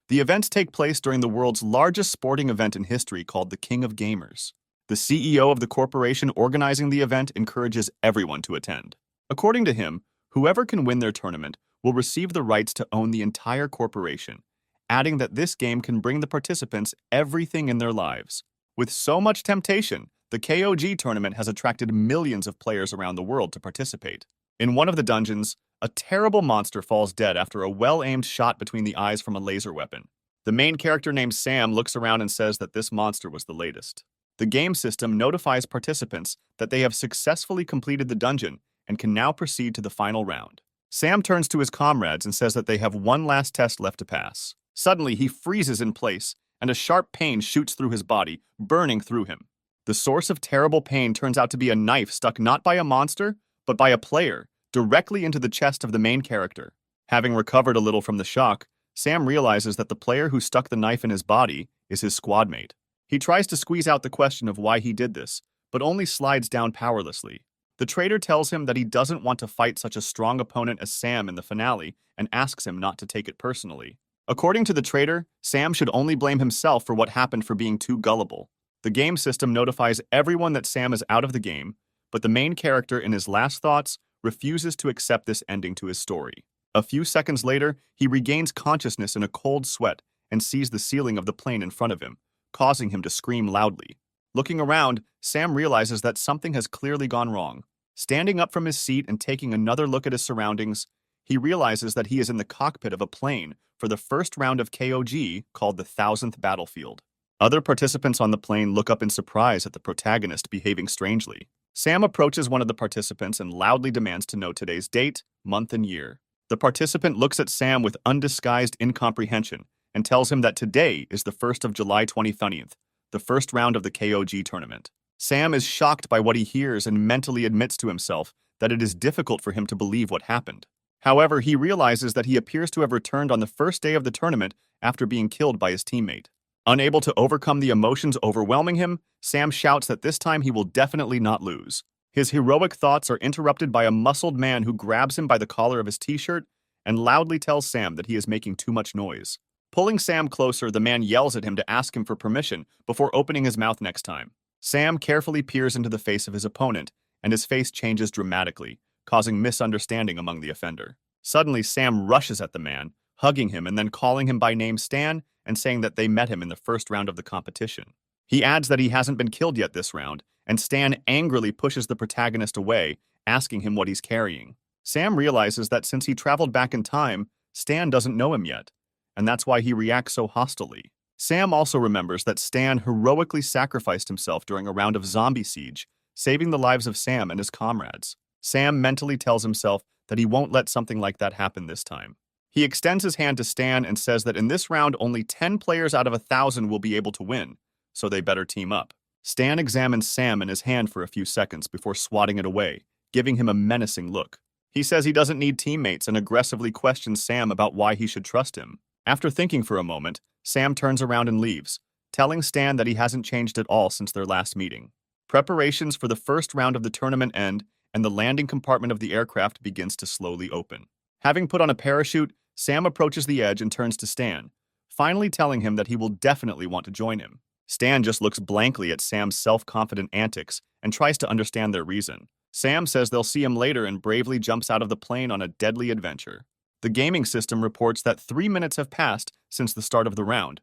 The events take place during the world's largest sporting event in history called the King of Gamers. The CEO of the corporation organizing the event encourages everyone to attend. According to him, whoever can win their tournament will receive the rights to own the entire corporation, adding that this game can bring the participants everything in their lives. With so much temptation, the KOG tournament has attracted millions of players around the world to participate. In one of the dungeons, a terrible monster falls dead after a well-aimed shot between the eyes from a laser weapon. The main character named Sam looks around and says that this monster was the latest. The game system notifies participants that they have successfully completed the dungeon and can now proceed to the final round. Sam turns to his comrades and says that they have one last test left to pass. Suddenly, he freezes in place, and a sharp pain shoots through his body, burning through him. The source of terrible pain turns out to be a knife stuck not by a monster, but by a player, directly into the chest of the main character. Having recovered a little from the shock, Sam realizes that the player who stuck the knife in his body is his squad mate. He tries to squeeze out the question of why he did this, but only slides down powerlessly. The traitor tells him that he doesn't want to fight such a strong opponent as Sam in the finale and asks him not to take it personally. According to the traitor, Sam should only blame himself for what happened for being too gullible. The game system notifies everyone that Sam is out of the game, but the main character in his last thoughts refuses to accept this ending to his story. A few seconds later, he regains consciousness in a cold sweat and sees the ceiling of the plane in front of him, causing him to scream loudly. Looking around, Sam realizes that something has clearly gone wrong. Standing up from his seat and taking another look at his surroundings, he realizes that he is in the cockpit of a plane for the first round of KOG called the 1000th Battlefield. Other participants on the plane look up in surprise at the protagonist behaving strangely. Sam approaches one of the participants and loudly demands to know today's date, month, and year. The participant looks at Sam with undisguised incomprehension and tells him that today is the 1st of July 2020th, the first round of the KOG tournament. Sam is shocked by what he hears and mentally admits to himself that it is difficult for him to believe what happened. However, he realizes that he appears to have returned on the first day of the tournament after being killed by his teammate. Unable to overcome the emotions overwhelming him, Sam shouts that this time he will definitely not lose. His heroic thoughts are interrupted by a muscled man who grabs him by the collar of his t-shirt and loudly tells Sam that he is making too much noise. Pulling Sam closer, the man yells at him to ask him for permission before opening his mouth next time. Sam carefully peers into the face of his opponent, and his face changes dramatically, causing misunderstanding among the offender. Suddenly, Sam rushes at the man, hugging him and then calling him by name Stan and saying that they met him in the first round of the competition. He adds that he hasn't been killed yet this round, and Stan angrily pushes the protagonist away, asking him what he's carrying. Sam realizes that since he traveled back in time, Stan doesn't know him yet, and that's why he reacts so hostilely. Sam also remembers that Stan heroically sacrificed himself during a round of zombie siege, saving the lives of Sam and his comrades. Sam mentally tells himself that he won't let something like that happen this time. He extends his hand to Stan and says that in this round only 10 players out of 1,000 will be able to win, so they better team up. Stan examines Sam in his hand for a few seconds before swatting it away, giving him a menacing look. He says he doesn't need teammates and aggressively questions Sam about why he should trust him. After thinking for a moment, Sam turns around and leaves, telling Stan that he hasn't changed at all since their last meeting. Preparations for the first round of the tournament end, and the landing compartment of the aircraft begins to slowly open. Having put on a parachute, Sam approaches the edge and turns to Stan, finally telling him that he will definitely want to join him. Stan just looks blankly at Sam's self-confident antics and tries to understand their reason. Sam says they'll see him later and bravely jumps out of the plane on a deadly adventure. The gaming system reports that 3 minutes have passed since the start of the round,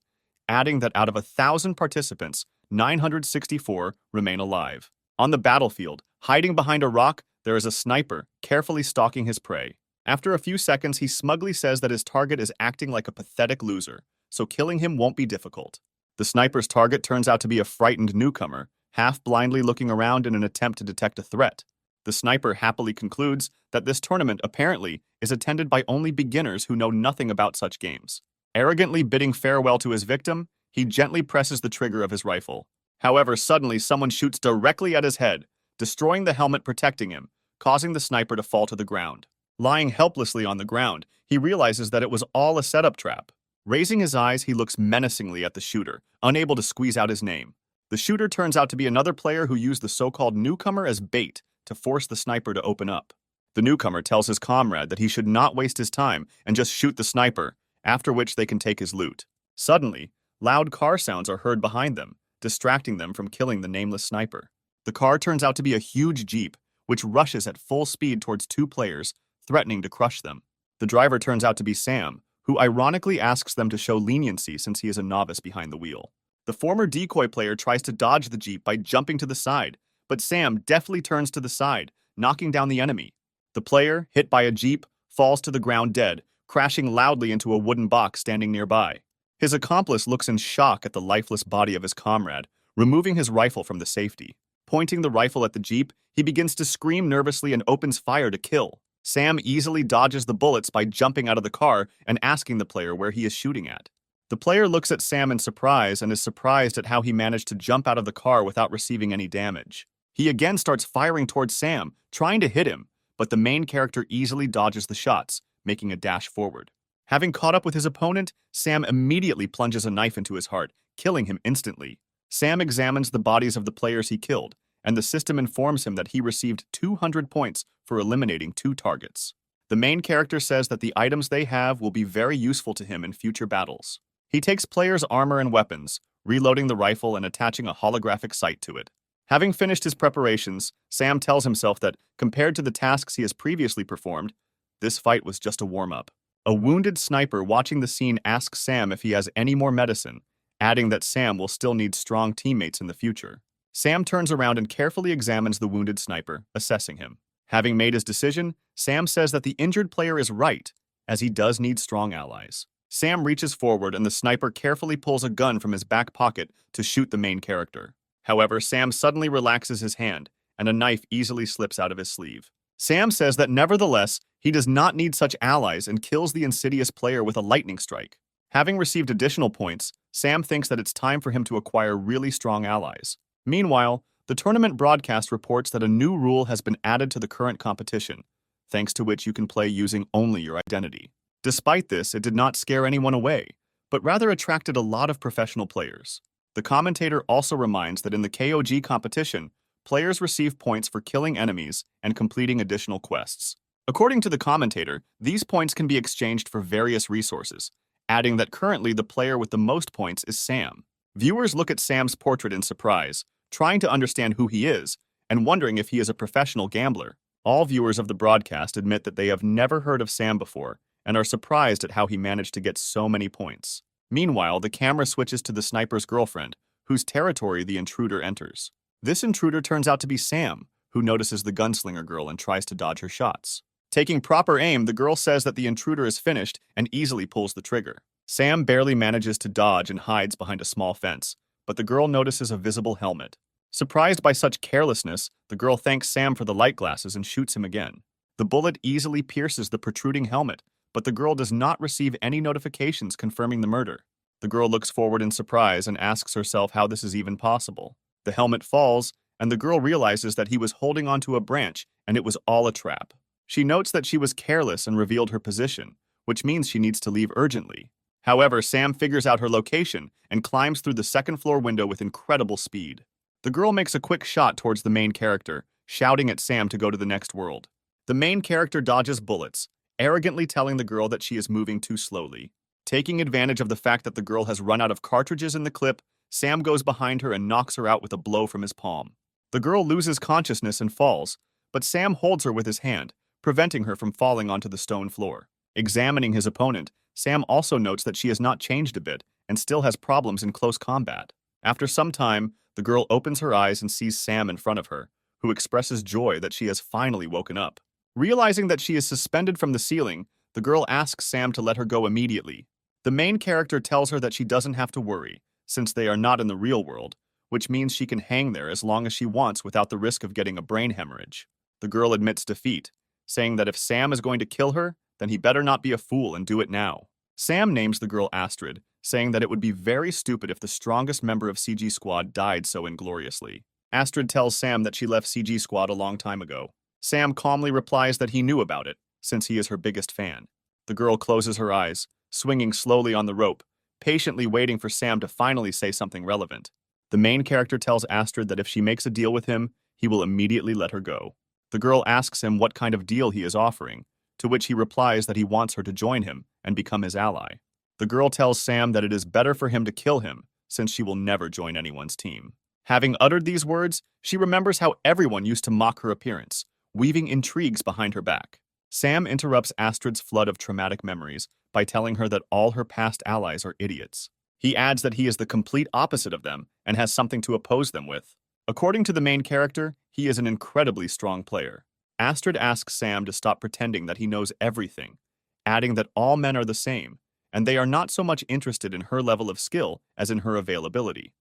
adding that out of 1,000 participants, 964 remain alive. On the battlefield, hiding behind a rock, there is a sniper carefully stalking his prey. After a few seconds, he smugly says that his target is acting like a pathetic loser, so killing him won't be difficult. The sniper's target turns out to be a frightened newcomer, half blindly looking around in an attempt to detect a threat. The sniper happily concludes that this tournament apparently is attended by only beginners who know nothing about such games. Arrogantly bidding farewell to his victim, he gently presses the trigger of his rifle. However, suddenly someone shoots directly at his head, destroying the helmet protecting him, causing the sniper to fall to the ground. Lying helplessly on the ground, he realizes that it was all a setup trap. Raising his eyes, he looks menacingly at the shooter, unable to squeeze out his name. The shooter turns out to be another player who used the so-called newcomer as bait to force the sniper to open up. The newcomer tells his comrade that he should not waste his time and just shoot the sniper, after which they can take his loot. Suddenly, loud car sounds are heard behind them, distracting them from killing the nameless sniper. The car turns out to be a huge jeep, which rushes at full speed towards two players, threatening to crush them. The driver turns out to be Sam, who ironically asks them to show leniency since he is a novice behind the wheel. The former decoy player tries to dodge the jeep by jumping to the side, but Sam deftly turns to the side, knocking down the enemy. The player, hit by a jeep, falls to the ground dead, crashing loudly into a wooden box standing nearby. His accomplice looks in shock at the lifeless body of his comrade, removing his rifle from the safety. Pointing the rifle at the jeep, he begins to scream nervously and opens fire to kill. Sam easily dodges the bullets by jumping out of the car and asking the player where he is shooting at. The player looks at Sam in surprise and is surprised at how he managed to jump out of the car without receiving any damage. He again starts firing towards Sam, trying to hit him, but the main character easily dodges the shots, making a dash forward. Having caught up with his opponent, Sam immediately plunges a knife into his heart, killing him instantly. Sam examines the bodies of the players he killed, and the system informs him that he received 200 points for eliminating 2 targets. The main character says that the items they have will be very useful to him in future battles. He takes players' armor and weapons, reloading the rifle and attaching a holographic sight to it. Having finished his preparations, Sam tells himself that, compared to the tasks he has previously performed, this fight was just a warm-up. A wounded sniper watching the scene asks Sam if he has any more medicine, adding that Sam will still need strong teammates in the future. Sam turns around and carefully examines the wounded sniper, assessing him. Having made his decision, Sam says that the injured player is right, as he does need strong allies. Sam reaches forward and the sniper carefully pulls a gun from his back pocket to shoot the main character. However, Sam suddenly relaxes his hand, and a knife easily slips out of his sleeve. Sam says that nevertheless, he does not need such allies and kills the insidious player with a lightning strike. Having received additional points, Sam thinks that it's time for him to acquire really strong allies. Meanwhile, the tournament broadcast reports that a new rule has been added to the current competition, thanks to which you can play using only your identity. Despite this, it did not scare anyone away, but rather attracted a lot of professional players. The commentator also reminds that in the KOG competition, players receive points for killing enemies and completing additional quests. According to the commentator, these points can be exchanged for various resources, adding that currently the player with the most points is Sam. Viewers look at Sam's portrait in surprise, trying to understand who he is, and wondering if he is a professional gambler. All viewers of the broadcast admit that they have never heard of Sam before, and are surprised at how he managed to get so many points. Meanwhile, the camera switches to the sniper's girlfriend, whose territory the intruder enters. This intruder turns out to be Sam, who notices the gunslinger girl and tries to dodge her shots. Taking proper aim, the girl says that the intruder is finished and easily pulls the trigger. Sam barely manages to dodge and hides behind a small fence, but the girl notices a visible helmet. Surprised by such carelessness, the girl thanks Sam for the light glasses and shoots him again. The bullet easily pierces the protruding helmet, but the girl does not receive any notifications confirming the murder. The girl looks forward in surprise and asks herself how this is even possible. The helmet falls, and the girl realizes that he was holding onto a branch and it was all a trap. She notes that she was careless and revealed her position, which means she needs to leave urgently. However, Sam figures out her location and climbs through the second-floor window with incredible speed. The girl makes a quick shot towards the main character, shouting at Sam to go to the next world. The main character dodges bullets, arrogantly telling the girl that she is moving too slowly. Taking advantage of the fact that the girl has run out of cartridges in the clip, Sam goes behind her and knocks her out with a blow from his palm. The girl loses consciousness and falls, but Sam holds her with his hand, preventing her from falling onto the stone floor. Examining his opponent, Sam also notes that she has not changed a bit and still has problems in close combat. After some time, the girl opens her eyes and sees Sam in front of her, who expresses joy that she has finally woken up. Realizing that she is suspended from the ceiling, the girl asks Sam to let her go immediately. The main character tells her that she doesn't have to worry, since they are not in the real world, which means she can hang there as long as she wants without the risk of getting a brain hemorrhage. The girl admits defeat, saying that if Sam is going to kill her, then he better not be a fool and do it now. Sam names the girl Astrid, saying that it would be very stupid if the strongest member of CG Squad died so ingloriously. Astrid tells Sam that she left CG Squad a long time ago. Sam calmly replies that he knew about it, since he is her biggest fan. The girl closes her eyes, swinging slowly on the rope, patiently waiting for Sam to finally say something relevant. The main character tells Astrid that if she makes a deal with him, he will immediately let her go. The girl asks him what kind of deal he is offering, to which he replies that he wants her to join him and become his ally. The girl tells Sam that it is better for him to kill him, since she will never join anyone's team. Having uttered these words, she remembers how everyone used to mock her appearance, weaving intrigues behind her back. Sam interrupts Astrid's flood of traumatic memories by telling her that all her past allies are idiots. He adds that he is the complete opposite of them and has something to oppose them with. According to the main character, he is an incredibly strong player. Astrid asks Sam to stop pretending that he knows everything, adding that all men are the same, and they are not so much interested in her level of skill as in her availability.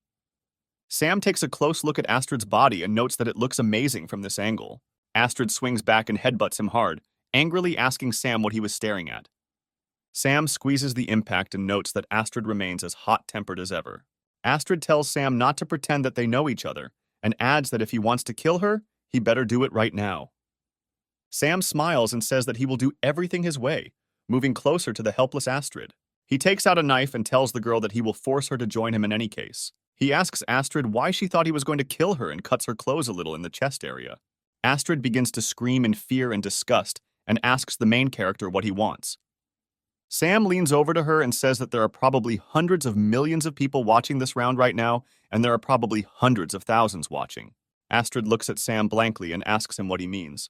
Sam takes a close look at Astrid's body and notes that it looks amazing from this angle. Astrid swings back and headbutts him hard, angrily asking Sam what he was staring at. Sam squeezes the impact and notes that Astrid remains as hot-tempered as ever. Astrid tells Sam not to pretend that they know each other, and adds that if he wants to kill her, he better do it right now. Sam smiles and says that he will do everything his way, moving closer to the helpless Astrid. He takes out a knife and tells the girl that he will force her to join him in any case. He asks Astrid why she thought he was going to kill her and cuts her clothes a little in the chest area. Astrid begins to scream in fear and disgust and asks the main character what he wants. Sam leans over to her and says that there are probably hundreds of millions of people watching this round right now, and there are probably hundreds of thousands watching. Astrid looks at Sam blankly and asks him what he means.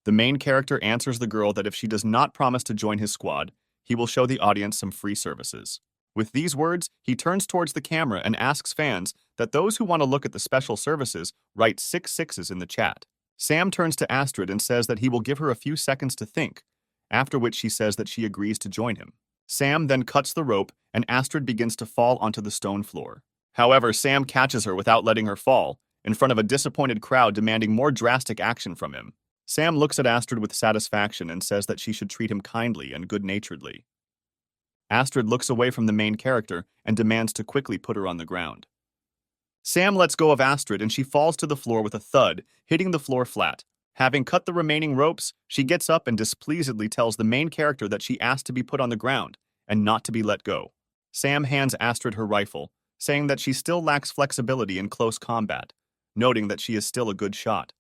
The main character answers the girl that if she does not promise to join his squad, he will show the audience some free services. With these words, he turns towards the camera and asks fans that those who want to look at the special services write 6 6s in the chat. Sam turns to Astrid and says that he will give her a few seconds to think, after which she says that she agrees to join him. Sam then cuts the rope and Astrid begins to fall onto the stone floor. However, Sam catches her without letting her fall, in front of a disappointed crowd demanding more drastic action from him. Sam looks at Astrid with satisfaction and says that she should treat him kindly and good-naturedly. Astrid looks away from the main character and demands to quickly put her on the ground. Sam lets go of Astrid and she falls to the floor with a thud, hitting the floor flat. Having cut the remaining ropes, she gets up and displeasedly tells the main character that she asked to be put on the ground and not to be let go. Sam hands Astrid her rifle, saying that she still lacks flexibility in close combat, noting that she is still a good shot.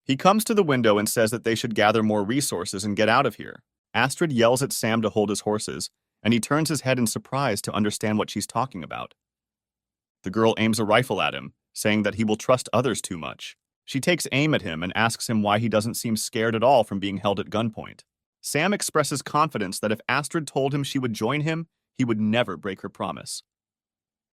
He comes to the window and says that they should gather more resources and get out of here. Astrid yells at Sam to hold his horses, and he turns his head in surprise to understand what she's talking about. The girl aims a rifle at him, saying that he will trust others too much. She takes aim at him and asks him why he doesn't seem scared at all from being held at gunpoint. Sam expresses confidence that if Astrid told him she would join him, he would never break her promise.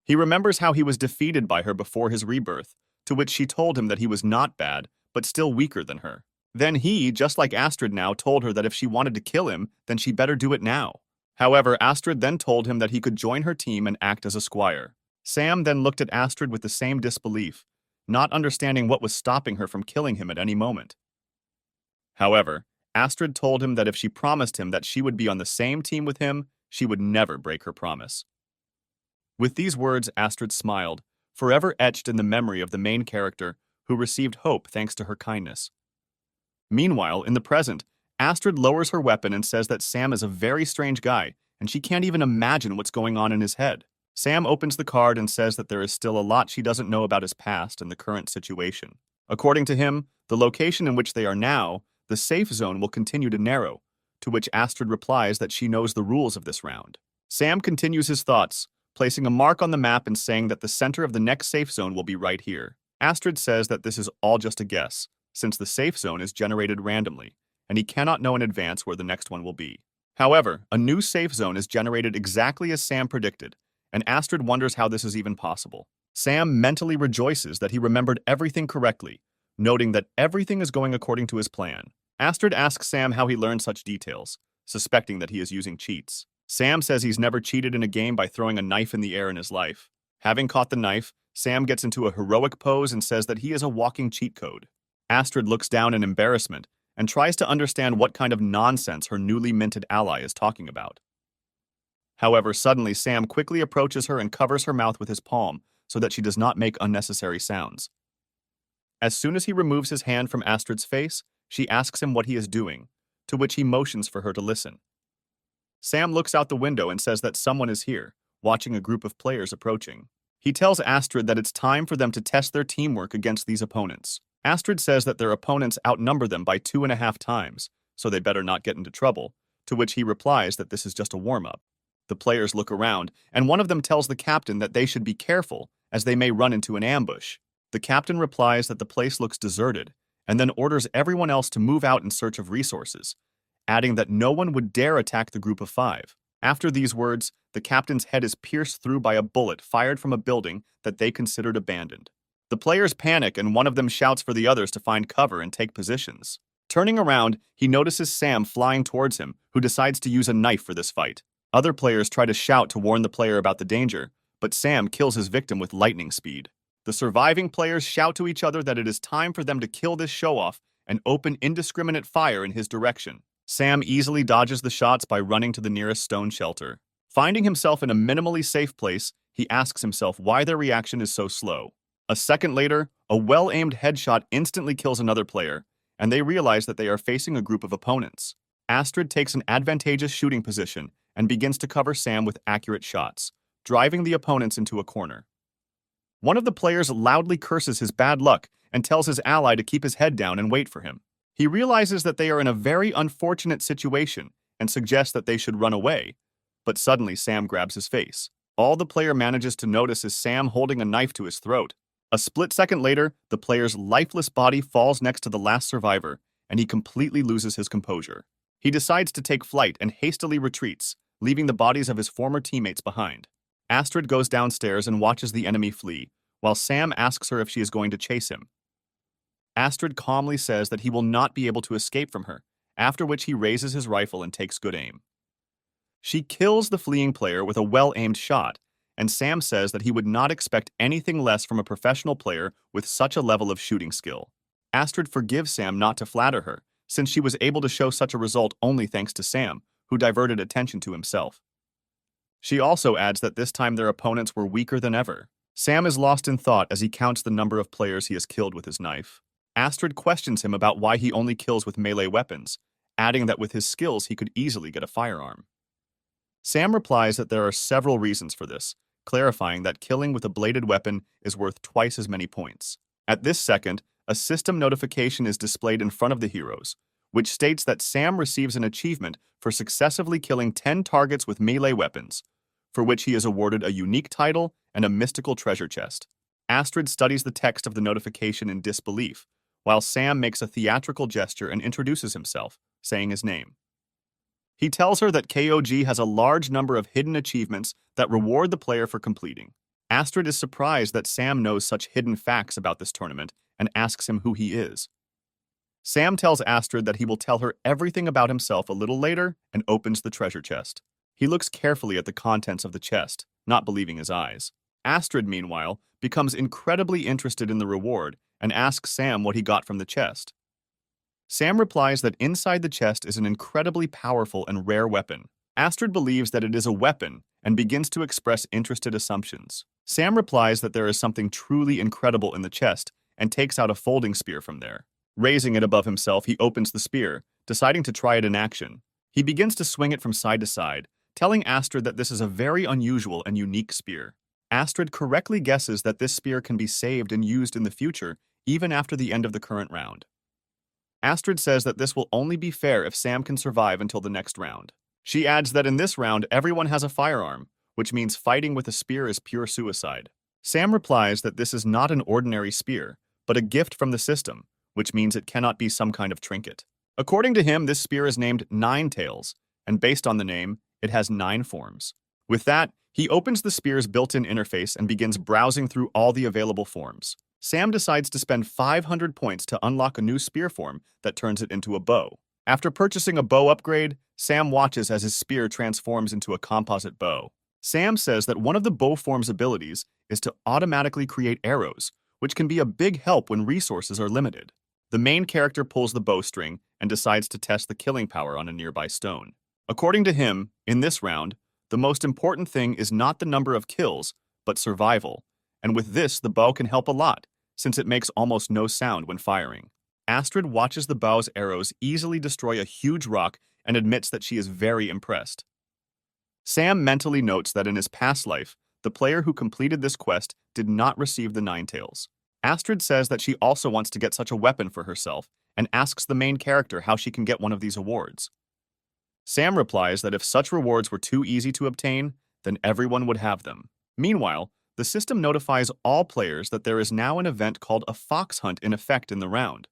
He remembers how he was defeated by her before his rebirth, to which she told him that he was not bad, but still weaker than her. Then he, just like Astrid now, told her that if she wanted to kill him, then she better do it now. However, Astrid then told him that he could join her team and act as a squire. Sam then looked at Astrid with the same disbelief, not understanding what was stopping her from killing him at any moment. However, Astrid told him that if she promised him that she would be on the same team with him, she would never break her promise. With these words, Astrid smiled, forever etched in the memory of the main character, who received hope thanks to her kindness. Meanwhile, in the present, Astrid lowers her weapon and says that Sam is a very strange guy, and she can't even imagine what's going on in his head. Sam opens the card and says that there is still a lot she doesn't know about his past and the current situation. According to him, the location in which they are now, the safe zone, will continue to narrow, to which Astrid replies that she knows the rules of this round. Sam continues his thoughts, placing a mark on the map and saying that the center of the next safe zone will be right here. Astrid says that this is all just a guess, since the safe zone is generated randomly, and he cannot know in advance where the next one will be. However, a new safe zone is generated exactly as Sam predicted, and Astrid wonders how this is even possible. Sam mentally rejoices that he remembered everything correctly, noting that everything is going according to his plan. Astrid asks Sam how he learned such details, suspecting that he is using cheats. Sam says he's never cheated in a game by throwing a knife in the air in his life. Having caught the knife, Sam gets into a heroic pose and says that he is a walking cheat code. Astrid looks down in embarrassment and tries to understand what kind of nonsense her newly minted ally is talking about. However, suddenly Sam quickly approaches her and covers her mouth with his palm so that she does not make unnecessary sounds. As soon as he removes his hand from Astrid's face, she asks him what he is doing, to which he motions for her to listen. Sam looks out the window and says that someone is here, watching a group of players approaching. He tells Astrid that it's time for them to test their teamwork against these opponents. Astrid says that their opponents outnumber them by 2.5 times, so they better not get into trouble, to which he replies that this is just a warm-up. The players look around, and one of them tells the captain that they should be careful, as they may run into an ambush. The captain replies that the place looks deserted, and then orders everyone else to move out in search of resources, adding that no one would dare attack the group of 5. After these words, the captain's head is pierced through by a bullet fired from a building that they considered abandoned. The players panic, and one of them shouts for the others to find cover and take positions. Turning around, he notices Sam flying towards him, who decides to use a knife for this fight. Other players try to shout to warn the player about the danger, but Sam kills his victim with lightning speed. The surviving players shout to each other that it is time for them to kill this show-off and open indiscriminate fire in his direction. Sam easily dodges the shots by running to the nearest stone shelter. Finding himself in a minimally safe place, he asks himself why their reaction is so slow. A second later, a well-aimed headshot instantly kills another player, and they realize that they are facing a group of opponents. Astrid takes an advantageous shooting position and begins to cover Sam with accurate shots, driving the opponents into a corner. One of the players loudly curses his bad luck and tells his ally to keep his head down and wait for him. He realizes that they are in a very unfortunate situation and suggests that they should run away, but suddenly Sam grabs his face. All the player manages to notice is Sam holding a knife to his throat. A split second later, the player's lifeless body falls next to the last survivor, and he completely loses his composure. He decides to take flight and hastily retreats, leaving the bodies of his former teammates behind. Astrid goes downstairs and watches the enemy flee, while Sam asks her if she is going to chase him. Astrid calmly says that he will not be able to escape from her, after which he raises his rifle and takes good aim. She kills the fleeing player with a well-aimed shot, and Sam says that he would not expect anything less from a professional player with such a level of shooting skill. Astrid forgives Sam not to flatter her, since she was able to show such a result only thanks to Sam, who diverted attention to himself. She also adds that this time their opponents were weaker than ever. Sam is lost in thought as he counts the number of players he has killed with his knife. Astrid questions him about why he only kills with melee weapons, adding that with his skills he could easily get a firearm. Sam replies that there are several reasons for this, clarifying that killing with a bladed weapon is worth twice as many points. At this second, a system notification is displayed in front of the heroes, which states that Sam receives an achievement for successively killing 10 targets with melee weapons, for which he is awarded a unique title and a mystical treasure chest. Astrid studies the text of the notification in disbelief, while Sam makes a theatrical gesture and introduces himself, saying his name. He tells her that KOG has a large number of hidden achievements that reward the player for completing. Astrid is surprised that Sam knows such hidden facts about this tournament and asks him who he is. Sam tells Astrid that he will tell her everything about himself a little later and opens the treasure chest. He looks carefully at the contents of the chest, not believing his eyes. Astrid, meanwhile, becomes incredibly interested in the reward and asks Sam what he got from the chest. Sam replies that inside the chest is an incredibly powerful and rare weapon. Astrid believes that it is a weapon and begins to express interested assumptions. Sam replies that there is something truly incredible in the chest and takes out a folding spear from there. Raising it above himself, he opens the spear, deciding to try it in action. He begins to swing it from side to side, telling Astrid that this is a very unusual and unique spear. Astrid correctly guesses that this spear can be saved and used in the future, even after the end of the current round. Astrid says that this will only be fair if Sam can survive until the next round. She adds that in this round, everyone has a firearm, which means fighting with a spear is pure suicide. Sam replies that this is not an ordinary spear, but a gift from the system, which means it cannot be some kind of trinket. According to him, this spear is named Nine Tails, and based on the name, it has 9 forms. With that, he opens the spear's built-in interface and begins browsing through all the available forms. Sam decides to spend 500 points to unlock a new spear form that turns it into a bow. After purchasing a bow upgrade, Sam watches as his spear transforms into a composite bow. Sam says that one of the bow form's abilities is to automatically create arrows, which can be a big help when resources are limited. The main character pulls the bowstring and decides to test the killing power on a nearby stone. According to him, in this round, the most important thing is not the number of kills, but survival, and with this the bow can help a lot, since it makes almost no sound when firing. Astrid watches the bow's arrows easily destroy a huge rock and admits that she is very impressed. Sam mentally notes that in his past life, the player who completed this quest did not receive the Nine Tails. Astrid says that she also wants to get such a weapon for herself and asks the main character how she can get one of these awards. Sam replies that if such rewards were too easy to obtain, then everyone would have them. Meanwhile, the system notifies all players that there is now an event called a fox hunt in effect in the round,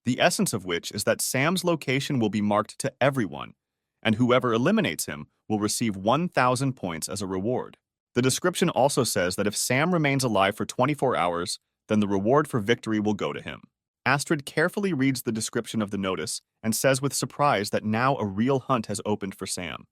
the essence of which is that Sam's location will be marked to everyone, and whoever eliminates him will receive 1,000 points as a reward. The description also says that if Sam remains alive for 24 hours, then the reward for victory will go to him. Astrid carefully reads the description of the notice and says with surprise that now a real hunt has opened for Sam.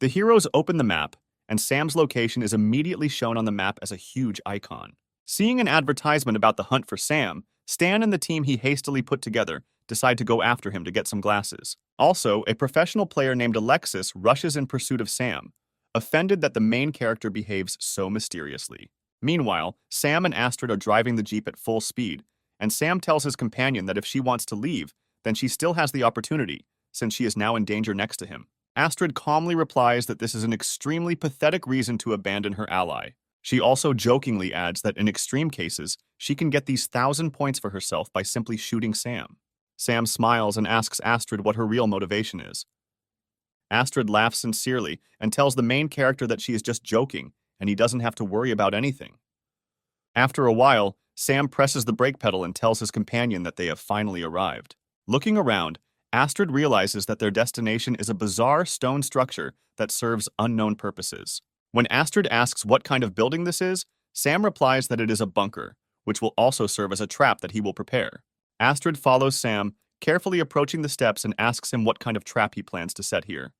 The heroes open the map, and Sam's location is immediately shown on the map as a huge icon. Seeing an advertisement about the hunt for Sam, Stan and the team he hastily put together decide to go after him to get some glasses. Also, a professional player named Alexis rushes in pursuit of Sam, offended that the main character behaves so mysteriously. Meanwhile, Sam and Astrid are driving the Jeep at full speed, and Sam tells his companion that if she wants to leave, then she still has the opportunity, since she is now in danger next to him. Astrid calmly replies that this is an extremely pathetic reason to abandon her ally. She also jokingly adds that in extreme cases, she can get these 1,000 points for herself by simply shooting Sam. Sam smiles and asks Astrid what her real motivation is. Astrid laughs sincerely and tells the main character that she is just joking and he doesn't have to worry about anything. After a while, Sam presses the brake pedal and tells his companion that they have finally arrived. Looking around, Astrid realizes that their destination is a bizarre stone structure that serves unknown purposes. When Astrid asks what kind of building this is, Sam replies that it is a bunker, which will also serve as a trap that he will prepare. Astrid follows Sam, carefully approaching the steps and asks him what kind of trap he plans to set here.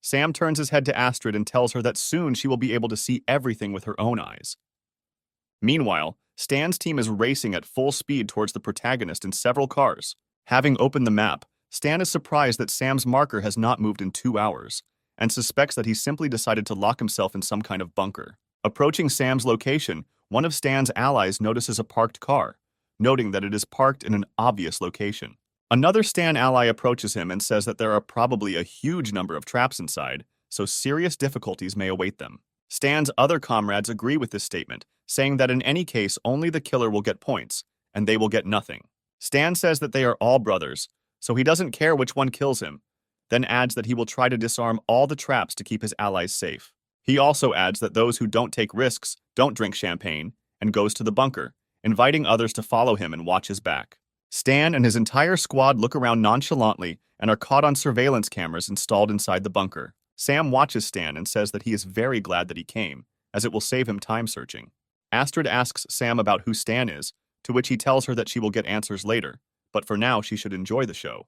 Sam turns his head to Astrid and tells her that soon she will be able to see everything with her own eyes. Meanwhile, Stan's team is racing at full speed towards the protagonist in several cars. Having opened the map, Stan is surprised that Sam's marker has not moved in 2 hours, and suspects that he simply decided to lock himself in some kind of bunker. Approaching Sam's location, one of Stan's allies notices a parked car, noting that it is parked in an obvious location. Another Stan ally approaches him and says that there are probably a huge number of traps inside, so serious difficulties may await them. Stan's other comrades agree with this statement, saying that in any case only the killer will get points, and they will get nothing. Stan says that they are all brothers, so he doesn't care which one kills him, then adds that he will try to disarm all the traps to keep his allies safe. He also adds that those who don't take risks don't drink champagne, and goes to the bunker, inviting others to follow him and watch his back. Stan and his entire squad look around nonchalantly and are caught on surveillance cameras installed inside the bunker. Sam watches Stan and says that he is very glad that he came, as it will save him time searching. Astrid asks Sam about who Stan is, to which he tells her that she will get answers later, but for now she should enjoy the show.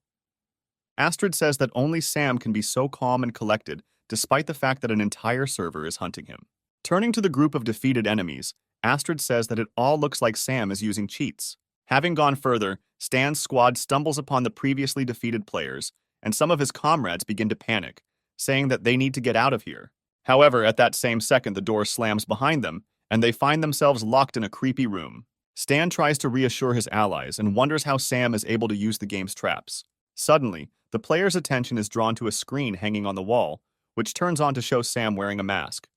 Astrid says that only Sam can be so calm and collected despite the fact that an entire server is hunting him. Turning to the group of defeated enemies, Astrid says that it all looks like Sam is using cheats. Having gone further, Stan's squad stumbles upon the previously defeated players, and some of his comrades begin to panic, saying that they need to get out of here. However, at that same second the door slams behind them, and they find themselves locked in a creepy room. Stan tries to reassure his allies and wonders how Sam is able to use the game's traps. Suddenly, the player's attention is drawn to a screen hanging on the wall, which turns on to show Sam wearing a mask.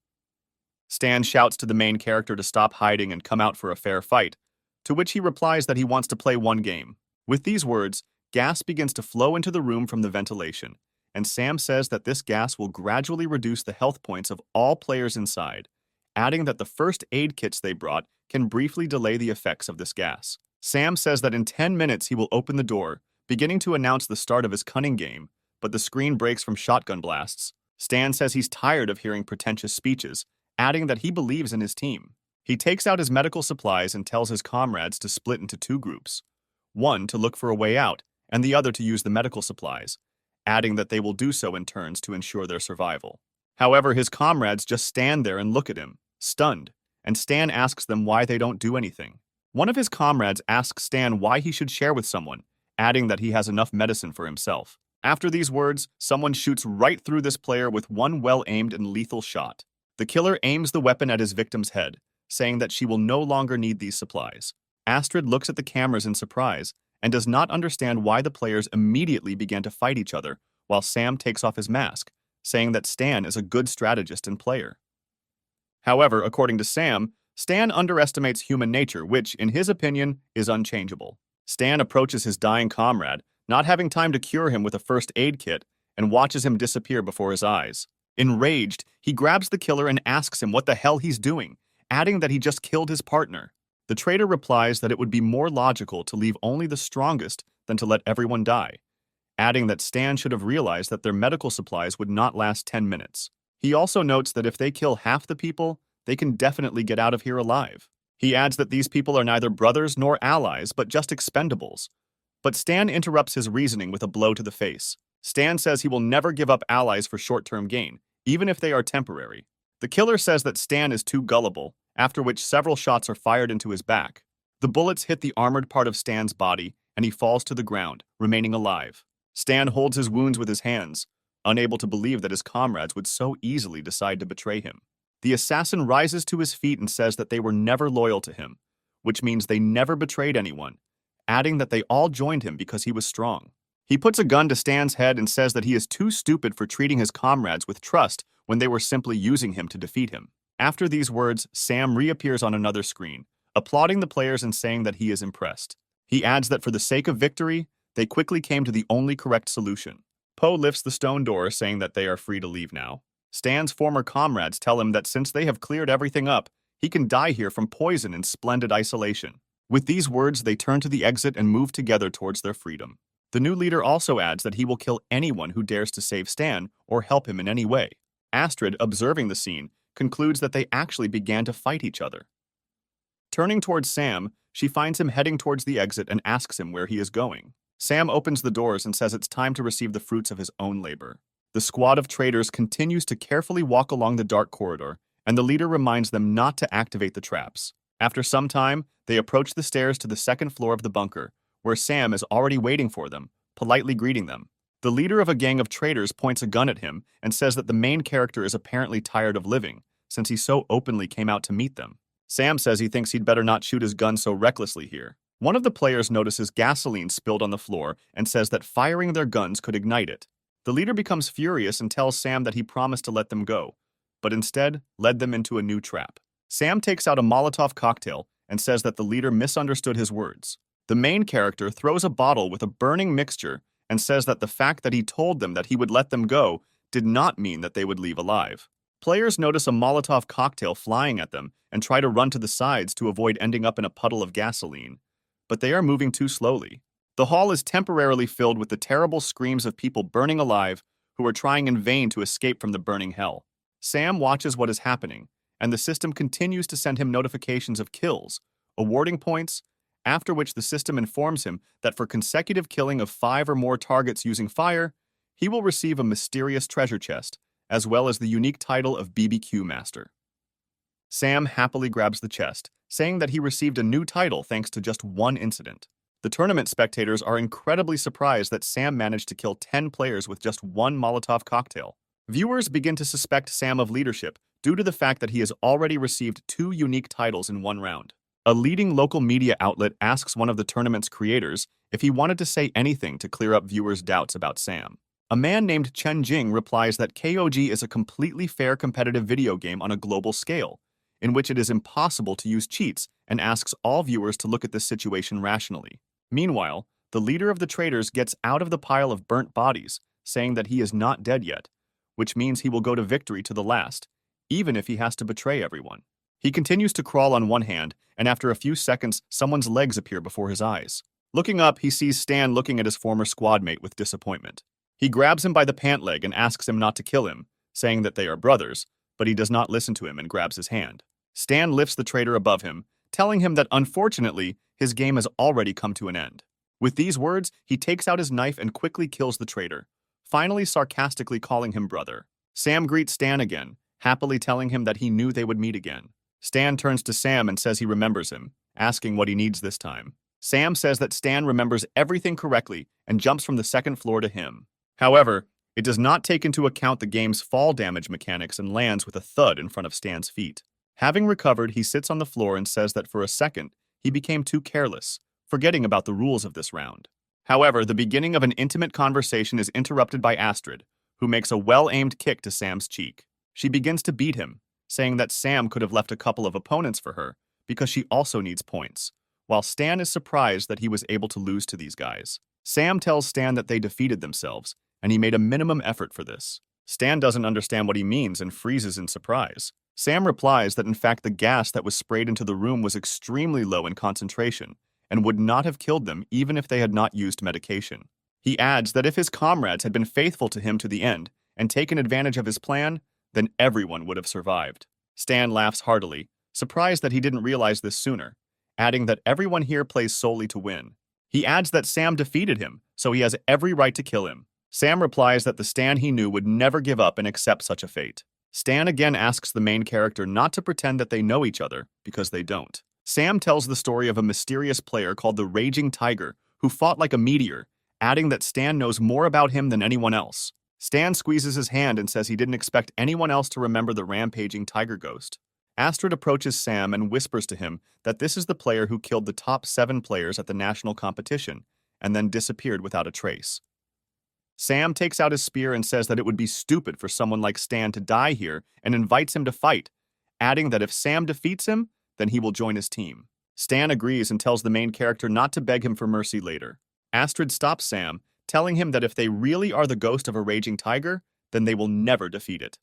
Stan shouts to the main character to stop hiding and come out for a fair fight, to which he replies that he wants to play one game. With these words, gas begins to flow into the room from the ventilation, and Sam says that this gas will gradually reduce the health points of all players inside, adding that the first aid kits they brought can briefly delay the effects of this gas. Sam says that in 10 minutes he will open the door, beginning to announce the start of his cunning game, but the screen breaks from shotgun blasts. Stan says he's tired of hearing pretentious speeches, adding that he believes in his team. He takes out his medical supplies and tells his comrades to split into 2 groups, one to look for a way out, and the other to use the medical supplies, adding that they will do so in turns to ensure their survival. However, his comrades just stand there and look at him, stunned, and Stan asks them why they don't do anything. One of his comrades asks Stan why he should share with someone, adding that he has enough medicine for himself. After these words, someone shoots right through this player with one well-aimed and lethal shot. The killer aims the weapon at his victim's head, saying that she will no longer need these supplies. Astrid looks at the cameras in surprise and does not understand why the players immediately began to fight each other while Sam takes off his mask, saying that Stan is a good strategist and player. However, according to Sam, Stan underestimates human nature, which, in his opinion, is unchangeable. Stan approaches his dying comrade, not having time to cure him with a first aid kit, and watches him disappear before his eyes. Enraged, he grabs the killer and asks him what the hell he's doing, adding that he just killed his partner. The traitor replies that it would be more logical to leave only the strongest than to let everyone die, adding that Stan should have realized that their medical supplies would not last 10 minutes. He also notes that if they kill half the people, they can definitely get out of here alive. He adds that these people are neither brothers nor allies, but just expendables. But Stan interrupts his reasoning with a blow to the face. Stan says he will never give up allies for short-term gain, even if they are temporary. The killer says that Stan is too gullible, after which several shots are fired into his back. The bullets hit the armored part of Stan's body, and he falls to the ground, remaining alive. Stan holds his wounds with his hands, unable to believe that his comrades would so easily decide to betray him. The assassin rises to his feet and says that they were never loyal to him, which means they never betrayed anyone, adding that they all joined him because he was strong. He puts a gun to Stan's head and says that he is too stupid for treating his comrades with trust when they were simply using him to defeat him. After these words, Sam reappears on another screen, applauding the players and saying that he is impressed. He adds that for the sake of victory, they quickly came to the only correct solution. Poe lifts the stone door, saying that they are free to leave now. Stan's former comrades tell him that since they have cleared everything up, he can die here from poison in splendid isolation. With these words, they turn to the exit and move together towards their freedom. The new leader also adds that he will kill anyone who dares to save Stan or help him in any way. Astrid, observing the scene, concludes that they actually began to fight each other. Turning towards Sam, she finds him heading towards the exit and asks him where he is going. Sam opens the doors and says it's time to receive the fruits of his own labor. The squad of traitors continues to carefully walk along the dark corridor, and the leader reminds them not to activate the traps. After some time, they approach the stairs to the second floor of the bunker, where Sam is already waiting for them, politely greeting them. The leader of a gang of traitors points a gun at him and says that the main character is apparently tired of living, since he so openly came out to meet them. Sam says he thinks he'd better not shoot his gun so recklessly here. One of the players notices gasoline spilled on the floor and says that firing their guns could ignite it. The leader becomes furious and tells Sam that he promised to let them go, but instead led them into a new trap. Sam takes out a Molotov cocktail and says that the leader misunderstood his words. The main character throws a bottle with a burning mixture and says that the fact that he told them that he would let them go did not mean that they would leave alive. Players notice a Molotov cocktail flying at them and try to run to the sides to avoid ending up in a puddle of gasoline, but they are moving too slowly. The hall is temporarily filled with the terrible screams of people burning alive who are trying in vain to escape from the burning hell. Sam watches what is happening, and the system continues to send him notifications of kills, awarding points, after which the system informs him that for consecutive killing of 5 or more targets using fire, he will receive a mysterious treasure chest, as well as the unique title of BBQ Master. Sam happily grabs the chest, saying that he received a new title thanks to just one incident. The tournament spectators are incredibly surprised that Sam managed to kill 10 players with just one Molotov cocktail. Viewers begin to suspect Sam of leadership due to the fact that he has already received 2 unique titles in one round. A leading local media outlet asks one of the tournament's creators if he wanted to say anything to clear up viewers' doubts about Sam. A man named Chen Jing replies that KOG is a completely fair competitive video game on a global scale, in which it is impossible to use cheats, and asks all viewers to look at this situation rationally. Meanwhile, the leader of the traitors gets out of the pile of burnt bodies, saying that he is not dead yet, which means he will go to victory to the last, even if he has to betray everyone. He continues to crawl on one hand, and after a few seconds, someone's legs appear before his eyes. Looking up, he sees Stan looking at his former squad mate with disappointment. He grabs him by the pant leg and asks him not to kill him, saying that they are brothers, but he does not listen to him and grabs his hand. Stan lifts the traitor above him, telling him that unfortunately, his game has already come to an end. With these words, he takes out his knife and quickly kills the traitor, finally sarcastically calling him brother. Sam greets Stan again, happily telling him that he knew they would meet again. Stan turns to Sam and says he remembers him, asking what he needs this time. Sam says that Stan remembers everything correctly and jumps from the second floor to him. However, it does not take into account the game's fall damage mechanics and lands with a thud in front of Stan's feet. Having recovered, he sits on the floor and says that for a second, he became too careless, forgetting about the rules of this round. However, the beginning of an intimate conversation is interrupted by Astrid, who makes a well-aimed kick to Sam's cheek. She begins to beat him, saying that Sam could have left a couple of opponents for her because she also needs points, while Stan is surprised that he was able to lose to these guys. Sam tells Stan that they defeated themselves, and he made a minimum effort for this. Stan doesn't understand what he means and freezes in surprise. Sam replies that in fact the gas that was sprayed into the room was extremely low in concentration and would not have killed them even if they had not used medication. He adds that if his comrades had been faithful to him to the end and taken advantage of his plan, then everyone would have survived. Stan laughs heartily, surprised that he didn't realize this sooner, adding that everyone here plays solely to win. He adds that Sam defeated him, so he has every right to kill him. Sam replies that the Stan he knew would never give up and accept such a fate. Stan again asks the main character not to pretend that they know each other, because they don't. Sam tells the story of a mysterious player called the Raging Tiger who fought like a meteor, adding that Stan knows more about him than anyone else. Stan squeezes his hand and says he didn't expect anyone else to remember the rampaging tiger ghost. Astrid approaches Sam and whispers to him that this is the player who killed the top 7 players at the national competition and then disappeared without a trace. Sam takes out his spear and says that it would be stupid for someone like Stan to die here and invites him to fight, adding that if Sam defeats him, then he will join his team. Stan agrees and tells the main character not to beg him for mercy later. Astrid stops Sam, telling him that if they really are the ghost of a raging tiger, then they will never defeat it.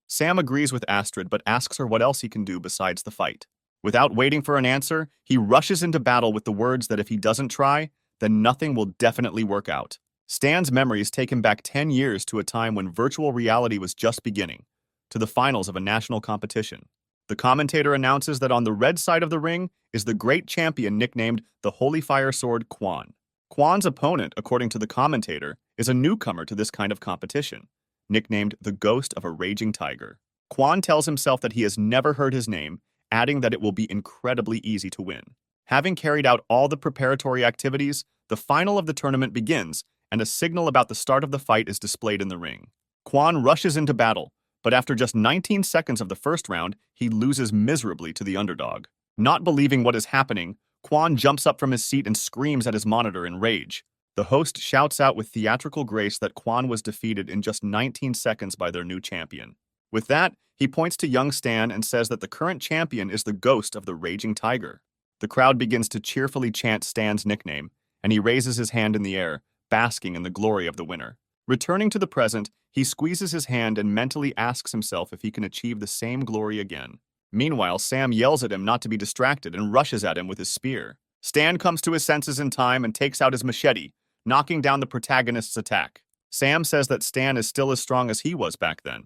Sam agrees with Astrid but asks her what else he can do besides the fight. Without waiting for an answer, he rushes into battle with the words that if he doesn't try, then nothing will definitely work out. Stan's memories take him back 10 years to a time when virtual reality was just beginning, to the finals of a national competition. The commentator announces that on the red side of the ring is the great champion nicknamed the Holy Fire Sword Quan. Quan's opponent, according to the commentator, is a newcomer to this kind of competition, nicknamed the Ghost of a Raging Tiger. Quan tells himself that he has never heard his name, adding that it will be incredibly easy to win. Having carried out all the preparatory activities, the final of the tournament begins, and a signal about the start of the fight is displayed in the ring. Quan rushes into battle, but after just 19 seconds of the first round, he loses miserably to the underdog. Not believing what is happening, Quan jumps up from his seat and screams at his monitor in rage. The host shouts out with theatrical grace that Quan was defeated in just 19 seconds by their new champion. With that, he points to young Stan and says that the current champion is the ghost of the Raging Tiger. The crowd begins to cheerfully chant Stan's nickname, and he raises his hand in the air, basking in the glory of the winner. Returning to the present, he squeezes his hand and mentally asks himself if he can achieve the same glory again. Meanwhile, Sam yells at him not to be distracted and rushes at him with his spear. Stan comes to his senses in time and takes out his machete, knocking down the protagonist's attack. Sam says that Stan is still as strong as he was back then,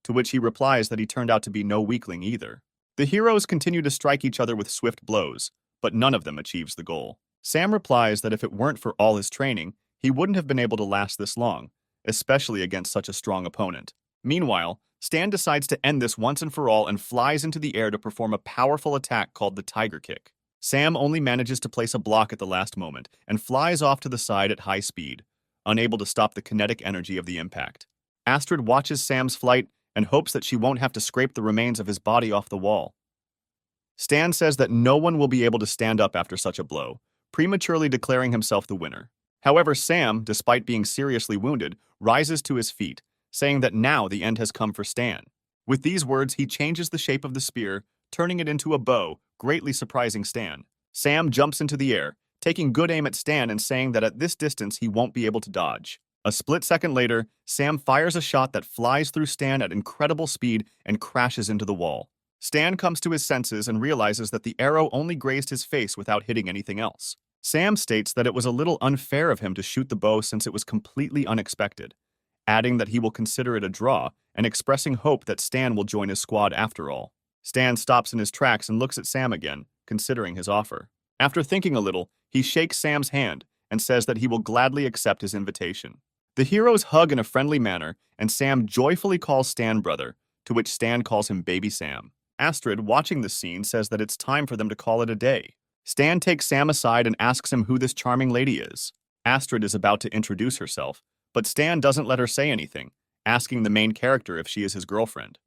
to which he replies that he turned out to be no weakling either. The heroes continue to strike each other with swift blows, but none of them achieves the goal. Sam replies that if it weren't for all his training, he wouldn't have been able to last this long, especially against such a strong opponent. Meanwhile, Stan decides to end this once and for all and flies into the air to perform a powerful attack called the Tiger Kick. Sam only manages to place a block at the last moment and flies off to the side at high speed, unable to stop the kinetic energy of the impact. Astrid watches Sam's flight and hopes that she won't have to scrape the remains of his body off the wall. Stan says that no one will be able to stand up after such a blow, prematurely declaring himself the winner. However, Sam, despite being seriously wounded, rises to his feet, saying that now the end has come for Stan. With these words, he changes the shape of the spear, turning it into a bow, greatly surprising Stan. Sam jumps into the air, taking good aim at Stan and saying that at this distance he won't be able to dodge. A split second later, Sam fires a shot that flies through Stan at incredible speed and crashes into the wall. Stan comes to his senses and realizes that the arrow only grazed his face without hitting anything else. Sam states that it was a little unfair of him to shoot the bow since it was completely unexpected, adding that he will consider it a draw and expressing hope that Stan will join his squad after all. Stan stops in his tracks and looks at Sam again, considering his offer. After thinking a little, he shakes Sam's hand and says that he will gladly accept his invitation. The heroes hug in a friendly manner, and Sam joyfully calls Stan brother, to which Stan calls him Baby Sam. Astrid, watching this scene, says that it's time for them to call it a day. Stan takes Sam aside and asks him who this charming lady is. Astrid is about to introduce herself, but Stan doesn't let her say anything, asking the main character if she is his girlfriend.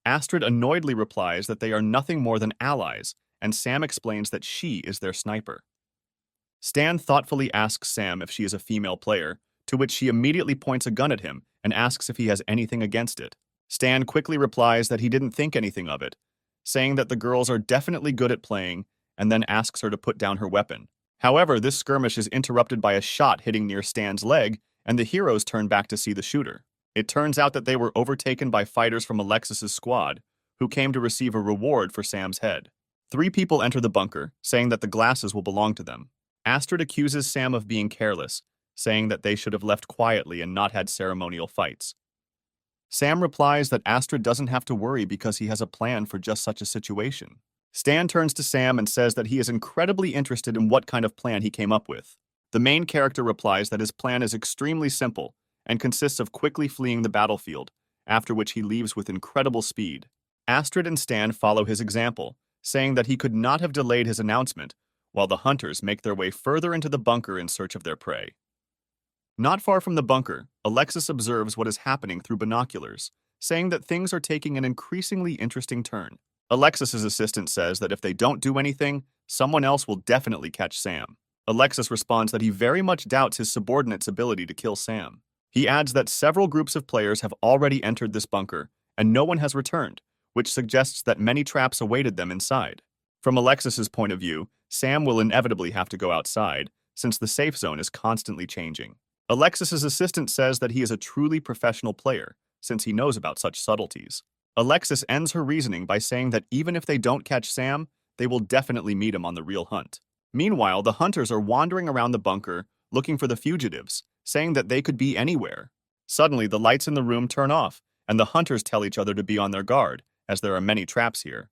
Astrid annoyedly replies that they are nothing more than allies, and Sam explains that she is their sniper. Stan thoughtfully asks Sam if she is a female player, to which she immediately points a gun at him and asks if he has anything against it. Stan quickly replies that he didn't think anything of it, saying that the girls are definitely good at playing, and then asks her to put down her weapon. However, this skirmish is interrupted by a shot hitting near Stan's leg and the heroes turn back to see the shooter. It turns out that they were overtaken by fighters from Alexis's squad, who came to receive a reward for Sam's head. 3 people enter the bunker, saying that the glasses will belong to them. Astrid accuses Sam of being careless, saying that they should have left quietly and not had ceremonial fights. Sam replies that Astrid doesn't have to worry because he has a plan for just such a situation. Stan turns to Sam and says that he is incredibly interested in what kind of plan he came up with. The main character replies that his plan is extremely simple and consists of quickly fleeing the battlefield, after which he leaves with incredible speed. Astrid and Stan follow his example, saying that he could not have delayed his announcement, while the hunters make their way further into the bunker in search of their prey. Not far from the bunker, Alexis observes what is happening through binoculars, saying that things are taking an increasingly interesting turn. Alexis's assistant says that if they don't do anything, someone else will definitely catch Sam. Alexis responds that he very much doubts his subordinate's ability to kill Sam. He adds that several groups of players have already entered this bunker, and no one has returned, which suggests that many traps awaited them inside. From Alexis's point of view, Sam will inevitably have to go outside, since the safe zone is constantly changing. Alexis's assistant says that he is a truly professional player, since he knows about such subtleties. Alexis ends her reasoning by saying that even if they don't catch Sam, they will definitely meet him on the real hunt. Meanwhile, the hunters are wandering around the bunker, looking for the fugitives, saying that they could be anywhere. Suddenly, the lights in the room turn off, and the hunters tell each other to be on their guard, as there are many traps here.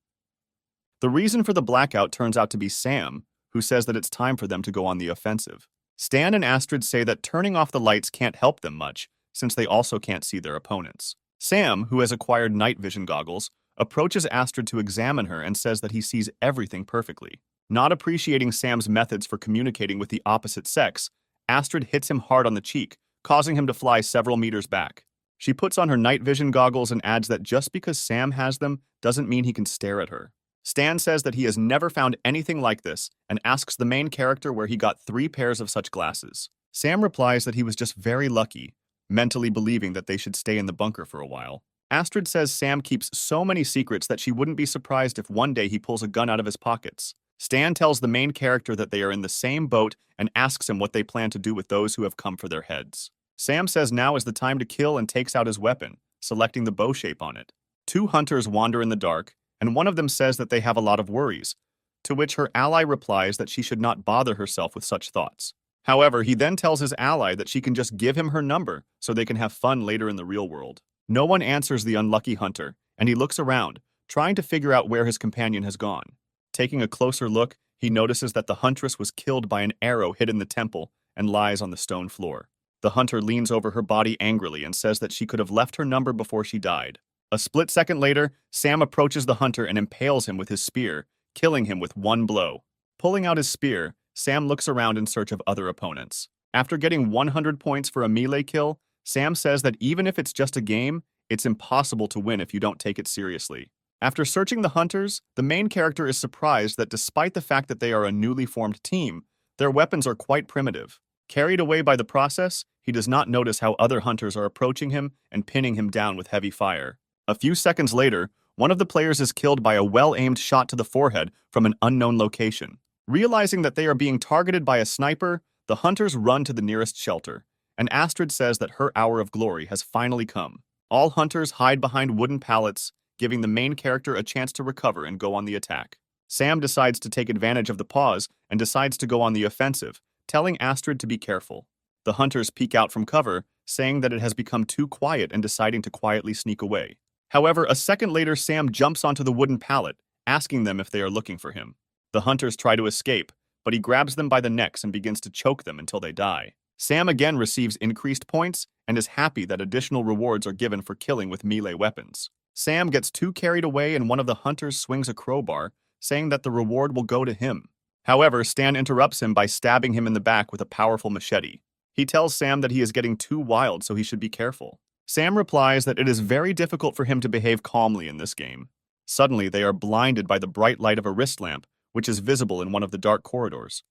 The reason for the blackout turns out to be Sam, who says that it's time for them to go on the offensive. Stan and Astrid say that turning off the lights can't help them much, since they also can't see their opponents. Sam, who has acquired night vision goggles, approaches Astrid to examine her and says that he sees everything perfectly. Not appreciating Sam's methods for communicating with the opposite sex, Astrid hits him hard on the cheek, causing him to fly several meters back. She puts on her night vision goggles and adds that just because Sam has them doesn't mean he can stare at her. Stan says that he has never found anything like this and asks the main character where he got 3 pairs of such glasses. Sam replies that he was just very lucky, mentally believing that they should stay in the bunker for a while. Astrid says Sam keeps so many secrets that she wouldn't be surprised if one day he pulls a gun out of his pockets. Stan tells the main character that they are in the same boat and asks him what they plan to do with those who have come for their heads. Sam says now is the time to kill and takes out his weapon, selecting the bow shape on it. 2 hunters wander in the dark, and one of them says that they have a lot of worries, to which her ally replies that she should not bother herself with such thoughts. However, he then tells his ally that she can just give him her number so they can have fun later in the real world. No one answers the unlucky hunter, and he looks around, trying to figure out where his companion has gone. Taking a closer look, he notices that the huntress was killed by an arrow hit in the temple and lies on the stone floor. The hunter leans over her body angrily and says that she could have left her number before she died. A split second later, Sam approaches the hunter and impales him with his spear, killing him with one blow. Pulling out his spear, Sam looks around in search of other opponents. After getting 100 points for a melee kill, Sam says that even if it's just a game, it's impossible to win if you don't take it seriously. After searching the hunters, the main character is surprised that despite the fact that they are a newly formed team, their weapons are quite primitive. Carried away by the process, he does not notice how other hunters are approaching him and pinning him down with heavy fire. A few seconds later, one of the players is killed by a well-aimed shot to the forehead from an unknown location. Realizing that they are being targeted by a sniper, the hunters run to the nearest shelter, and Astrid says that her hour of glory has finally come. All hunters hide behind wooden pallets, giving the main character a chance to recover and go on the attack. Sam decides to take advantage of the pause and decides to go on the offensive, telling Astrid to be careful. The hunters peek out from cover, saying that it has become too quiet and deciding to quietly sneak away. However, a second later, Sam jumps onto the wooden pallet, asking them if they are looking for him. The hunters try to escape, but he grabs them by the necks and begins to choke them until they die. Sam again receives increased points and is happy that additional rewards are given for killing with melee weapons. Sam gets too carried away and one of the hunters swings a crowbar, saying that the reward will go to him. However, Stan interrupts him by stabbing him in the back with a powerful machete. He tells Sam that he is getting too wild, so he should be careful. Sam replies that it is very difficult for him to behave calmly in this game. Suddenly, they are blinded by the bright light of a wrist lamp, which is visible in one of the dark corridors.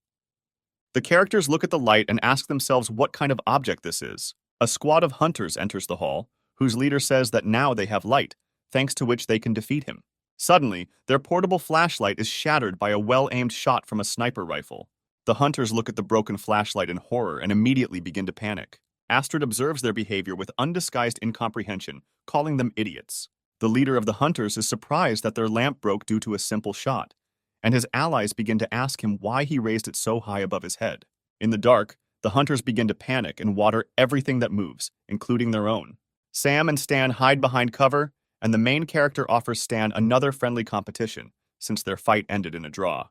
The characters look at the light and ask themselves what kind of object this is. A squad of hunters enters the hall, whose leader says that now they have light, thanks to which they can defeat him. Suddenly, their portable flashlight is shattered by a well-aimed shot from a sniper rifle. The hunters look at the broken flashlight in horror and immediately begin to panic. Astrid observes their behavior with undisguised incomprehension, calling them idiots. The leader of the hunters is surprised that their lamp broke due to a simple shot, and his allies begin to ask him why he raised it so high above his head. In the dark, the hunters begin to panic and water everything that moves, including their own. Sam and Stan hide behind cover, and the main character offers Stan another friendly competition, since their fight ended in a draw.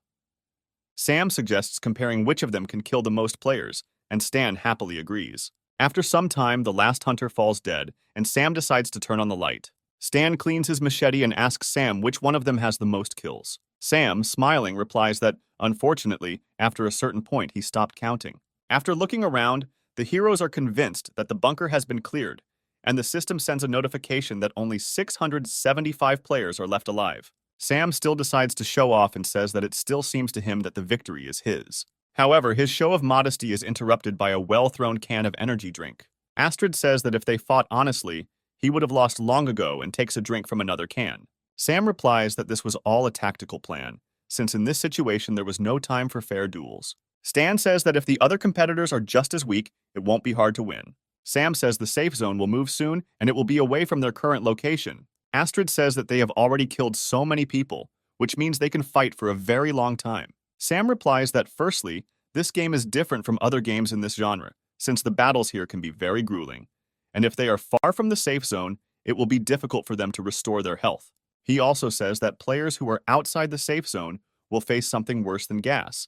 Sam suggests comparing which of them can kill the most players, and Stan happily agrees. After some time, the last hunter falls dead, and Sam decides to turn on the light. Stan cleans his machete and asks Sam which one of them has the most kills. Sam, smiling, replies that, unfortunately, after a certain point he stopped counting. After looking around, the heroes are convinced that the bunker has been cleared, and the system sends a notification that only 675 players are left alive. Sam still decides to show off and says that it still seems to him that the victory is his. However, his show of modesty is interrupted by a well-thrown can of energy drink. Astrid says that if they fought honestly, he would have lost long ago and takes a drink from another can. Sam replies that this was all a tactical plan, since in this situation there was no time for fair duels. Stan says that if the other competitors are just as weak, it won't be hard to win. Sam says the safe zone will move soon and it will be away from their current location. Astrid says that they have already killed so many people, which means they can fight for a very long time. Sam replies that firstly, this game is different from other games in this genre, since the battles here can be very grueling, and if they are far from the safe zone, it will be difficult for them to restore their health. He also says that players who are outside the safe zone will face something worse than gas,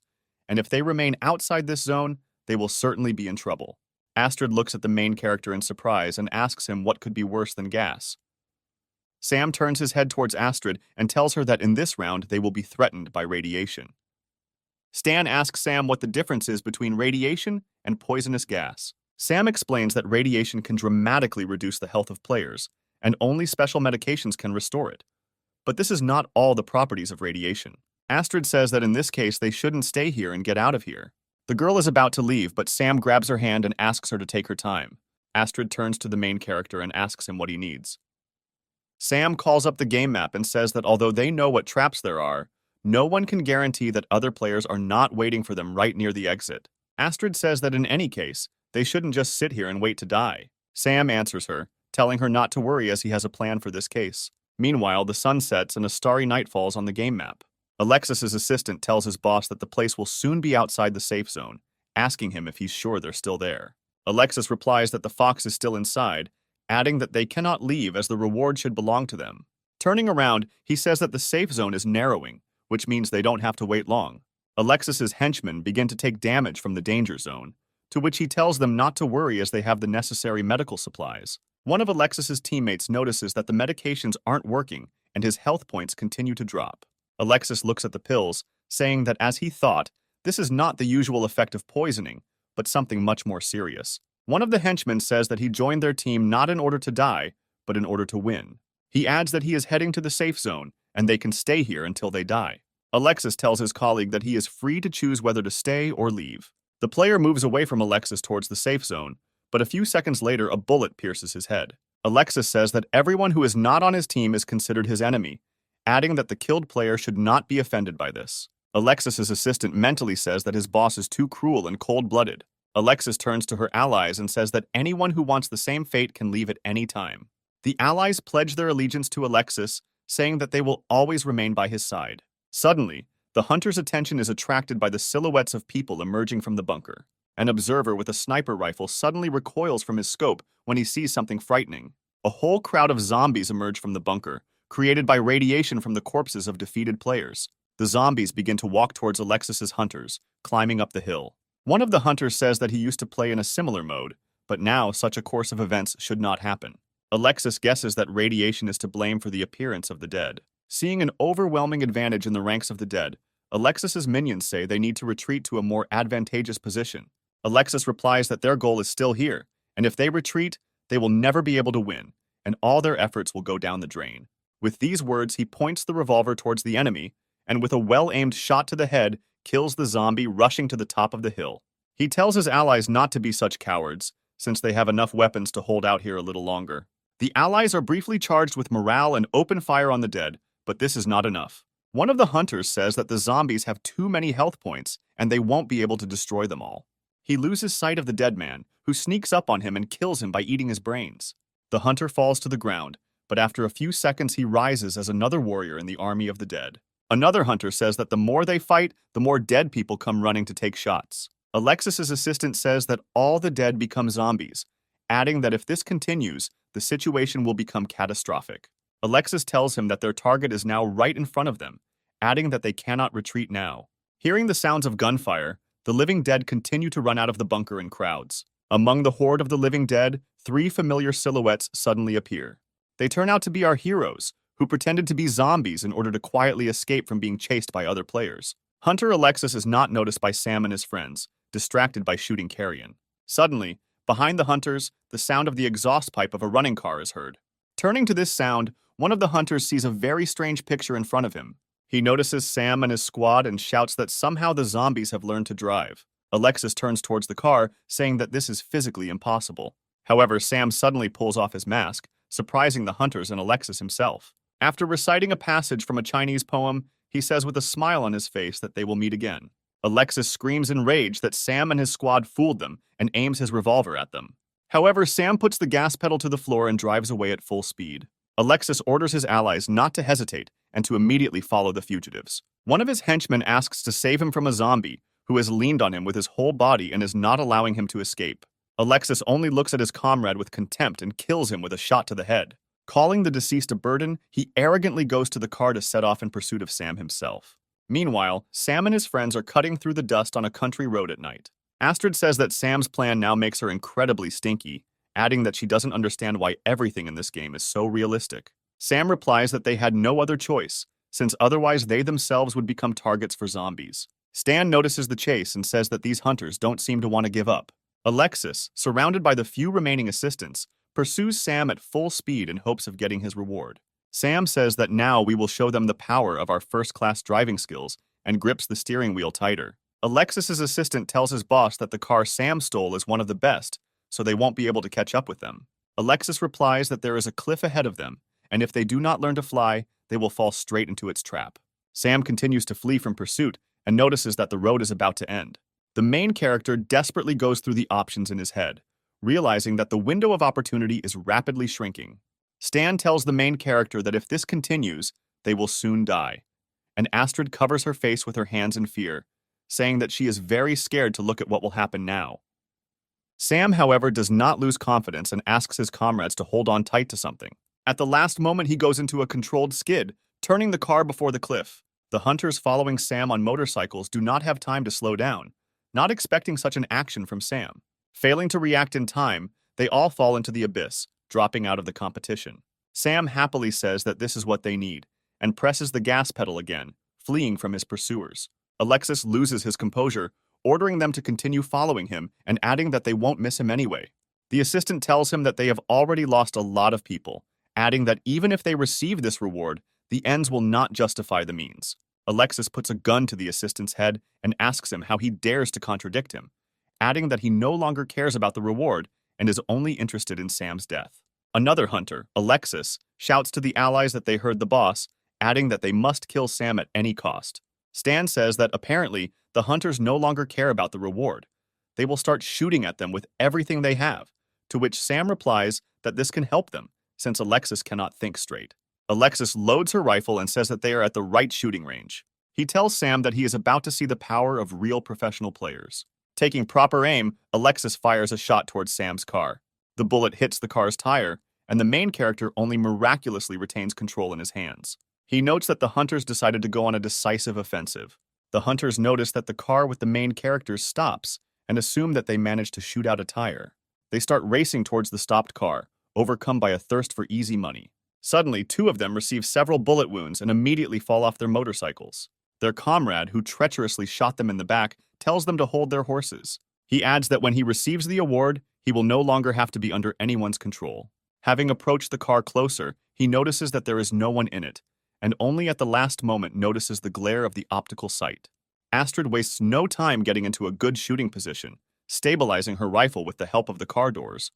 and if they remain outside this zone, they will certainly be in trouble. Astrid looks at the main character in surprise and asks him what could be worse than gas. Sam turns his head towards Astrid and tells her that in this round they will be threatened by radiation. Stan asks Sam what the difference is between radiation and poisonous gas. Sam explains that radiation can dramatically reduce the health of players, and only special medications can restore it. But this is not all the properties of radiation. Astrid says that in this case they shouldn't stay here and get out of here. The girl is about to leave, but Sam grabs her hand and asks her to take her time. Astrid turns to the main character and asks him what he needs. Sam calls up the game map and says that although they know what traps there are, no one can guarantee that other players are not waiting for them right near the exit. Astrid says that in any case, they shouldn't just sit here and wait to die. Sam answers her, telling her not to worry as he has a plan for this case. Meanwhile, the sun sets and a starry night falls on the game map. Alexis's assistant tells his boss that the place will soon be outside the safe zone, asking him if he's sure they're still there. Alexis replies that the fox is still inside, adding that they cannot leave as the reward should belong to them. Turning around, he says that the safe zone is narrowing, which means they don't have to wait long. Alexis's henchmen begin to take damage from the danger zone, to which he tells them not to worry as they have the necessary medical supplies. One of Alexis's teammates notices that the medications aren't working and his health points continue to drop. Alexis looks at the pills, saying that as he thought, this is not the usual effect of poisoning, but something much more serious. One of the henchmen says that he joined their team not in order to die, but in order to win. He adds that he is heading to the safe zone, and they can stay here until they die. Alexis tells his colleague that he is free to choose whether to stay or leave. The player moves away from Alexis towards the safe zone, but a few seconds later a bullet pierces his head. Alexis says that everyone who is not on his team is considered his enemy, adding that the killed player should not be offended by this. Alexis's assistant mentally says that his boss is too cruel and cold-blooded. Alexis turns to her allies and says that anyone who wants the same fate can leave at any time. The allies pledge their allegiance to Alexis, saying that they will always remain by his side. Suddenly, the hunter's attention is attracted by the silhouettes of people emerging from the bunker. An observer with a sniper rifle suddenly recoils from his scope when he sees something frightening. A whole crowd of zombies emerge from the bunker, created by radiation from the corpses of defeated players. The zombies begin to walk towards Alexis's hunters, climbing up the hill. One of the hunters says that he used to play in a similar mode, but now such a course of events should not happen. Alexis guesses that radiation is to blame for the appearance of the dead. Seeing an overwhelming advantage in the ranks of the dead, Alexis's minions say they need to retreat to a more advantageous position. Alexis replies that their goal is still here, and if they retreat, they will never be able to win, and all their efforts will go down the drain. With these words, he points the revolver towards the enemy, and with a well-aimed shot to the head, kills the zombie rushing to the top of the hill. He tells his allies not to be such cowards, since they have enough weapons to hold out here a little longer. The allies are briefly charged with morale and open fire on the dead, but this is not enough. One of the hunters says that the zombies have too many health points, and they won't be able to destroy them all. He loses sight of the dead man, who sneaks up on him and kills him by eating his brains. The hunter falls to the ground, but after a few seconds he rises as another warrior in the army of the dead. Another hunter says that the more they fight, the more dead people come running to take shots. Alexis's assistant says that all the dead become zombies, adding that if this continues, the situation will become catastrophic. Alexis tells him that their target is now right in front of them, adding that they cannot retreat now. Hearing the sounds of gunfire, the living dead continue to run out of the bunker in crowds. Among the horde of the living dead, 3 familiar silhouettes suddenly appear. They turn out to be our heroes, who pretended to be zombies in order to quietly escape from being chased by other players. Hunter Alexis is not noticed by Sam and his friends, distracted by shooting carrion. Suddenly, behind the hunters, the sound of the exhaust pipe of a running car is heard. Turning to this sound, one of the hunters sees a very strange picture in front of him. He notices Sam and his squad and shouts that somehow the zombies have learned to drive. Alexis turns towards the car, saying that this is physically impossible. However, Sam suddenly pulls off his mask, surprising the hunters and Alexis himself. After reciting a passage from a Chinese poem, he says with a smile on his face that they will meet again. Alexis screams in rage that Sam and his squad fooled them and aims his revolver at them. However, Sam puts the gas pedal to the floor and drives away at full speed. Alexis orders his allies not to hesitate and to immediately follow the fugitives. One of his henchmen asks to save him from a zombie who has leaned on him with his whole body and is not allowing him to escape. Alexis only looks at his comrade with contempt and kills him with a shot to the head. Calling the deceased a burden, he arrogantly goes to the car to set off in pursuit of Sam himself. Meanwhile, Sam and his friends are cutting through the dust on a country road at night. Astrid says that Sam's plan now makes her incredibly stinky, adding that she doesn't understand why everything in this game is so realistic. Sam replies that they had no other choice, since otherwise they themselves would become targets for zombies. Stan notices the chase and says that these hunters don't seem to want to give up. Alexis, surrounded by the few remaining assistants, pursues Sam at full speed in hopes of getting his reward. Sam says that now we will show them the power of our first-class driving skills and grips the steering wheel tighter. Alexis's assistant tells his boss that the car Sam stole is one of the best, so they won't be able to catch up with them. Alexis replies that there is a cliff ahead of them, and if they do not learn to fly, they will fall straight into its trap. Sam continues to flee from pursuit and notices that the road is about to end. The main character desperately goes through the options in his head, realizing that the window of opportunity is rapidly shrinking. Stan tells the main character that if this continues, they will soon die, and Astrid covers her face with her hands in fear, saying that she is very scared to look at what will happen now. Sam, however, does not lose confidence and asks his comrades to hold on tight to something. At the last moment, he goes into a controlled skid, turning the car before the cliff. The hunters following Sam on motorcycles do not have time to slow down, not expecting such an action from Sam. Failing to react in time, they all fall into the abyss, dropping out of the competition. Sam happily says that this is what they need, and presses the gas pedal again, fleeing from his pursuers. Alexis loses his composure, ordering them to continue following him and adding that they won't miss him anyway. The assistant tells him that they have already lost a lot of people, adding that even if they receive this reward, the ends will not justify the means. Alexis puts a gun to the assistant's head and asks him how he dares to contradict him, adding that he no longer cares about the reward and is only interested in Sam's death. Another hunter, Alexis, shouts to the allies that they heard the boss, adding that they must kill Sam at any cost. Stan says that apparently the hunters no longer care about the reward. They will start shooting at them with everything they have, to which Sam replies that this can help them, since Alexis cannot think straight. Alexis loads her rifle and says that they are at the right shooting range. He tells Sam that he is about to see the power of real professional players. Taking proper aim, Alexis fires a shot towards Sam's car. The bullet hits the car's tire, and the main character only miraculously retains control in his hands. He notes that the hunters decided to go on a decisive offensive. The hunters notice that the car with the main characters stops and assume that they managed to shoot out a tire. They start racing towards the stopped car, overcome by a thirst for easy money. Suddenly, 2 of them receive several bullet wounds and immediately fall off their motorcycles. Their comrade, who treacherously shot them in the back, tells them to hold their horses. He adds that when he receives the award, he will no longer have to be under anyone's control. Having approached the car closer, he notices that there is no one in it, and only at the last moment notices the glare of the optical sight. Astrid wastes no time getting into a good shooting position, stabilizing her rifle with the help of the car doors.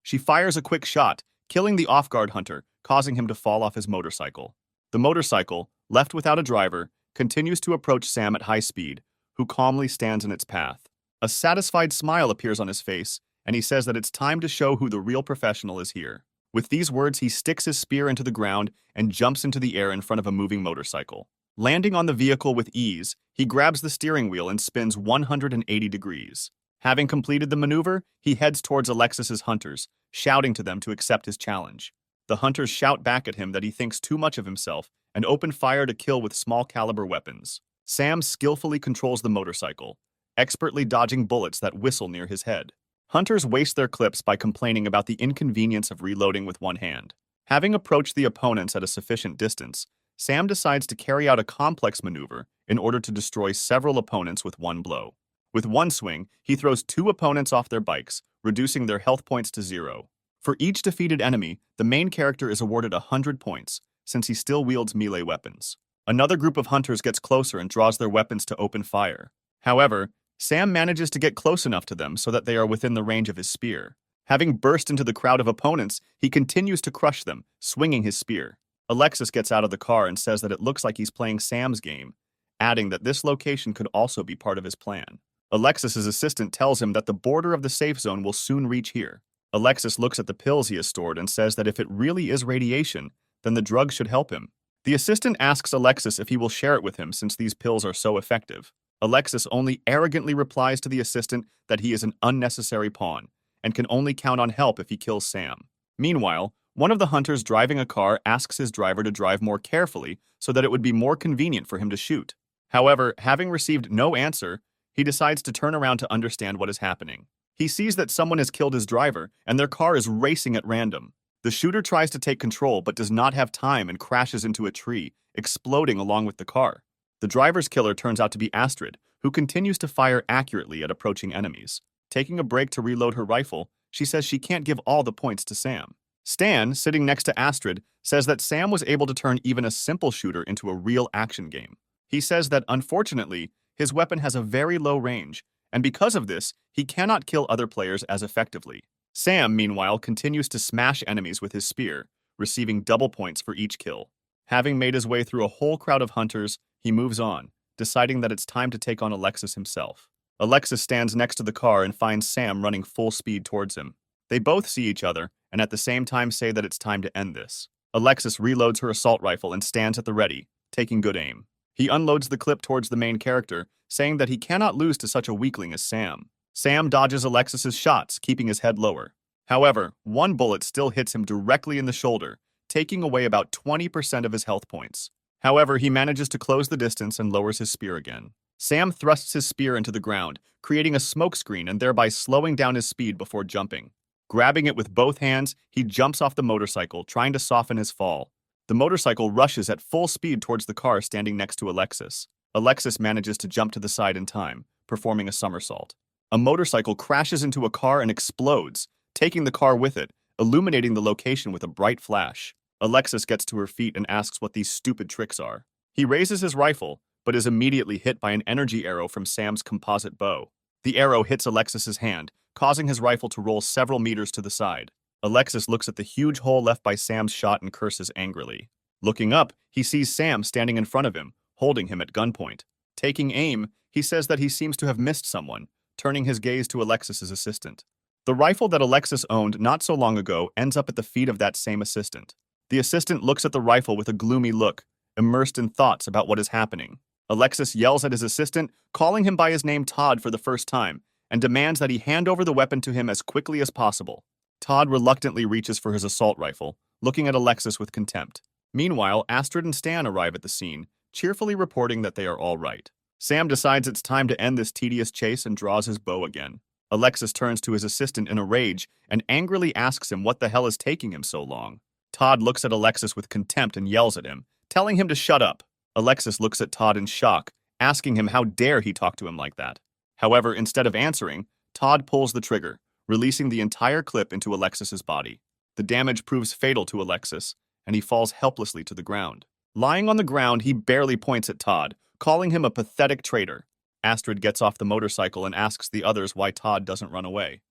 She fires a quick shot, killing the off-guard hunter, causing him to fall off his motorcycle. The motorcycle, left without a driver, continues to approach Sam at high speed, who calmly stands in its path. A satisfied smile appears on his face, and he says that it's time to show who the real professional is here. With these words, he sticks his spear into the ground and jumps into the air in front of a moving motorcycle. Landing on the vehicle with ease, he grabs the steering wheel and spins 180 degrees. Having completed the maneuver, he heads towards Alexis's hunters, shouting to them to accept his challenge. The hunters shout back at him that he thinks too much of himself and open fire to kill with small-caliber weapons. Sam skillfully controls the motorcycle, expertly dodging bullets that whistle near his head. Hunters waste their clips by complaining about the inconvenience of reloading with one hand. Having approached the opponents at a sufficient distance, Sam decides to carry out a complex maneuver in order to destroy several opponents with one blow. With one swing, he throws 2 opponents off their bikes, reducing their health points to 0. For each defeated enemy, the main character is awarded 100 points, since he still wields melee weapons. Another group of hunters gets closer and draws their weapons to open fire. However, Sam manages to get close enough to them so that they are within the range of his spear. Having burst into the crowd of opponents, he continues to crush them, swinging his spear. Alexis gets out of the car and says that it looks like he's playing Sam's game, adding that this location could also be part of his plan. Alexis's assistant tells him that the border of the safe zone will soon reach here. Alexis looks at the pills he has stored and says that if it really is radiation, then the drug should help him. The assistant asks Alexis if he will share it with him since these pills are so effective. Alexis only arrogantly replies to the assistant that he is an unnecessary pawn and can only count on help if he kills Sam. Meanwhile, one of the hunters driving a car asks his driver to drive more carefully so that it would be more convenient for him to shoot. However, having received no answer, he decides to turn around to understand what is happening. He sees that someone has killed his driver and their car is racing at random. The shooter tries to take control but does not have time and crashes into a tree, exploding along with the car. The driver's killer turns out to be Astrid, who continues to fire accurately at approaching enemies. Taking a break to reload her rifle, she says she can't give all the points to Sam. Stan, sitting next to Astrid, says that Sam was able to turn even a simple shooter into a real action game. He says that, unfortunately, his weapon has a very low range, and because of this, he cannot kill other players as effectively. Sam, meanwhile, continues to smash enemies with his spear, receiving double points for each kill. Having made his way through a whole crowd of hunters, he moves on, deciding that it's time to take on Alexis himself. Alexis stands next to the car and finds Sam running full speed towards him. They both see each other, and at the same time say that it's time to end this. Alexis reloads her assault rifle and stands at the ready, taking good aim. He unloads the clip towards the main character, saying that he cannot lose to such a weakling as Sam. Sam dodges Alexis's shots, keeping his head lower. However, one bullet still hits him directly in the shoulder, taking away about 20% of his health points. However, he manages to close the distance and lowers his spear again. Sam thrusts his spear into the ground, creating a smoke screen and thereby slowing down his speed before jumping. Grabbing it with both hands, he jumps off the motorcycle, trying to soften his fall. The motorcycle rushes at full speed towards the car standing next to Alexis. Alexis manages to jump to the side in time, performing a somersault. A motorcycle crashes into a car and explodes, taking the car with it, illuminating the location with a bright flash. Alexis gets to her feet and asks what these stupid tricks are. He raises his rifle, but is immediately hit by an energy arrow from Sam's composite bow. The arrow hits Alexis's hand, causing his rifle to roll several meters to the side. Alexis looks at the huge hole left by Sam's shot and curses angrily. Looking up, he sees Sam standing in front of him, holding him at gunpoint. Taking aim, he says that he seems to have missed someone, turning his gaze to Alexis's assistant. The rifle that Alexis owned not so long ago ends up at the feet of that same assistant. The assistant looks at the rifle with a gloomy look, immersed in thoughts about what is happening. Alexis yells at his assistant, calling him by his name Todd for the first time, and demands that he hand over the weapon to him as quickly as possible. Todd reluctantly reaches for his assault rifle, looking at Alexis with contempt. Meanwhile, Astrid and Stan arrive at the scene, cheerfully reporting that they are all right. Sam decides it's time to end this tedious chase and draws his bow again. Alexis turns to his assistant in a rage and angrily asks him what the hell is taking him so long. Todd looks at Alexis with contempt and yells at him, telling him to shut up. Alexis looks at Todd in shock, asking him how dare he talk to him like that. However, instead of answering, Todd pulls the trigger, releasing the entire clip into Alexis's body. The damage proves fatal to Alexis, and he falls helplessly to the ground. Lying on the ground, he barely points at Todd, calling him a pathetic traitor. Astrid gets off the motorcycle and asks the others why Todd doesn't run away.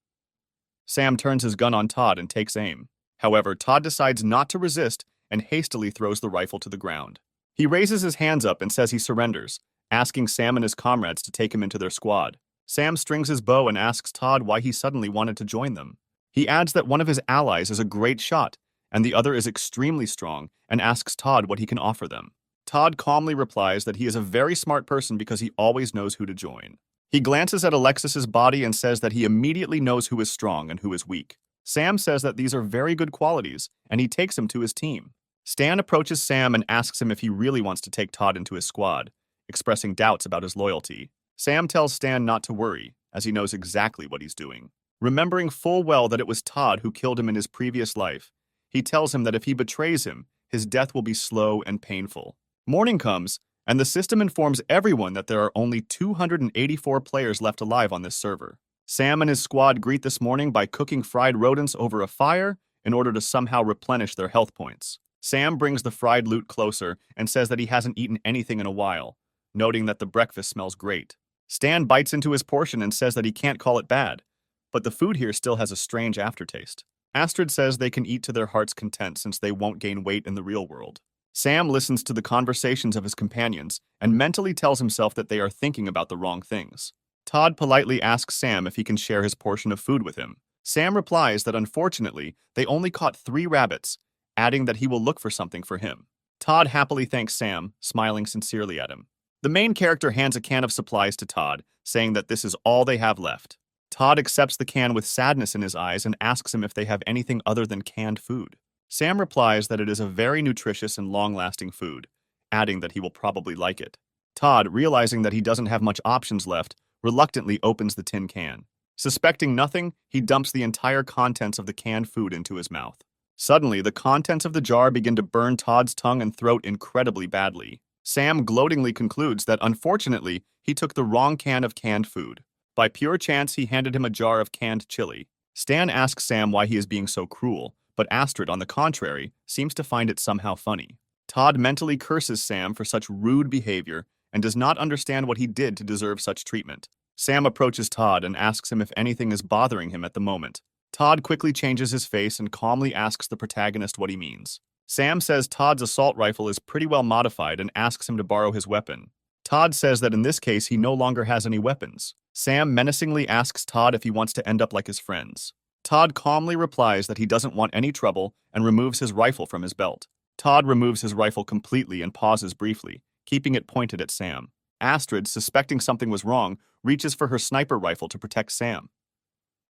Sam turns his gun on Todd and takes aim. However, Todd decides not to resist and hastily throws the rifle to the ground. He raises his hands up and says he surrenders, asking Sam and his comrades to take him into their squad. Sam strings his bow and asks Todd why he suddenly wanted to join them. He adds that one of his allies is a great shot, and the other is extremely strong, and asks Todd what he can offer them. Todd calmly replies that he is a very smart person because he always knows who to join. He glances at Alexis's body and says that he immediately knows who is strong and who is weak. Sam says that these are very good qualities, and he takes him to his team. Stan approaches Sam and asks him if he really wants to take Todd into his squad, expressing doubts about his loyalty. Sam tells Stan not to worry, as he knows exactly what he's doing. Remembering full well that it was Todd who killed him in his previous life, he tells him that if he betrays him, his death will be slow and painful. Morning comes, and the system informs everyone that there are only 284 players left alive on this server. Sam and his squad greet this morning by cooking fried rodents over a fire in order to somehow replenish their health points. Sam brings the fried loot closer and says that he hasn't eaten anything in a while, noting that the breakfast smells great. Stan bites into his portion and says that he can't call it bad, but the food here still has a strange aftertaste. Astrid says they can eat to their heart's content since they won't gain weight in the real world. Sam listens to the conversations of his companions and mentally tells himself that they are thinking about the wrong things. Todd politely asks Sam if he can share his portion of food with him. Sam replies that unfortunately, they only caught 3 rabbits, adding that he will look for something for him. Todd happily thanks Sam, smiling sincerely at him. The main character hands a can of supplies to Todd, saying that this is all they have left. Todd accepts the can with sadness in his eyes and asks him if they have anything other than canned food. Sam replies that it is a very nutritious and long-lasting food, adding that he will probably like it. Todd, realizing that he doesn't have much options left, reluctantly opens the tin can. Suspecting nothing, he dumps the entire contents of the canned food into his mouth. Suddenly, the contents of the jar begin to burn Todd's tongue and throat incredibly badly. Sam gloatingly concludes that unfortunately, he took the wrong can of canned food. By pure chance, he handed him a jar of canned chili. Stan asks Sam why he is being so cruel, but Astrid, on the contrary, seems to find it somehow funny. Todd mentally curses Sam for such rude behavior and does not understand what he did to deserve such treatment. Sam approaches Todd and asks him if anything is bothering him at the moment. Todd quickly changes his face and calmly asks the protagonist what he means. Sam says Todd's assault rifle is pretty well modified and asks him to borrow his weapon. Todd says that in this case he no longer has any weapons. Sam menacingly asks Todd if he wants to end up like his friends. Todd calmly replies that he doesn't want any trouble and removes his rifle from his belt. Todd removes his rifle completely and pauses briefly, keeping it pointed at Sam. Astrid, suspecting something was wrong, reaches for her sniper rifle to protect Sam.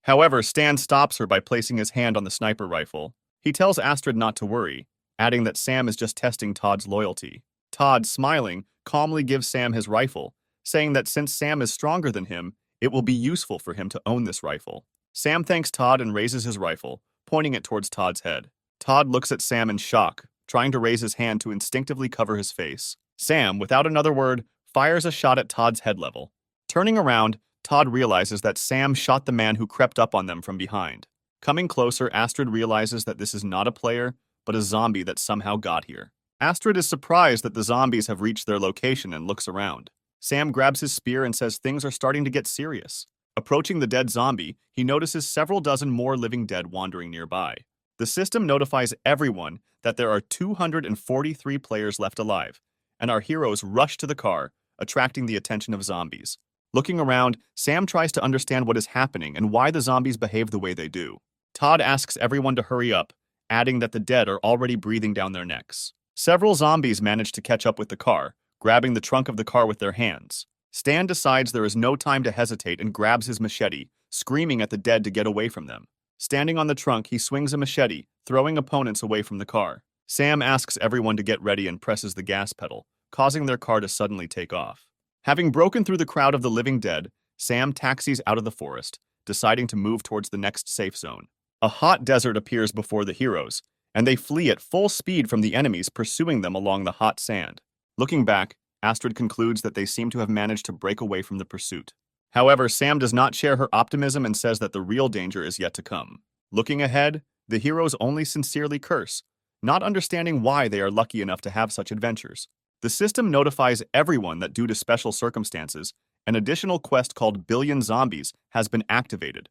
However, Stan stops her by placing his hand on the sniper rifle. He tells Astrid not to worry, adding that Sam is just testing Todd's loyalty. Todd, smiling, calmly gives Sam his rifle, saying that since Sam is stronger than him, it will be useful for him to own this rifle. Sam thanks Todd and raises his rifle, pointing it towards Todd's head. Todd looks at Sam in shock, trying to raise his hand to instinctively cover his face. Sam, without another word, fires a shot at Todd's head level. Turning around, Todd realizes that Sam shot the man who crept up on them from behind. Coming closer, Astrid realizes that this is not a player, but a zombie that somehow got here. Astrid is surprised that the zombies have reached their location and looks around. Sam grabs his spear and says things are starting to get serious. Approaching the dead zombie, he notices several dozen more living dead wandering nearby. The system notifies everyone that there are 243 players left alive, and our heroes rush to the car, attracting the attention of zombies. Looking around, Sam tries to understand what is happening and why the zombies behave the way they do. Todd asks everyone to hurry up, adding that the dead are already breathing down their necks. Several zombies manage to catch up with the car, grabbing the trunk of the car with their hands. Stan decides there is no time to hesitate and grabs his machete, screaming at the dead to get away from them. Standing on the trunk, he swings a machete, throwing opponents away from the car. Sam asks everyone to get ready and presses the gas pedal, causing their car to suddenly take off. Having broken through the crowd of the living dead, Sam taxis out of the forest, deciding to move towards the next safe zone. A hot desert appears before the heroes, and they flee at full speed from the enemies pursuing them along the hot sand. Looking back, Astrid concludes that they seem to have managed to break away from the pursuit. However, Sam does not share her optimism and says that the real danger is yet to come. Looking ahead, the heroes only sincerely curse, not understanding why they are lucky enough to have such adventures. The system notifies everyone that due to special circumstances, an additional quest called Billion Zombies has been activated,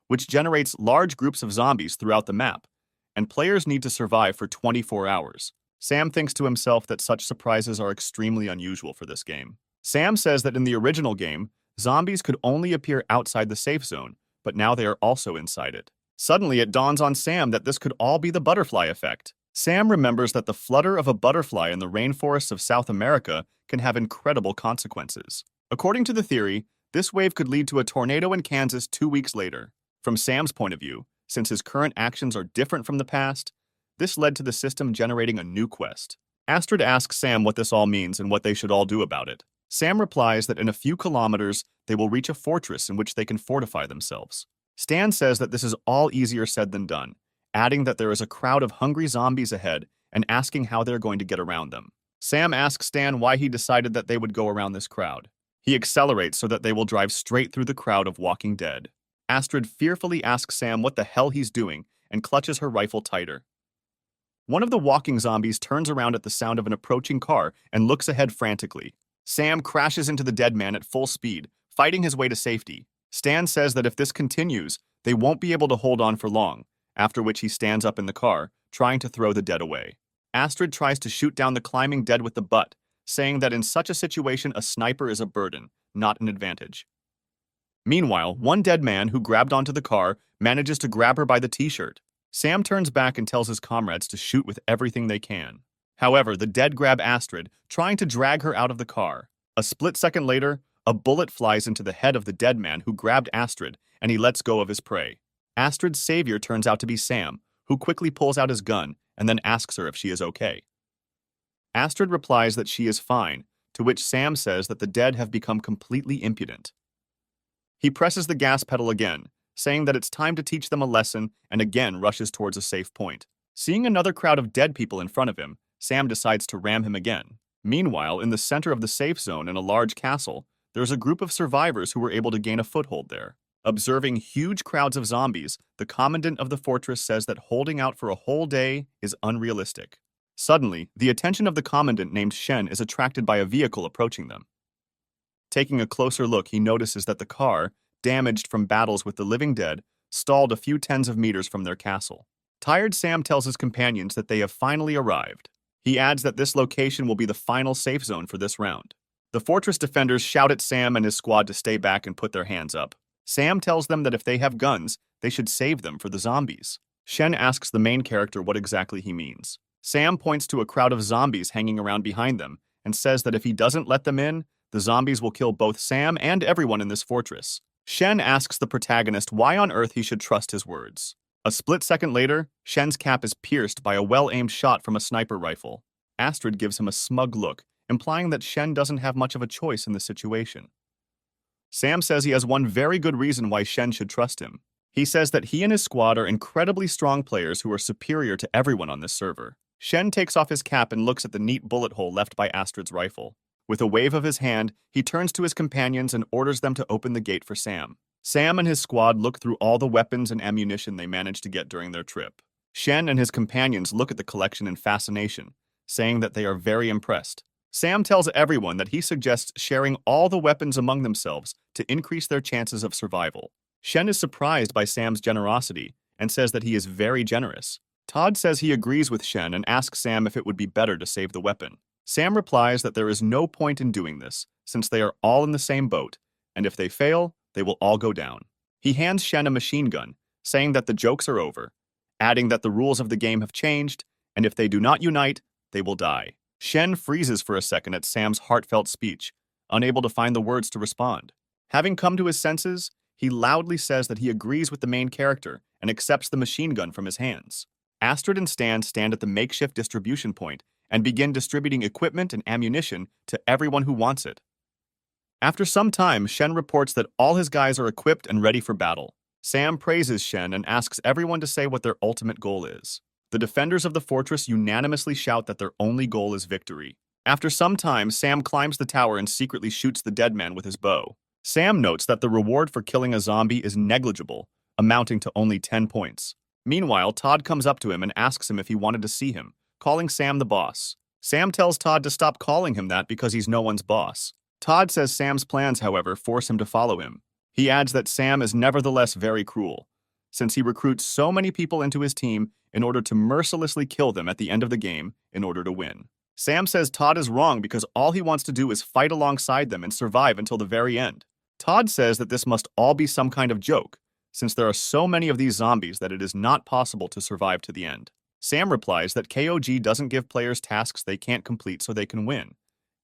which generates large groups of zombies throughout the map, and players need to survive for 24 hours. Sam thinks to himself that such surprises are extremely unusual for this game. Sam says that in the original game, Zombies could only appear outside the safe zone, but now they are also inside it. Suddenly, it dawns on Sam that this could all be the butterfly effect. Sam remembers that the flutter of a butterfly in the rainforests of South America can have incredible consequences. According to the theory, this wave could lead to a tornado in Kansas 2 weeks later. From Sam's point of view, since his current actions are different from the past, this led to the system generating a new quest. Astrid asks Sam what this all means and what they should all do about it. Sam replies that in a few kilometers, they will reach a fortress in which they can fortify themselves. Stan says that this is all easier said than done, adding that there is a crowd of hungry zombies ahead and asking how they're going to get around them. Sam asks Stan why he decided that they would go around this crowd. He accelerates so that they will drive straight through the crowd of Walking Dead. Astrid fearfully asks Sam what the hell he's doing and clutches her rifle tighter. One of the walking zombies turns around at the sound of an approaching car and looks ahead frantically. Sam crashes into the dead man at full speed, fighting his way to safety. Stan says that if this continues, they won't be able to hold on for long, after which he stands up in the car, trying to throw the dead away. Astrid tries to shoot down the climbing dead with the butt, saying that in such a situation a sniper is a burden, not an advantage. Meanwhile, one dead man who grabbed onto the car manages to grab her by the t-shirt. Sam turns back and tells his comrades to shoot with everything they can. However, the dead grab Astrid, trying to drag her out of the car. A split second later, a bullet flies into the head of the dead man who grabbed Astrid, and he lets go of his prey. Astrid's savior turns out to be Sam, who quickly pulls out his gun and then asks her if she is okay. Astrid replies that she is fine, to which Sam says that the dead have become completely impudent. He presses the gas pedal again, saying that it's time to teach them a lesson, and again rushes towards a safe point. Seeing another crowd of dead people in front of him, Sam decides to ram him again. Meanwhile, in the center of the safe zone in a large castle, there's a group of survivors who were able to gain a foothold there. Observing huge crowds of zombies, the commandant of the fortress says that holding out for a whole day is unrealistic. Suddenly, the attention of the commandant named Shen is attracted by a vehicle approaching them. Taking a closer look, he notices that the car, damaged from battles with the living dead, stalled a few tens of meters from their castle. Tired Sam tells his companions that they have finally arrived. He adds that this location will be the final safe zone for this round. The fortress defenders shout at Sam and his squad to stay back and put their hands up. Sam tells them that if they have guns, they should save them for the zombies. Shen asks the main character what exactly he means. Sam points to a crowd of zombies hanging around behind them and says that if he doesn't let them in, the zombies will kill both Sam and everyone in this fortress. Shen asks the protagonist why on earth he should trust his words. A split second later, Shen's cap is pierced by a well-aimed shot from a sniper rifle. Astrid gives him a smug look, implying that Shen doesn't have much of a choice in the situation. Sam says he has one very good reason why Shen should trust him. He says that he and his squad are incredibly strong players who are superior to everyone on this server. Shen takes off his cap and looks at the neat bullet hole left by Astrid's rifle. With a wave of his hand, he turns to his companions and orders them to open the gate for Sam. Sam and his squad look through all the weapons and ammunition they managed to get during their trip. Shen and his companions look at the collection in fascination, saying that they are very impressed. Sam tells everyone that he suggests sharing all the weapons among themselves to increase their chances of survival. Shen is surprised by Sam's generosity and says that he is very generous. Todd says he agrees with Shen and asks Sam if it would be better to save the weapon. Sam replies that there is no point in doing this, since they are all in the same boat, and if they fail, they will all go down. He hands Shen a machine gun, saying that the jokes are over, adding that the rules of the game have changed, and if they do not unite, they will die. Shen freezes for a second at Sam's heartfelt speech, unable to find the words to respond. Having come to his senses, he loudly says that he agrees with the main character and accepts the machine gun from his hands. Astrid and Stan stand at the makeshift distribution point and begin distributing equipment and ammunition to everyone who wants it. After some time, Shen reports that all his guys are equipped and ready for battle. Sam praises Shen and asks everyone to say what their ultimate goal is. The defenders of the fortress unanimously shout that their only goal is victory. After some time, Sam climbs the tower and secretly shoots the dead man with his bow. Sam notes that the reward for killing a zombie is negligible, amounting to only 10 points. Meanwhile, Todd comes up to him and asks him if he wanted to see him, calling Sam the boss. Sam tells Todd to stop calling him that because he's no one's boss. Todd says Sam's plans, however, force him to follow him. He adds that Sam is nevertheless very cruel, since he recruits so many people into his team in order to mercilessly kill them at the end of the game in order to win. Sam says Todd is wrong because all he wants to do is fight alongside them and survive until the very end. Todd says that this must all be some kind of joke, since there are so many of these zombies that it is not possible to survive to the end. Sam replies that KOG doesn't give players tasks they can't complete so they can win,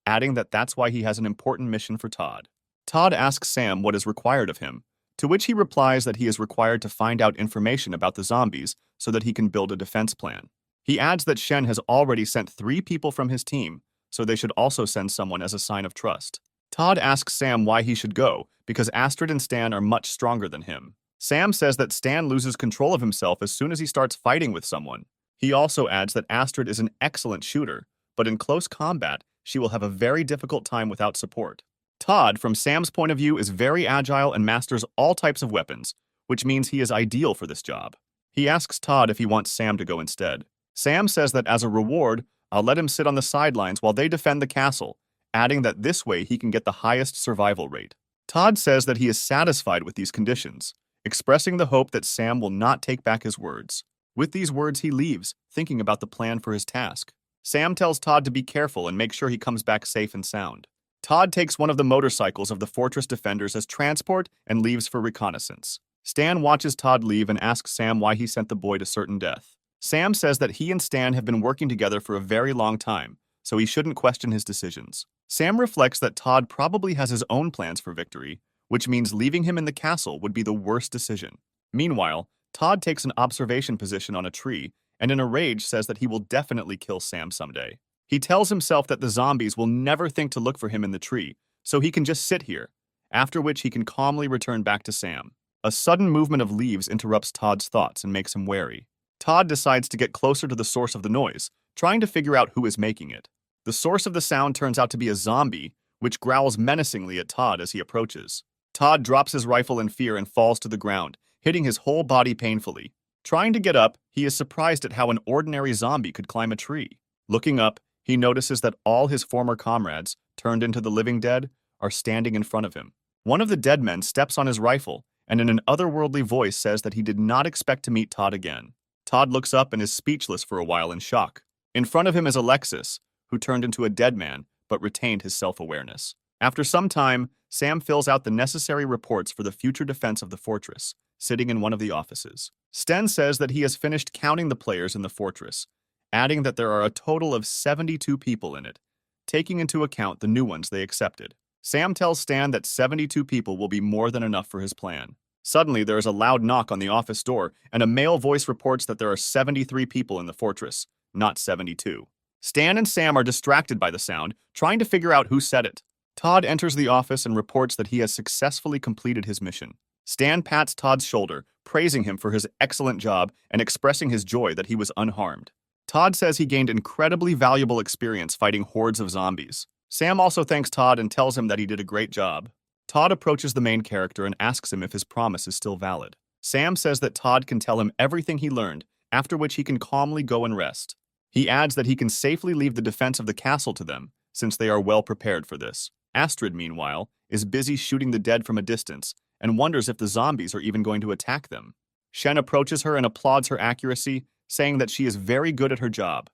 adding that that's why he has an important mission for Todd. Todd asks Sam what is required of him, to which he replies that he is required to find out information about the zombies so that he can build a defense plan. He adds that Shen has already sent 3 people from his team, so they should also send someone as a sign of trust. Todd asks Sam why he should go, because Astrid and Stan are much stronger than him. Sam says that Stan loses control of himself as soon as he starts fighting with someone. He also adds that Astrid is an excellent shooter, but in close combat, she will have a very difficult time without support. Todd, from Sam's point of view, is very agile and masters all types of weapons, which means he is ideal for this job. He asks Todd if he wants Sam to go instead. Sam says that as a reward, I'll let him sit on the sidelines while they defend the castle, adding that this way he can get the highest survival rate. Todd says that he is satisfied with these conditions, expressing the hope that Sam will not take back his words. With these words, he leaves, thinking about the plan for his task. Sam tells Todd to be careful and make sure he comes back safe and sound. Todd takes one of the motorcycles of the fortress defenders as transport and leaves for reconnaissance. Stan watches Todd leave and asks Sam why he sent the boy to certain death. Sam says that he and Stan have been working together for a very long time, so he shouldn't question his decisions. Sam reflects that Todd probably has his own plans for victory, which means leaving him in the castle would be the worst decision. Meanwhile, Todd takes an observation position on a tree and in a rage says that he will definitely kill Sam someday. He tells himself that the zombies will never think to look for him in the tree, so he can just sit here, after which he can calmly return back to Sam. A sudden movement of leaves interrupts Todd's thoughts and makes him wary. Todd decides to get closer to the source of the noise, trying to figure out who is making it. The source of the sound turns out to be a zombie, which growls menacingly at Todd as he approaches. Todd drops his rifle in fear and falls to the ground, hitting his whole body painfully. Trying to get up, he is surprised at how an ordinary zombie could climb a tree. Looking up, he notices that all his former comrades, turned into the living dead, are standing in front of him. One of the dead men steps on his rifle and in an otherworldly voice says that he did not expect to meet Todd again. Todd looks up and is speechless for a while in shock. In front of him is Alexis, who turned into a dead man but retained his self-awareness. After some time, Sam fills out the necessary reports for the future defense of the fortress, sitting in one of the offices. Sten says that he has finished counting the players in the fortress, adding that there are a total of 72 people in it, taking into account the new ones they accepted. Sam tells Stan that 72 people will be more than enough for his plan. Suddenly, there is a loud knock on the office door, and a male voice reports that there are 73 people in the fortress, not 72. Stan and Sam are distracted by the sound, trying to figure out who said it. Todd enters the office and reports that he has successfully completed his mission. Stan pats Todd's shoulder, praising him for his excellent job and expressing his joy that he was unharmed. Todd says he gained incredibly valuable experience fighting hordes of zombies. Sam also thanks Todd and tells him that he did a great job. Todd approaches the main character and asks him if his promise is still valid. Sam says that Todd can tell him everything he learned, after which he can calmly go and rest. He adds that he can safely leave the defense of the castle to them, since they are well prepared for this. Astrid, meanwhile, is busy shooting the dead from a distance and wonders if the zombies are even going to attack them. Shen approaches her and applauds her accuracy, saying that she is very good at her job.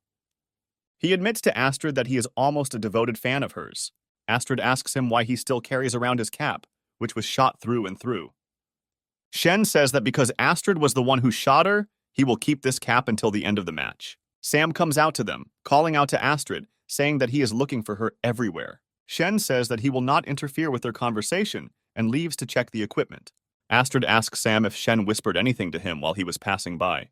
He admits to Astrid that he is almost a devoted fan of hers. Astrid asks him why he still carries around his cap, which was shot through and through. Shen says that because Astrid was the one who shot her, he will keep this cap until the end of the match. Sam comes out to them, calling out to Astrid, saying that he is looking for her everywhere. Shen says that he will not interfere with their conversation and leaves to check the equipment. Astrid asks Sam if Shen whispered anything to him while he was passing by.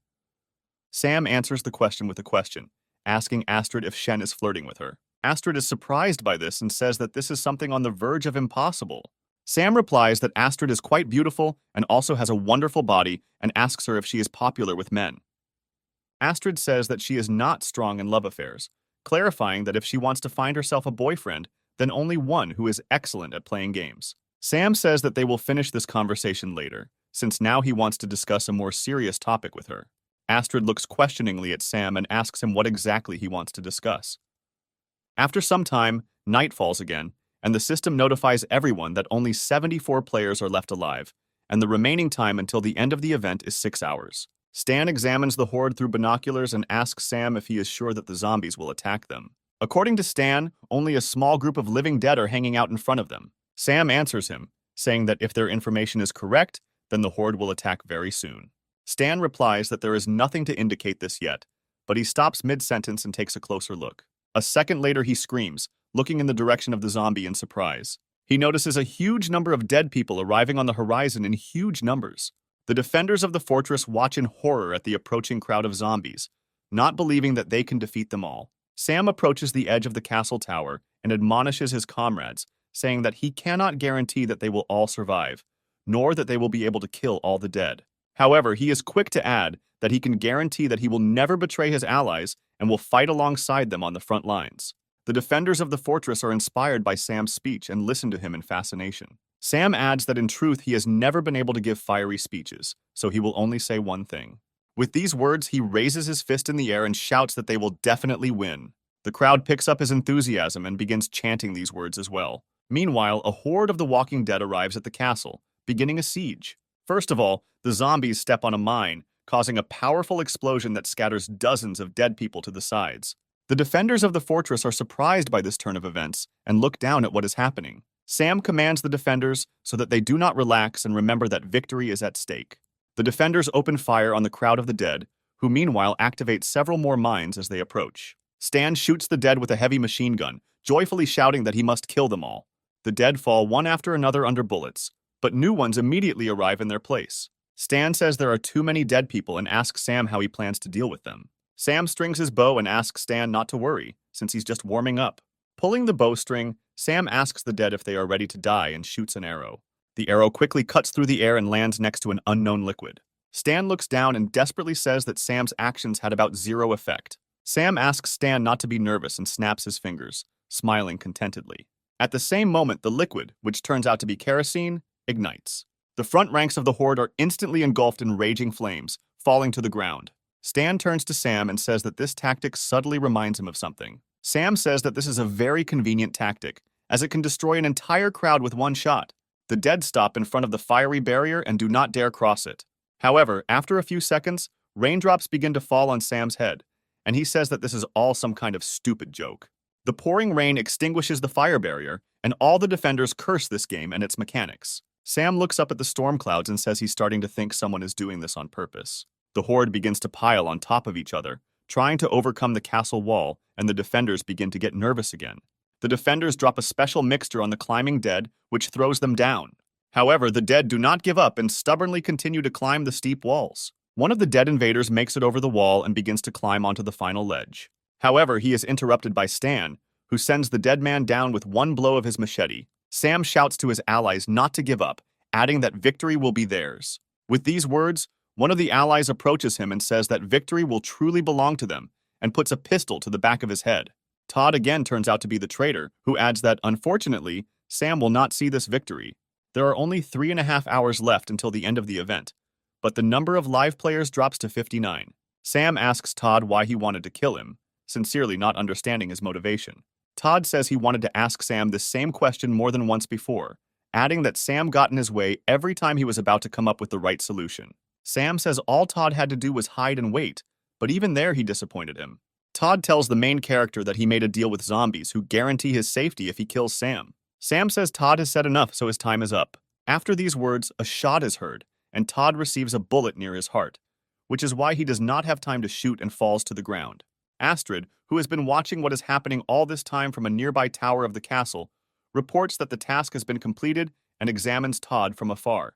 Sam answers the question with a question, asking Astrid if Shen is flirting with her. Astrid is surprised by this and says that this is something on the verge of impossible. Sam replies that Astrid is quite beautiful and also has a wonderful body and asks her if she is popular with men. Astrid says that she is not strong in love affairs, clarifying that if she wants to find herself a boyfriend, then only one who is excellent at playing games. Sam says that they will finish this conversation later, since now he wants to discuss a more serious topic with her. Astrid looks questioningly at Sam and asks him what exactly he wants to discuss. After some time, night falls again, and the system notifies everyone that only 74 players are left alive, and the remaining time until the end of the event is 6 hours. Stan examines the horde through binoculars and asks Sam if he is sure that the zombies will attack them. According to Stan, only a small group of living dead are hanging out in front of them. Sam answers him, saying that if their information is correct, then the Horde will attack very soon. Stan replies that there is nothing to indicate this yet, but he stops mid-sentence and takes a closer look. A second later he screams, looking in the direction of the zombie in surprise. He notices a huge number of dead people arriving on the horizon in huge numbers. The defenders of the fortress watch in horror at the approaching crowd of zombies, not believing that they can defeat them all. Sam approaches the edge of the castle tower and admonishes his comrades, saying that he cannot guarantee that they will all survive, nor that they will be able to kill all the dead. However, he is quick to add that he can guarantee that he will never betray his allies and will fight alongside them on the front lines. The defenders of the fortress are inspired by Sam's speech and listen to him in fascination. Sam adds that in truth he has never been able to give fiery speeches, so he will only say one thing. With these words, he raises his fist in the air and shouts that they will definitely win. The crowd picks up his enthusiasm and begins chanting these words as well. Meanwhile, a horde of the Walking Dead arrives at the castle, beginning a siege. First of all, the zombies step on a mine, causing a powerful explosion that scatters dozens of dead people to the sides. The defenders of the fortress are surprised by this turn of events and look down at what is happening. Sam commands the defenders so that they do not relax and remember that victory is at stake. The defenders open fire on the crowd of the dead, who meanwhile activate several more mines as they approach. Stan shoots the dead with a heavy machine gun, joyfully shouting that he must kill them all. The dead fall one after another under bullets, but new ones immediately arrive in their place. Stan says there are too many dead people and asks Sam how he plans to deal with them. Sam strings his bow and asks Stan not to worry, since he's just warming up. Pulling the bowstring, Sam asks the dead if they are ready to die and shoots an arrow. The arrow quickly cuts through the air and lands next to an unknown liquid. Stan looks down and desperately says that Sam's actions had about zero effect. Sam asks Stan not to be nervous and snaps his fingers, smiling contentedly. At the same moment, the liquid, which turns out to be kerosene, ignites. The front ranks of the horde are instantly engulfed in raging flames, falling to the ground. Stan turns to Sam and says that this tactic subtly reminds him of something. Sam says that this is a very convenient tactic, as it can destroy an entire crowd with one shot. The dead stop in front of the fiery barrier and do not dare cross it. However, after a few seconds, raindrops begin to fall on Sam's head, and he says that this is all some kind of stupid joke. The pouring rain extinguishes the fire barrier, and all the defenders curse this game and its mechanics. Sam looks up at the storm clouds and says he's starting to think someone is doing this on purpose. The horde begins to pile on top of each other, trying to overcome the castle wall, and the defenders begin to get nervous again. The defenders drop a special mixture on the climbing dead, which throws them down. However, the dead do not give up and stubbornly continue to climb the steep walls. One of the dead invaders makes it over the wall and begins to climb onto the final ledge. However, he is interrupted by Stan, who sends the dead man down with one blow of his machete. Sam shouts to his allies not to give up, adding that victory will be theirs. With these words, one of the allies approaches him and says that victory will truly belong to them, and puts a pistol to the back of his head. Todd again turns out to be the traitor, who adds that, unfortunately, Sam will not see this victory. There are only 3.5 hours left until the end of the event, but the number of live players drops to 59. Sam asks Todd why he wanted to kill him, sincerely not understanding his motivation. Todd says he wanted to ask Sam this same question more than once before, adding that Sam got in his way every time he was about to come up with the right solution. Sam says all Todd had to do was hide and wait, but even there he disappointed him. Todd tells the main character that he made a deal with zombies who guarantee his safety if he kills Sam. Sam says Todd has said enough, so his time is up. After these words, a shot is heard, and Todd receives a bullet near his heart, which is why he does not have time to shoot and falls to the ground. Astrid, who has been watching what is happening all this time from a nearby tower of the castle, reports that the task has been completed and examines Todd from afar.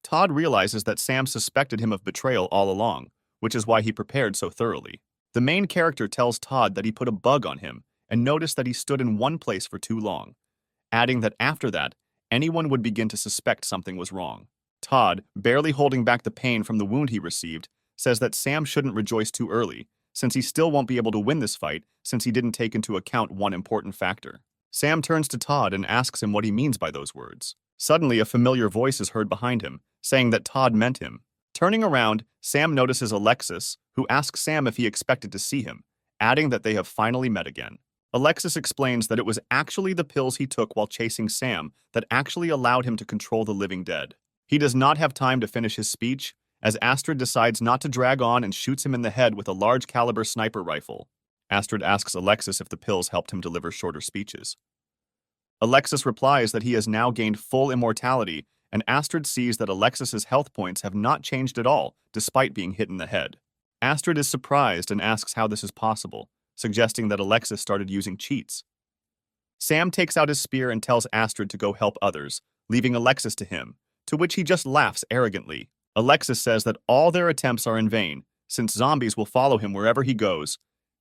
Todd realizes that Sam suspected him of betrayal all along, which is why he prepared so thoroughly. The main character tells Todd that he put a bug on him and noticed that he stood in one place for too long, adding that after that, anyone would begin to suspect something was wrong. Todd, barely holding back the pain from the wound he received, says that Sam shouldn't rejoice too early, since he still won't be able to win this fight since he didn't take into account one important factor. Sam turns to Todd and asks him what he means by those words. Suddenly, a familiar voice is heard behind him, saying that Todd meant him. Turning around, Sam notices Alexis, who asks Sam if he expected to see him, adding that they have finally met again. Alexis explains that it was actually the pills he took while chasing Sam that actually allowed him to control the living dead. He does not have time to finish his speech, as Astrid decides not to drag on and shoots him in the head with a large caliber sniper rifle. Astrid asks Alexis if the pills helped him deliver shorter speeches. Alexis replies that he has now gained full immortality, and Astrid sees that Alexis's health points have not changed at all, despite being hit in the head. Astrid is surprised and asks how this is possible, suggesting that Alexis started using cheats. Sam takes out his spear and tells Astrid to go help others, leaving Alexis to him, to which he just laughs arrogantly. Alexis says that all their attempts are in vain, since zombies will follow him wherever he goes,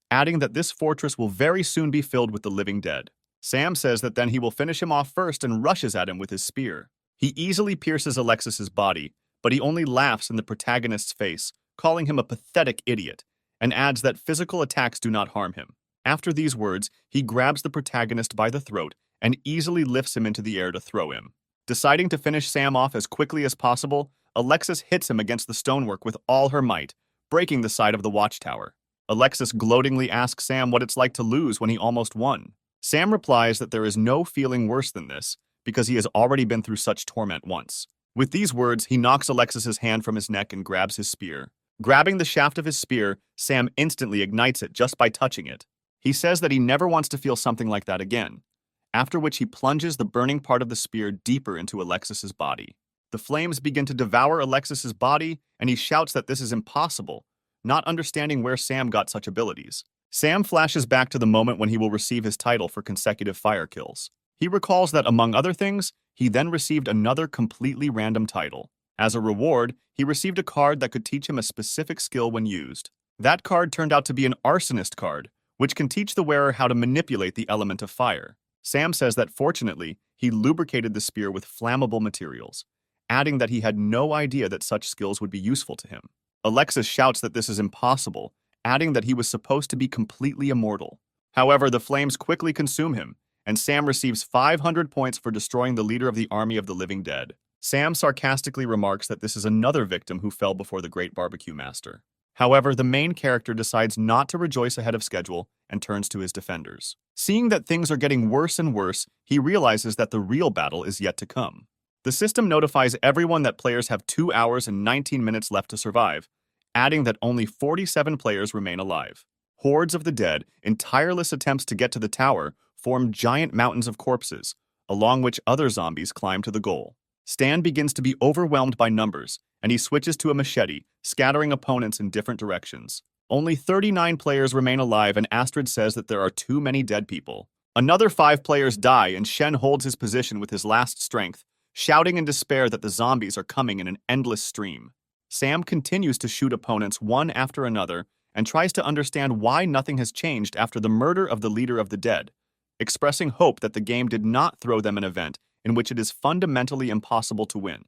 adding that this fortress will very soon be filled with the living dead. Sam says that then he will finish him off first and rushes at him with his spear. He easily pierces Alexis's body, but he only laughs in the protagonist's face, calling him a pathetic idiot, and adds that physical attacks do not harm him. After these words, he grabs the protagonist by the throat and easily lifts him into the air to throw him. Deciding to finish Sam off as quickly as possible, Alexis hits him against the stonework with all her might, breaking the side of the watchtower. Alexis gloatingly asks Sam what it's like to lose when he almost won. Sam replies that there is no feeling worse than this, because he has already been through such torment once. With these words, he knocks Alexis's hand from his neck and grabs his spear. Grabbing the shaft of his spear, Sam instantly ignites it just by touching it. He says that he never wants to feel something like that again, after which he plunges the burning part of the spear deeper into Alexis's body. The flames begin to devour Alexis's body, and he shouts that this is impossible, not understanding where Sam got such abilities. Sam flashes back to the moment when he will receive his title for consecutive fire kills. He recalls that, among other things, he then received another completely random title. As a reward, he received a card that could teach him a specific skill when used. That card turned out to be an arsonist card, which can teach the wearer how to manipulate the element of fire. Sam says that fortunately, he lubricated the spear with flammable materials, adding that he had no idea that such skills would be useful to him. Alexis shouts that this is impossible, adding that he was supposed to be completely immortal. However, the flames quickly consume him, and Sam receives 500 points for destroying the leader of the army of the living dead. Sam sarcastically remarks that this is another victim who fell before the great barbecue master. However, the main character decides not to rejoice ahead of schedule and turns to his defenders. Seeing that things are getting worse and worse, he realizes that the real battle is yet to come. The system notifies everyone that players have 2 hours and 19 minutes left to survive, adding that only 47 players remain alive. Hordes of the dead, in tireless attempts to get to the tower, form giant mountains of corpses, along which other zombies climb to the goal. Stan begins to be overwhelmed by numbers, and he switches to a machete, scattering opponents in different directions. Only 39 players remain alive, and Astrid says that there are too many dead people. Another 5 players die, and Shen holds his position with his last strength, shouting in despair that the zombies are coming in an endless stream. Sam continues to shoot opponents one after another and tries to understand why nothing has changed after the murder of the leader of the dead, expressing hope that the game did not throw them an event in which it is fundamentally impossible to win.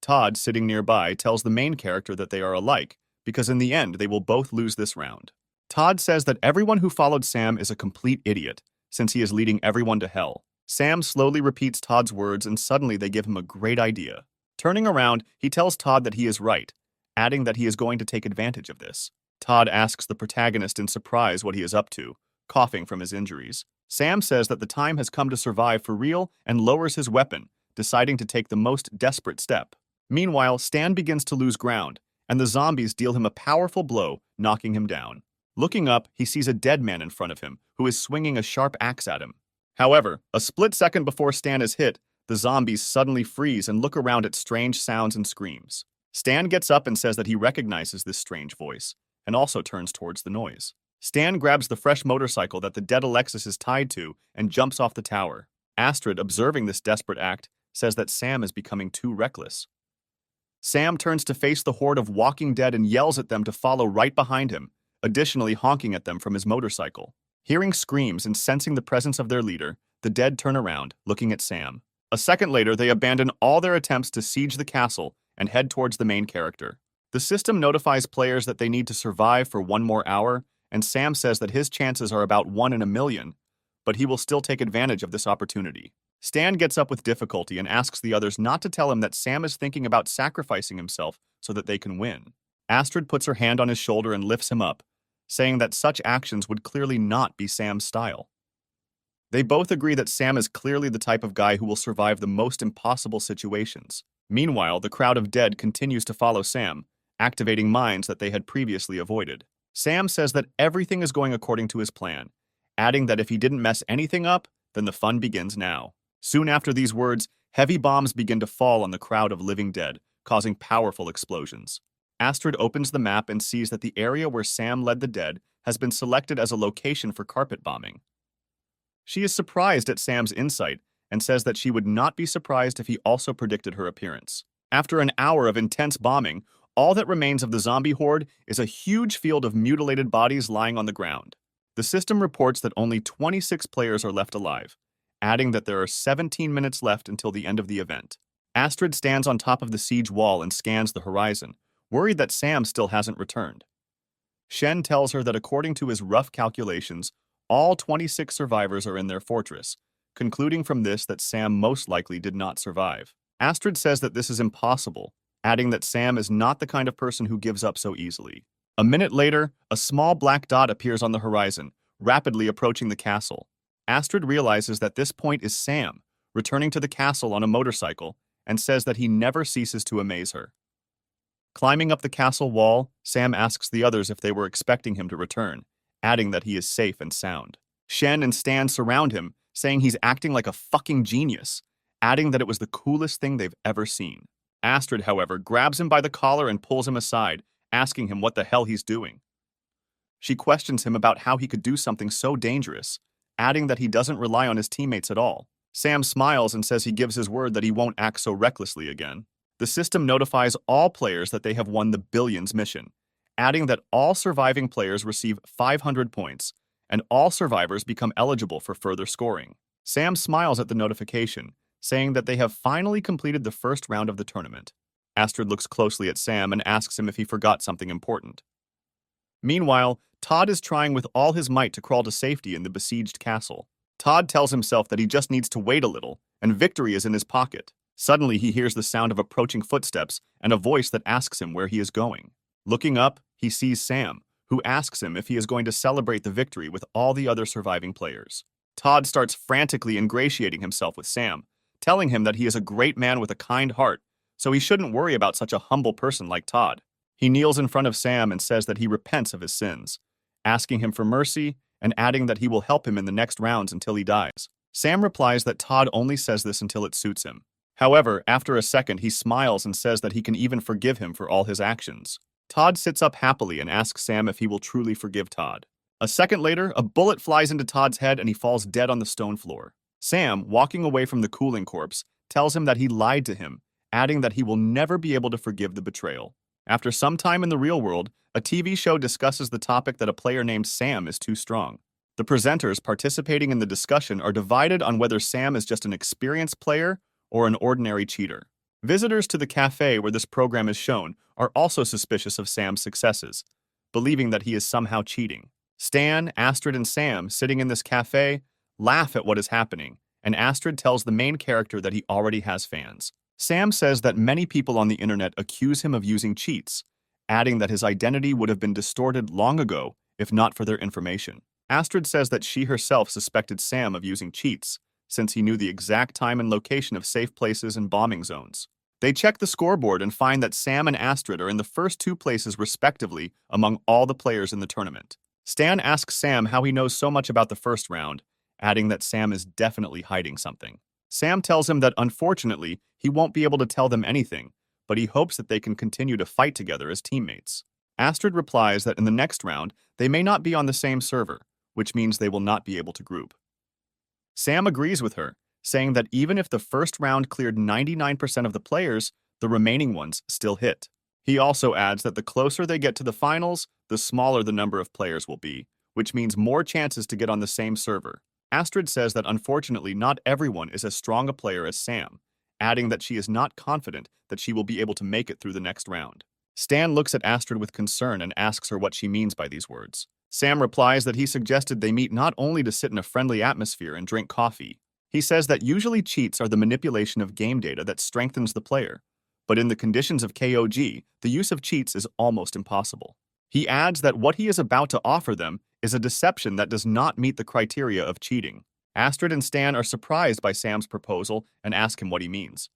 Todd, sitting nearby, tells the main character that they are alike, because in the end they will both lose this round. Todd says that everyone who followed Sam is a complete idiot, since he is leading everyone to hell. Sam slowly repeats Todd's words, and suddenly they give him a great idea. Turning around, he tells Todd that he is right, adding that he is going to take advantage of this. Todd asks the protagonist in surprise what he is up to, coughing from his injuries. Sam says that the time has come to survive for real and lowers his weapon, deciding to take the most desperate step. Meanwhile, Stan begins to lose ground, and the zombies deal him a powerful blow, knocking him down. Looking up, he sees a dead man in front of him, who is swinging a sharp axe at him. However, a split second before Stan is hit, the zombies suddenly freeze and look around at strange sounds and screams. Stan gets up and says that he recognizes this strange voice, and also turns towards the noise. Stan grabs the fresh motorcycle that the dead Alexis is tied to and jumps off the tower. Astrid, observing this desperate act, says that Sam is becoming too reckless. Sam turns to face the horde of walking dead and yells at them to follow right behind him, additionally honking at them from his motorcycle. Hearing screams and sensing the presence of their leader, the dead turn around, looking at Sam. A second later, they abandon all their attempts to siege the castle and head towards the main character. The system notifies players that they need to survive for 1 more hour, and Sam says that his chances are about 1 in a million, but he will still take advantage of this opportunity. Stan gets up with difficulty and asks the others not to tell him that Sam is thinking about sacrificing himself so that they can win. Astrid puts her hand on his shoulder and lifts him up, saying that such actions would clearly not be Sam's style. They both agree that Sam is clearly the type of guy who will survive the most impossible situations. Meanwhile, the crowd of dead continues to follow Sam, activating mines that they had previously avoided. Sam says that everything is going according to his plan, adding that if he didn't mess anything up, Then the fun begins now. Soon after these words, heavy bombs begin to fall on the crowd of living dead, causing powerful explosions. Astrid opens the map and sees that the area where Sam led the dead has been selected as a location for carpet bombing. She is surprised at Sam's insight and says that she would not be surprised if he also predicted her appearance. After an hour of intense bombing, all that remains of the zombie horde is a huge field of mutilated bodies lying on the ground. The system reports that only 26 players are left alive, adding that there are 17 minutes left until the end of the event. Astrid stands on top of the siege wall and scans the horizon, worried that Sam still hasn't returned. Shen tells her that according to his rough calculations, all 26 survivors are in their fortress, concluding from this that Sam most likely did not survive. Astrid says that this is impossible, adding that Sam is not the kind of person who gives up so easily. A minute later, a small black dot appears on the horizon, rapidly approaching the castle. Astrid realizes that this point is Sam, returning to the castle on a motorcycle, and says that he never ceases to amaze her. Climbing up the castle wall, Sam asks the others if they were expecting him to return, adding that he is safe and sound. Shen and Stan surround him, saying he's acting like a fucking genius, adding that it was the coolest thing they've ever seen. Astrid, however, grabs him by the collar and pulls him aside, asking him what the hell he's doing. She questions him about how he could do something so dangerous, adding that he doesn't rely on his teammates at all. Sam smiles and says he gives his word that he won't act so recklessly again. The system notifies all players that they have won the Billions mission, adding that all surviving players receive 500 points, and all survivors become eligible for further scoring. Sam smiles at the notification, saying that they have finally completed the first round of the tournament. Astrid looks closely at Sam and asks him if he forgot something important. Meanwhile, Todd is trying with all his might to crawl to safety in the besieged castle. Todd tells himself that he just needs to wait a little, and victory is in his pocket. Suddenly, he hears the sound of approaching footsteps and a voice that asks him where he is going. Looking up, he sees Sam, who asks him if he is going to celebrate the victory with all the other surviving players. Todd starts frantically ingratiating himself with Sam, telling him that he is a great man with a kind heart, so he shouldn't worry about such a humble person like Todd. He kneels in front of Sam and says that he repents of his sins, asking him for mercy and adding that he will help him in the next rounds until he dies. Sam replies that Todd only says this until it suits him. However, after a second, he smiles and says that he can even forgive him for all his actions. Todd sits up happily and asks Sam if he will truly forgive Todd. A second later, a bullet flies into Todd's head and he falls dead on the stone floor. Sam, walking away from the cooling corpse, tells him that he lied to him, adding that he will never be able to forgive the betrayal. After some time in the real world, a TV show discusses the topic that a player named Sam is too strong. The presenters participating in the discussion are divided on whether Sam is just an experienced player or an ordinary cheater. Visitors to the cafe where this program is shown are also suspicious of Sam's successes, believing that he is somehow cheating. Stan, Astrid, and Sam, sitting in this cafe, laugh at what is happening, and Astrid tells the main character that he already has fans. Sam says that many people on the internet accuse him of using cheats, adding that his identity would have been distorted long ago if not for their information. Astrid says that she herself suspected Sam of using cheats, since he knew the exact time and location of safe places and bombing zones. They check the scoreboard and find that Sam and Astrid are in the first two places respectively among all the players in the tournament. Stan asks Sam how he knows so much about the first round, adding that Sam is definitely hiding something. Sam tells him that unfortunately, he won't be able to tell them anything, but he hopes that they can continue to fight together as teammates. Astrid replies that in the next round, they may not be on the same server, which means they will not be able to group. Sam agrees with her, saying that even if the first round cleared 99% of the players, the remaining ones still hit. He also adds that the closer they get to the finals, the smaller the number of players will be, which means more chances to get on the same server. Astrid says that unfortunately not everyone is as strong a player as Sam, adding that she is not confident that she will be able to make it through the next round. Stan looks at Astrid with concern and asks her what she means by these words. Sam replies that he suggested they meet not only to sit in a friendly atmosphere and drink coffee. He says that usually cheats are the manipulation of game data that strengthens the player, but in the conditions of KOG, the use of cheats is almost impossible. He adds that what he is about to offer them is a deception that does not meet the criteria of cheating. Astrid and Stan are surprised by Sam's proposal and ask him what he means.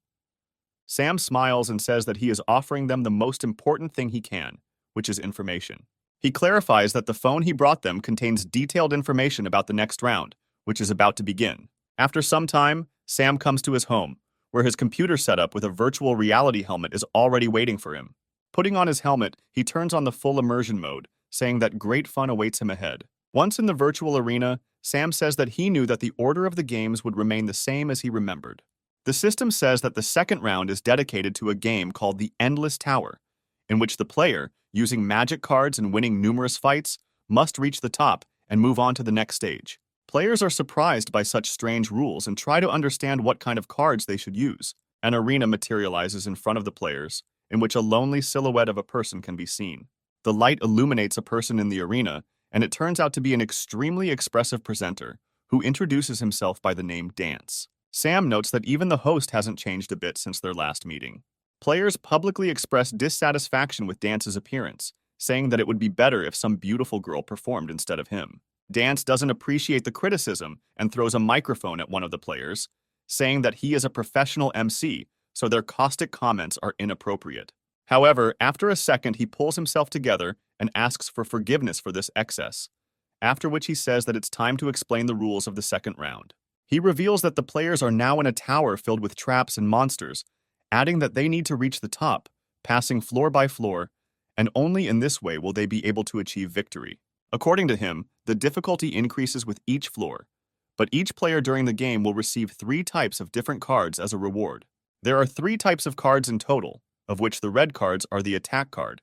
Sam smiles and says that he is offering them the most important thing he can, which is information. He clarifies that the phone he brought them contains detailed information about the next round, which is about to begin. After some time, Sam comes to his home, where his computer setup with a virtual reality helmet is already waiting for him. Putting on his helmet, he turns on the full immersion mode, saying that great fun awaits him ahead. Once in the virtual arena, Sam says that he knew that the order of the games would remain the same as he remembered. The system says that the second round is dedicated to a game called the Endless Tower, in which the player, using magic cards and winning numerous fights, must reach the top and move on to the next stage. Players are surprised by such strange rules and try to understand what kind of cards they should use. An arena materializes in front of the players, in which a lonely silhouette of a person can be seen. The light illuminates a person in the arena, and it turns out to be an extremely expressive presenter who introduces himself by the name Dance. Sam notes that even the host hasn't changed a bit since their last meeting. Players publicly express dissatisfaction with Dance's appearance, saying that it would be better if some beautiful girl performed instead of him. Dance doesn't appreciate the criticism and throws a microphone at one of the players, saying that he is a professional MC, so their caustic comments are inappropriate. However, after a second, he pulls himself together and asks for forgiveness for this excess, after which he says that it's time to explain the rules of the second round. He reveals that the players are now in a tower filled with traps and monsters, adding that they need to reach the top, passing floor by floor, and only in this way will they be able to achieve victory. According to him, the difficulty increases with each floor, but each player during the game will receive 3 types of different cards as a reward. There are 3 types of cards in total, of which the red cards are the attack card,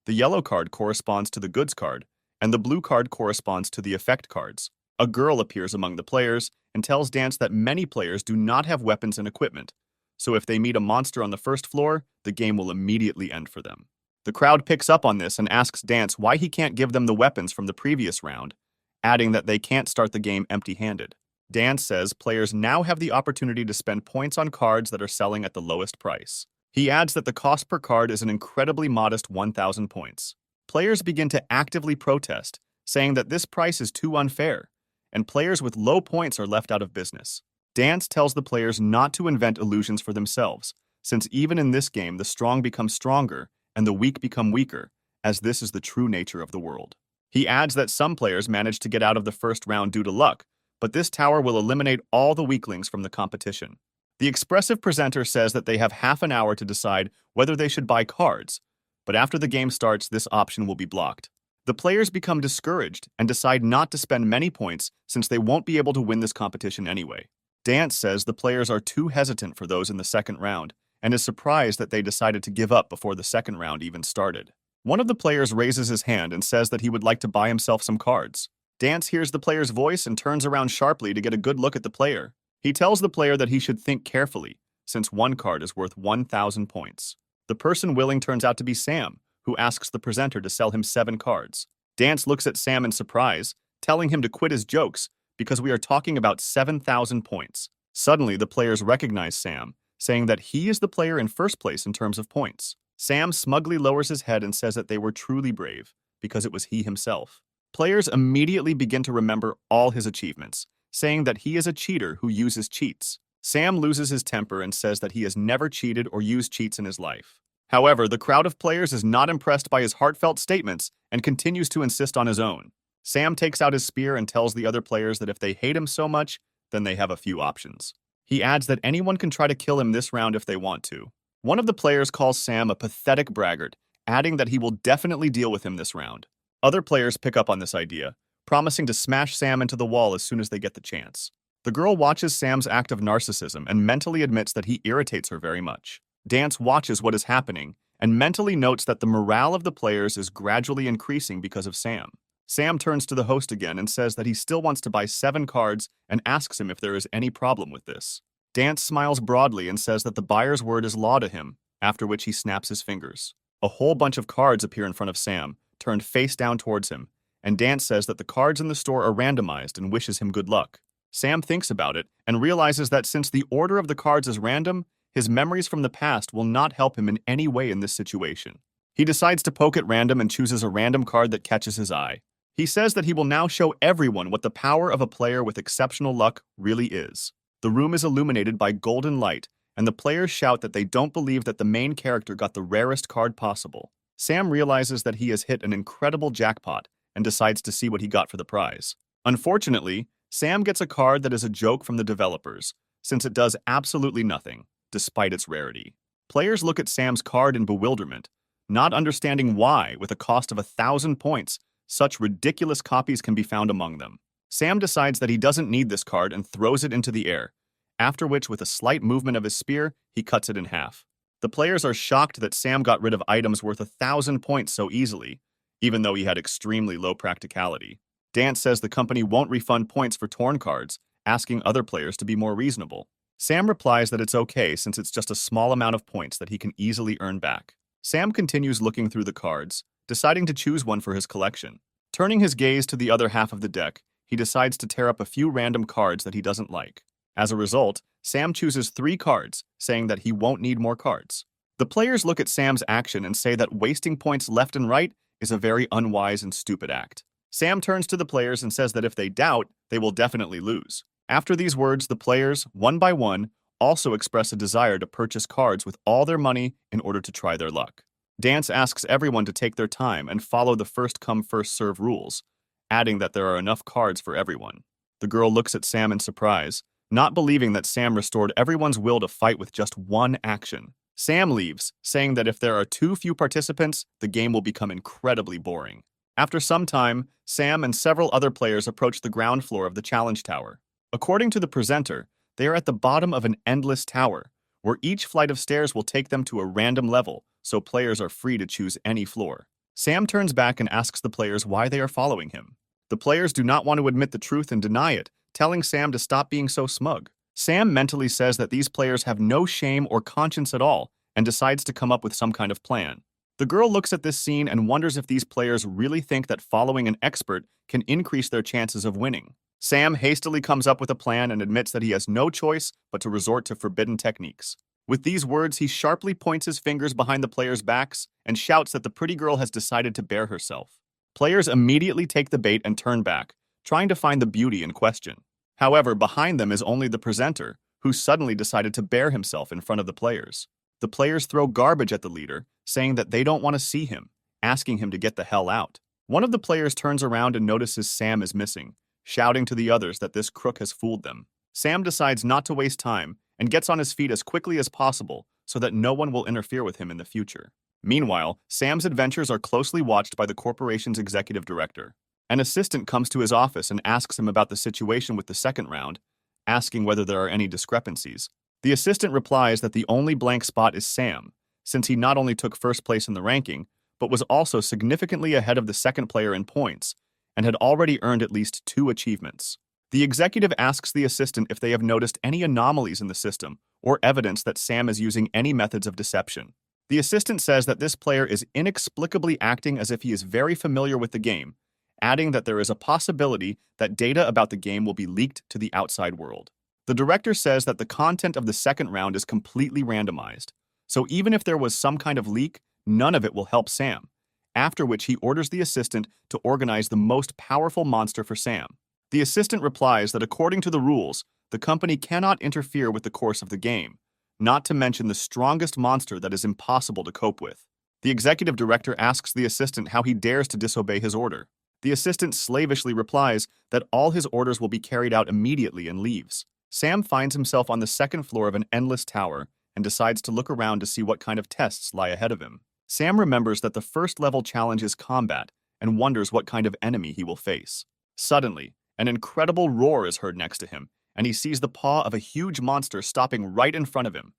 the yellow card corresponds to the goods card, and the blue card corresponds to the effect cards. A girl appears among the players and tells Dance that many players do not have weapons and equipment, so if they meet a monster on the first floor, the game will immediately end for them. The crowd picks up on this and asks Dance why he can't give them the weapons from the previous round, adding that they can't start the game empty-handed. Dance says players now have the opportunity to spend points on cards that are selling at the lowest price. He adds that the cost per card is an incredibly modest 1,000 points. Players begin to actively protest, saying that this price is too unfair, and players with low points are left out of business. Dance tells the players not to invent illusions for themselves, since even in this game the strong become stronger and the weak become weaker, as this is the true nature of the world. He adds that some players manage to get out of the first round due to luck, but this tower will eliminate all the weaklings from the competition. The expressive presenter says that they have half an hour to decide whether they should buy cards, but after the game starts, this option will be blocked. The players become discouraged and decide not to spend many points since they won't be able to win this competition anyway. Dance says the players are too hesitant for those in the second round and is surprised that they decided to give up before the second round even started. One of the players raises his hand and says that he would like to buy himself some cards. Dance hears the player's voice and turns around sharply to get a good look at the player. He tells the player that he should think carefully, since one card is worth 1,000 points. The person willing turns out to be Sam, who asks the presenter to sell him 7 cards. Dance looks at Sam in surprise, telling him to quit his jokes because we are talking about 7,000 points. Suddenly, the players recognize Sam, saying that he is the player in first place in terms of points. Sam smugly lowers his head and says that they were truly brave, because it was he himself. Players immediately begin to remember all his achievements, saying that he is a cheater who uses cheats. Sam loses his temper and says that he has never cheated or used cheats in his life. However, the crowd of players is not impressed by his heartfelt statements and continues to insist on his own. Sam takes out his spear and tells the other players that if they hate him so much, then they have a few options. He adds that anyone can try to kill him this round if they want to. One of the players calls Sam a pathetic braggart, adding that he will definitely deal with him this round. Other players pick up on this idea, promising to smash Sam into the wall as soon as they get the chance. The girl watches Sam's act of narcissism and mentally admits that he irritates her very much. Dance watches what is happening and mentally notes that the morale of the players is gradually increasing because of Sam. Sam turns to the host again and says that he still wants to buy 7 cards and asks him if there is any problem with this. Dance smiles broadly and says that the buyer's word is law to him, after which he snaps his fingers. A whole bunch of cards appear in front of Sam, turned face down towards him, and Dance says that the cards in the store are randomized and wishes him good luck. Sam thinks about it and realizes that since the order of the cards is random, his memories from the past will not help him in any way in this situation. He decides to poke at random and chooses a random card that catches his eye. He says that he will now show everyone what the power of a player with exceptional luck really is. The room is illuminated by golden light, and the players shout that they don't believe that the main character got the rarest card possible. Sam realizes that he has hit an incredible jackpot and decides to see what he got for the prize. Unfortunately, Sam gets a card that is a joke from the developers, since it does absolutely nothing, despite its rarity. Players look at Sam's card in bewilderment, not understanding why, with a cost of 1,000 points, such ridiculous copies can be found among them. Sam decides that he doesn't need this card and throws it into the air, after which, with a slight movement of his spear, he cuts it in half. The players are shocked that Sam got rid of items worth 1,000 points so easily, even though he had extremely low practicality. Dance says the company won't refund points for torn cards, asking other players to be more reasonable. Sam replies that it's okay since it's just a small amount of points that he can easily earn back. Sam continues looking through the cards, deciding to choose one for his collection. Turning his gaze to the other half of the deck, he decides to tear up a few random cards that he doesn't like. As a result, Sam chooses 3 cards, saying that he won't need more cards. The players look at Sam's action and say that wasting points left and right is a very unwise and stupid act. Sam turns to the players and says that if they doubt, they will definitely lose. After these words, the players, one by one, also express a desire to purchase cards with all their money in order to try their luck. Dance asks everyone to take their time and follow the first-come, first-serve rules, adding that there are enough cards for everyone. The girl looks at Sam in surprise, not believing that Sam restored everyone's will to fight with just one action. Sam leaves, saying that if there are too few participants, the game will become incredibly boring. After some time, Sam and several other players approach the ground floor of the challenge tower. According to the presenter, they are at the bottom of an endless tower, where each flight of stairs will take them to a random level, so players are free to choose any floor. Sam turns back and asks the players why they are following him. The players do not want to admit the truth and deny it, telling Sam to stop being so smug. Sam mentally says that these players have no shame or conscience at all and decides to come up with some kind of plan. The girl looks at this scene and wonders if these players really think that following an expert can increase their chances of winning. Sam hastily comes up with a plan and admits that he has no choice but to resort to forbidden techniques. With these words, he sharply points his fingers behind the players' backs and shouts that the pretty girl has decided to bare herself. Players immediately take the bait and turn back, trying to find the beauty in question. However, behind them is only the presenter, who suddenly decided to bare himself in front of the players. The players throw garbage at the leader, saying that they don't want to see him, asking him to get the hell out. One of the players turns around and notices Sam is missing, shouting to the others that this crook has fooled them. Sam decides not to waste time and gets on his feet as quickly as possible so that no one will interfere with him in the future. Meanwhile, Sam's adventures are closely watched by the corporation's executive director. An assistant comes to his office and asks him about the situation with the second round, asking whether there are any discrepancies. The assistant replies that the only blank spot is Sam, since he not only took first place in the ranking, but was also significantly ahead of the second player in points, and had already earned at least 2 achievements. The executive asks the assistant if they have noticed any anomalies in the system or evidence that Sam is using any methods of deception. The assistant says that this player is inexplicably acting as if he is very familiar with the game, adding that there is a possibility that data about the game will be leaked to the outside world. The director says that the content of the second round is completely randomized, so even if there was some kind of leak, none of it will help Sam, after which he orders the assistant to organize the most powerful monster for Sam. The assistant replies that according to the rules, the company cannot interfere with the course of the game, not to mention the strongest monster that is impossible to cope with. The executive director asks the assistant how he dares to disobey his order. The assistant slavishly replies that all his orders will be carried out immediately and leaves. Sam finds himself on the second floor of an endless tower and decides to look around to see what kind of tests lie ahead of him. Sam remembers that the first level challenge is combat and wonders what kind of enemy he will face. Suddenly, an incredible roar is heard next to him, and he sees the paw of a huge monster stopping right in front of him.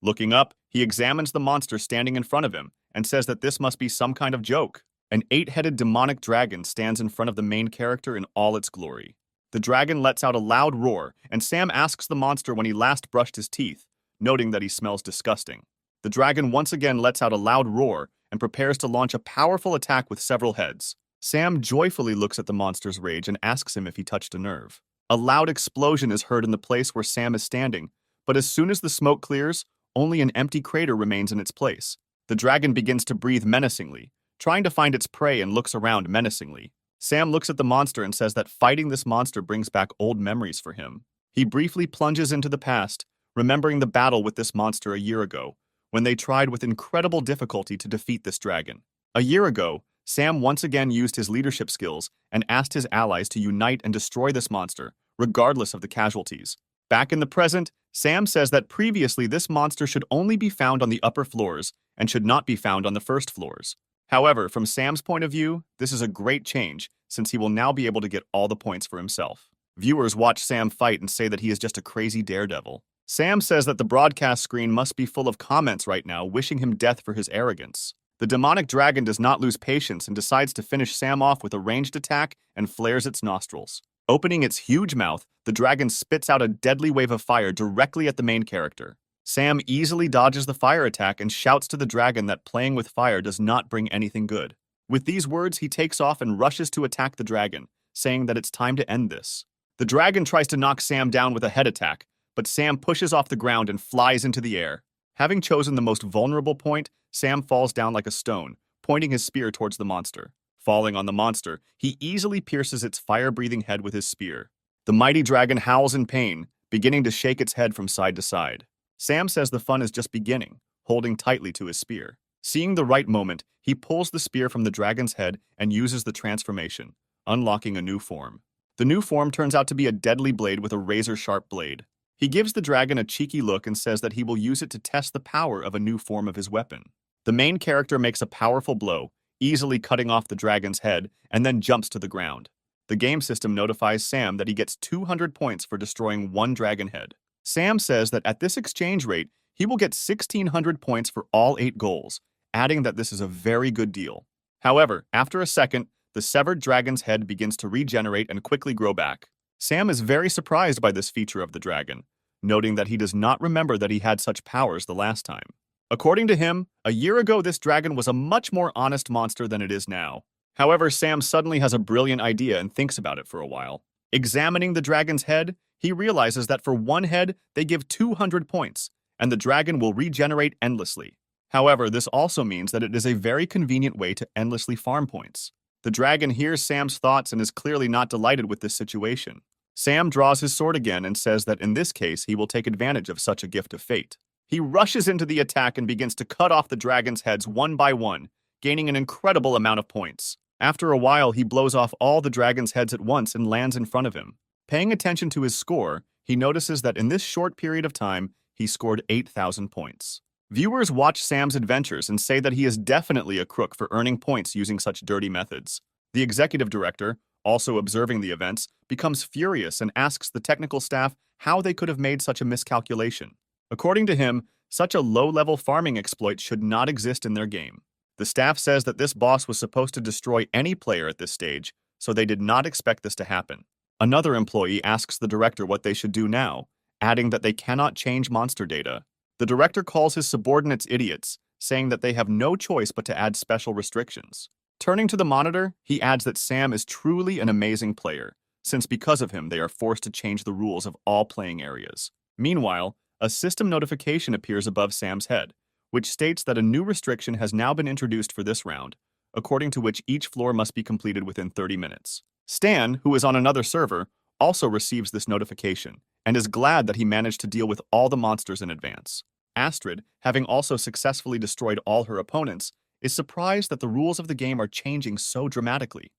Looking up, he examines the monster standing in front of him and says that this must be some kind of joke. An 8-headed demonic dragon stands in front of the main character in all its glory. The dragon lets out a loud roar, and Sam asks the monster when he last brushed his teeth, noting that he smells disgusting. The dragon once again lets out a loud roar and prepares to launch a powerful attack with several heads. Sam joyfully looks at the monster's rage and asks him if he touched a nerve. A loud explosion is heard in the place where Sam is standing, but as soon as the smoke clears, only an empty crater remains in its place. The dragon begins to breathe menacingly, trying to find its prey, and looks around menacingly. Sam looks at the monster and says that fighting this monster brings back old memories for him. He briefly plunges into the past, remembering the battle with this monster a year ago, when they tried with incredible difficulty to defeat this dragon. A year ago, Sam once again used his leadership skills and asked his allies to unite and destroy this monster, regardless of the casualties. Back in the present, Sam says that previously this monster should only be found on the upper floors and should not be found on the first floors. However, from Sam's point of view, this is a great change, since he will now be able to get all the points for himself. Viewers watch Sam fight and say that he is just a crazy daredevil. Sam says that the broadcast screen must be full of comments right now wishing him death for his arrogance. The demonic dragon does not lose patience and decides to finish Sam off with a ranged attack and flares its nostrils. Opening its huge mouth, the dragon spits out a deadly wave of fire directly at the main character. Sam easily dodges the fire attack and shouts to the dragon that playing with fire does not bring anything good. With these words, he takes off and rushes to attack the dragon, saying that it's time to end this. The dragon tries to knock Sam down with a head attack, but Sam pushes off the ground and flies into the air. Having chosen the most vulnerable point, Sam falls down like a stone, pointing his spear towards the monster. Falling on the monster, he easily pierces its fire-breathing head with his spear. The mighty dragon howls in pain, beginning to shake its head from side to side. Sam says the fun is just beginning, holding tightly to his spear. Seeing the right moment, he pulls the spear from the dragon's head and uses the transformation, unlocking a new form. The new form turns out to be a deadly blade with a razor-sharp blade. He gives the dragon a cheeky look and says that he will use it to test the power of a new form of his weapon. The main character makes a powerful blow, easily cutting off the dragon's head, and then jumps to the ground. The game system notifies Sam that he gets 200 points for destroying one dragon head. Sam says that at this exchange rate, he will get 1,600 points for all 8 goals, adding that this is a very good deal. However, after a second, the severed dragon's head begins to regenerate and quickly grow back. Sam is very surprised by this feature of the dragon, noting that he does not remember that he had such powers the last time. According to him, a year ago this dragon was a much more honest monster than it is now. However, Sam suddenly has a brilliant idea and thinks about it for a while. Examining the dragon's head, he realizes that for one head, they give 200 points, and the dragon will regenerate endlessly. However, this also means that it is a very convenient way to endlessly farm points. The dragon hears Sam's thoughts and is clearly not delighted with this situation. Sam draws his sword again and says that in this case he will take advantage of such a gift of fate. He rushes into the attack and begins to cut off the dragon's heads one by one, gaining an incredible amount of points. After a while, he blows off all the dragon's heads at once and lands in front of him. Paying attention to his score, he notices that in this short period of time, he scored 8,000 points. Viewers watch Sam's adventures and say that he is definitely a crook for earning points using such dirty methods. The executive director, also observing the events, becomes furious and asks the technical staff how they could have made such a miscalculation. According to him, such a low-level farming exploit should not exist in their game. The staff says that this boss was supposed to destroy any player at this stage, so they did not expect this to happen. Another employee asks the director what they should do now, adding that they cannot change monster data. The director calls his subordinates idiots, saying that they have no choice but to add special restrictions. Turning to the monitor, he adds that Sam is truly an amazing player, since because of him they are forced to change the rules of all playing areas. Meanwhile, a system notification appears above Sam's head, which states that a new restriction has now been introduced for this round, according to which each floor must be completed within 30 minutes. Stan, who is on another server, also receives this notification, and is glad that he managed to deal with all the monsters in advance. Astrid, having also successfully destroyed all her opponents, is surprised that the rules of the game are changing so dramatically.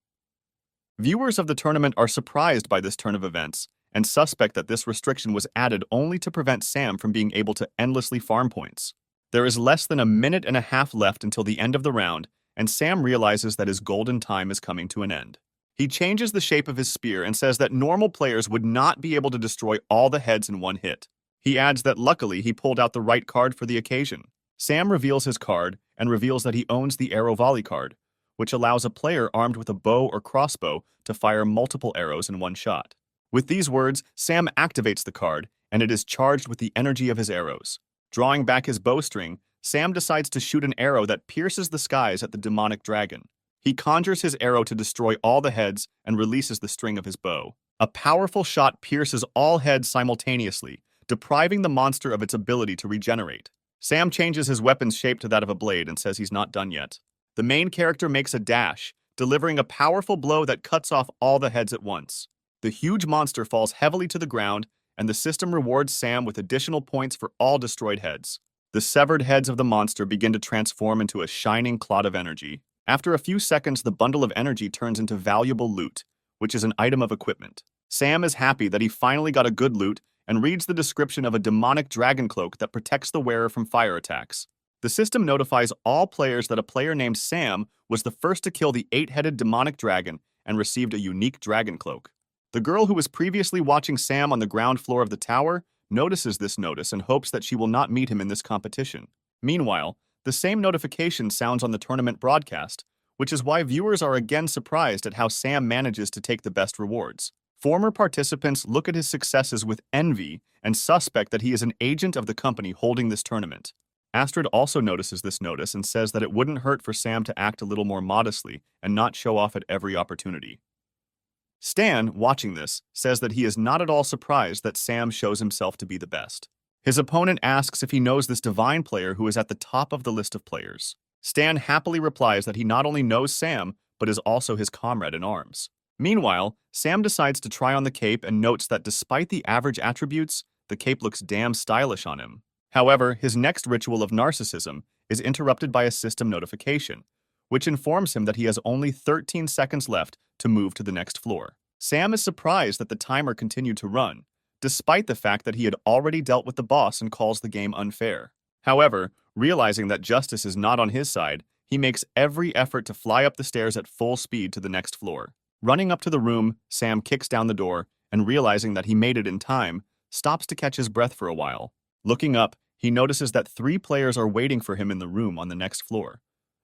Viewers of the tournament are surprised by this turn of events, and suspect that this restriction was added only to prevent Sam from being able to endlessly farm points. There is less than a minute and a half left until the end of the round, and Sam realizes that his golden time is coming to an end. He changes the shape of his spear and says that normal players would not be able to destroy all the heads in one hit. He adds that luckily he pulled out the right card for the occasion. Sam reveals his card and reveals that he owns the arrow volley card, which allows a player armed with a bow or crossbow to fire multiple arrows in one shot. With these words, Sam activates the card, and it is charged with the energy of his arrows. Drawing back his bowstring, Sam decides to shoot an arrow that pierces the skies at the demonic dragon. He conjures his arrow to destroy all the heads and releases the string of his bow. A powerful shot pierces all heads simultaneously, depriving the monster of its ability to regenerate. Sam changes his weapon's shape to that of a blade and says he's not done yet. The main character makes a dash, delivering a powerful blow that cuts off all the heads at once. The huge monster falls heavily to the ground, and the system rewards Sam with additional points for all destroyed heads. The severed heads of the monster begin to transform into a shining clot of energy. After a few seconds, the bundle of energy turns into valuable loot, which is an item of equipment. Sam is happy that he finally got a good loot and reads the description of a demonic dragon cloak that protects the wearer from fire attacks. The system notifies all players that a player named Sam was the first to kill the 8-headed demonic dragon and received a unique dragon cloak. The girl who was previously watching Sam on the ground floor of the tower notices this notice and hopes that she will not meet him in this competition. Meanwhile, the same notification sounds on the tournament broadcast, which is why viewers are again surprised at how Sam manages to take the best rewards. Former participants look at his successes with envy and suspect that he is an agent of the company holding this tournament. Astrid also notices this notice and says that it wouldn't hurt for Sam to act a little more modestly and not show off at every opportunity. Stan, watching this, says that he is not at all surprised that Sam shows himself to be the best. His opponent asks if he knows this divine player who is at the top of the list of players. Stan happily replies that he not only knows Sam, but is also his comrade in arms. Meanwhile, Sam decides to try on the cape and notes that despite the average attributes, the cape looks damn stylish on him. However, his next ritual of narcissism is interrupted by a system notification, which informs him that he has only 13 seconds left to move to the next floor. Sam is surprised that the timer continued to run, despite the fact that he had already dealt with the boss and calls the game unfair. However, realizing that justice is not on his side, he makes every effort to fly up the stairs at full speed to the next floor. Running up to the room, Sam kicks down the door and, realizing that he made it in time, stops to catch his breath for a while. Looking up, he notices that 3 players are waiting for him in the room on the next floor,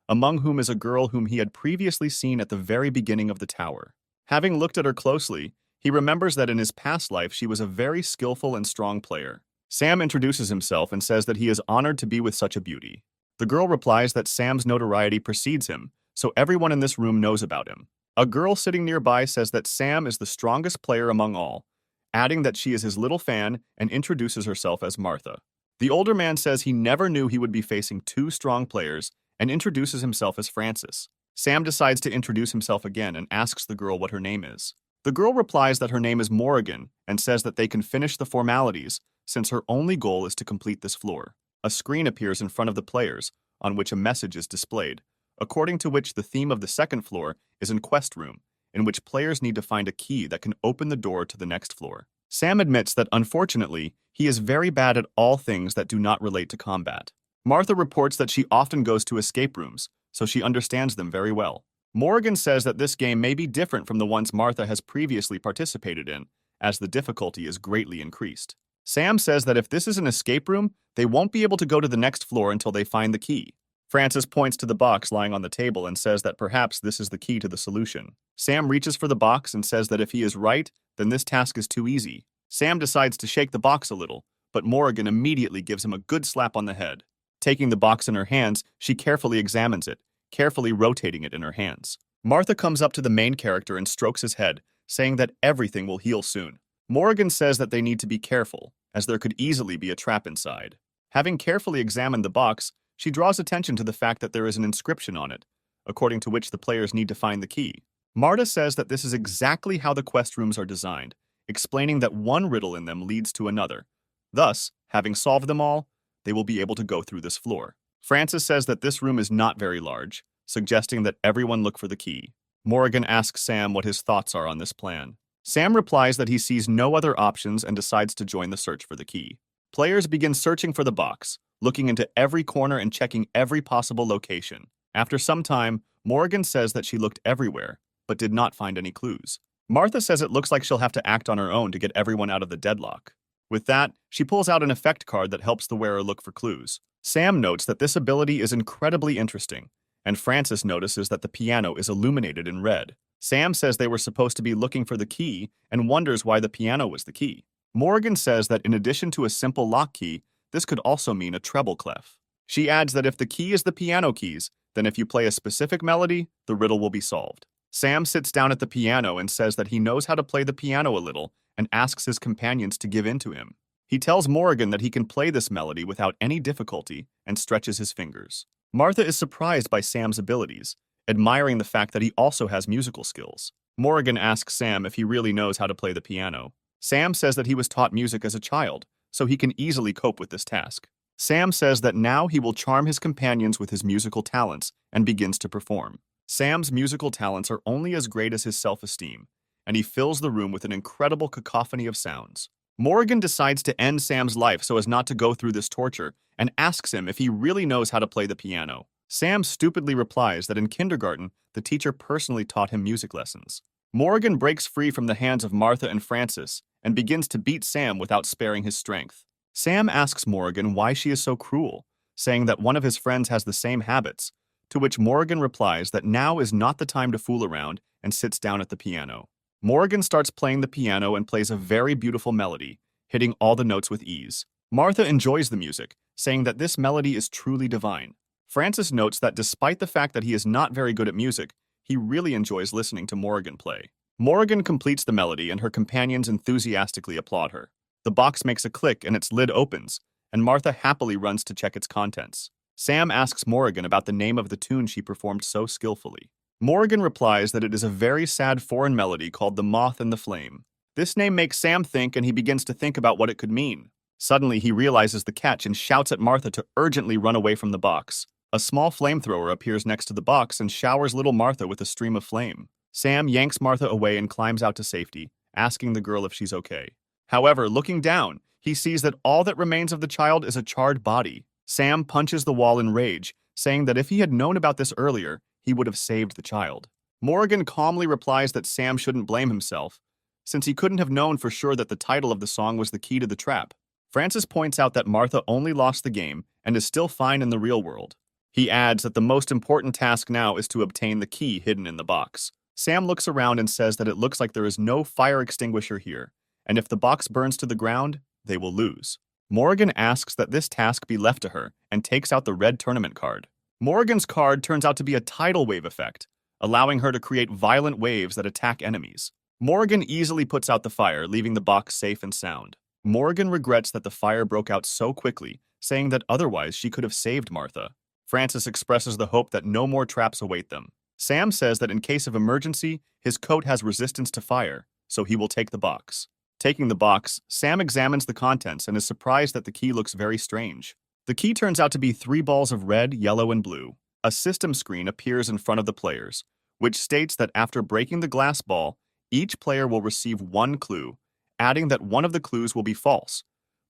among whom is a girl whom he had previously seen at the very beginning of the tower. Having looked at her closely, he remembers that in his past life she was a very skillful and strong player. Sam introduces himself and says that he is honored to be with such a beauty. The girl replies that Sam's notoriety precedes him, so everyone in this room knows about him. A girl sitting nearby says that Sam is the strongest player among all, adding that she is his little fan and introduces herself as Martha. The older man says he never knew he would be facing 2 strong players and introduces himself as Francis. Sam decides to introduce himself again and asks the girl what her name is. The girl replies that her name is Morrigan and says that they can finish the formalities since her only goal is to complete this floor. A screen appears in front of the players on which a message is displayed, according to which the theme of the second floor is in Quest Room, in which players need to find a key that can open the door to the next floor. Sam admits that, unfortunately, he is very bad at all things that do not relate to combat. Martha reports that she often goes to escape rooms, so she understands them very well. Morrigan says that this game may be different from the ones Martha has previously participated in, as the difficulty is greatly increased. Sam says that if this is an escape room, they won't be able to go to the next floor until they find the key. Francis points to the box lying on the table and says that perhaps this is the key to the solution. Sam reaches for the box and says that if he is right, then this task is too easy. Sam decides to shake the box a little, but Morrigan immediately gives him a good slap on the head. Taking the box in her hands, she carefully examines it, carefully rotating it in her hands. Martha comes up to the main character and strokes his head, saying that everything will heal soon. Morrigan says that they need to be careful, as there could easily be a trap inside. Having carefully examined the box, she draws attention to the fact that there is an inscription on it, according to which the players need to find the key. Marta says that this is exactly how the quest rooms are designed, explaining that one riddle in them leads to another. Thus, having solved them all, they will be able to go through this floor. Francis says that this room is not very large, suggesting that everyone look for the key. Morrigan asks Sam what his thoughts are on this plan. Sam replies that he sees no other options and decides to join the search for the key. Players begin searching for the box, looking into every corner and checking every possible location. After some time, Morrigan says that she looked everywhere, but did not find any clues. Martha says it looks like she'll have to act on her own to get everyone out of the deadlock. With that, she pulls out an effect card that helps the wearer look for clues. Sam notes that this ability is incredibly interesting, and Francis notices that the piano is illuminated in red. Sam says they were supposed to be looking for the key and wonders why the piano was the key. Morrigan says that in addition to a simple lock key, this could also mean a treble clef. She adds that if the key is the piano keys, then if you play a specific melody, the riddle will be solved. Sam sits down at the piano and says that he knows how to play the piano a little and asks his companions to give in to him. He tells Morrigan that he can play this melody without any difficulty and stretches his fingers. Martha is surprised by Sam's abilities, admiring the fact that he also has musical skills. Morrigan asks Sam if he really knows how to play the piano. Sam says that he was taught music as a child, so he can easily cope with this task. Sam says that now he will charm his companions with his musical talents and begins to perform. Sam's musical talents are only as great as his self-esteem, and he fills the room with an incredible cacophony of sounds. Morgan decides to end Sam's life so as not to go through this torture and asks him if he really knows how to play the piano. Sam stupidly replies that in kindergarten, the teacher personally taught him music lessons. Morgan breaks free from the hands of Martha and Francis and begins to beat Sam without sparing his strength. Sam asks Morgan why she is so cruel, saying that one of his friends has the same habits, to which Morgan replies that now is not the time to fool around and sits down at the piano. Morgan starts playing the piano and plays a very beautiful melody, hitting all the notes with ease. Martha enjoys the music, saying that this melody is truly divine. Francis notes that despite the fact that he is not very good at music, he really enjoys listening to Morgan play. Morgan completes the melody and her companions enthusiastically applaud her. The box makes a click and its lid opens, and Martha happily runs to check its contents. Sam asks Morgan about the name of the tune she performed so skillfully. Morgan replies that it is a very sad foreign melody called The Moth and the Flame. This name makes Sam think, and he begins to think about what it could mean. Suddenly, he realizes the catch and shouts at Martha to urgently run away from the box. A small flamethrower appears next to the box and showers little Martha with a stream of flame. Sam yanks Martha away and climbs out to safety, asking the girl if she's okay. However, looking down, he sees that all that remains of the child is a charred body. Sam punches the wall in rage, saying that if he had known about this earlier, he would have saved the child. Morgan calmly replies that Sam shouldn't blame himself, since he couldn't have known for sure that the title of the song was the key to the trap. Francis points out that Martha only lost the game and is still fine in the real world. He adds that the most important task now is to obtain the key hidden in the box. Sam looks around and says that it looks like there is no fire extinguisher here, and if the box burns to the ground, they will lose. Morgan asks that this task be left to her and takes out the red tournament card. Morgan's card turns out to be a tidal wave effect, allowing her to create violent waves that attack enemies. Morgan easily puts out the fire, leaving the box safe and sound. Morgan regrets that the fire broke out so quickly, saying that otherwise she could have saved Martha. Francis expresses the hope that no more traps await them. Sam says that in case of emergency, his coat has resistance to fire, so he will take the box. Taking the box, Sam examines the contents and is surprised that the key looks very strange. The key turns out to be 3 balls of red, yellow, and blue. A system screen appears in front of the players, which states that after breaking the glass ball, each player will receive 1 clue, adding that one of the clues will be false,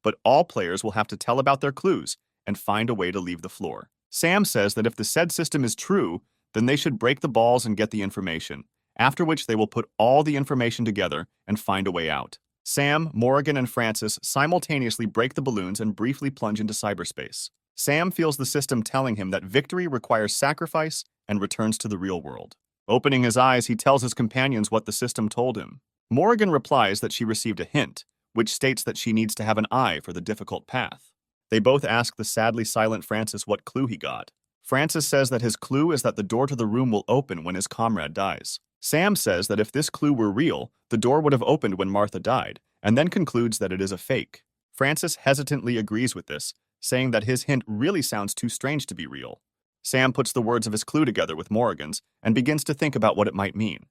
but all players will have to tell about their clues and find a way to leave the floor. Sam says that if the said system is true, then they should break the balls and get the information, after which they will put all the information together and find a way out. Sam, Morgan, and Francis simultaneously break the balloons and briefly plunge into cyberspace. Sam feels the system telling him that victory requires sacrifice and returns to the real world. Opening his eyes, he tells his companions what the system told him. Morgan replies that she received a hint, which states that she needs to have an eye for the difficult path. They both ask the sadly silent Francis what clue he got. Francis says that his clue is that the door to the room will open when his comrade dies. Sam says that if this clue were real, the door would have opened when Martha died, and then concludes that it is a fake. Francis hesitantly agrees with this, saying that his hint really sounds too strange to be real. Sam puts the words of his clue together with Morgan's and begins to think about what it might mean.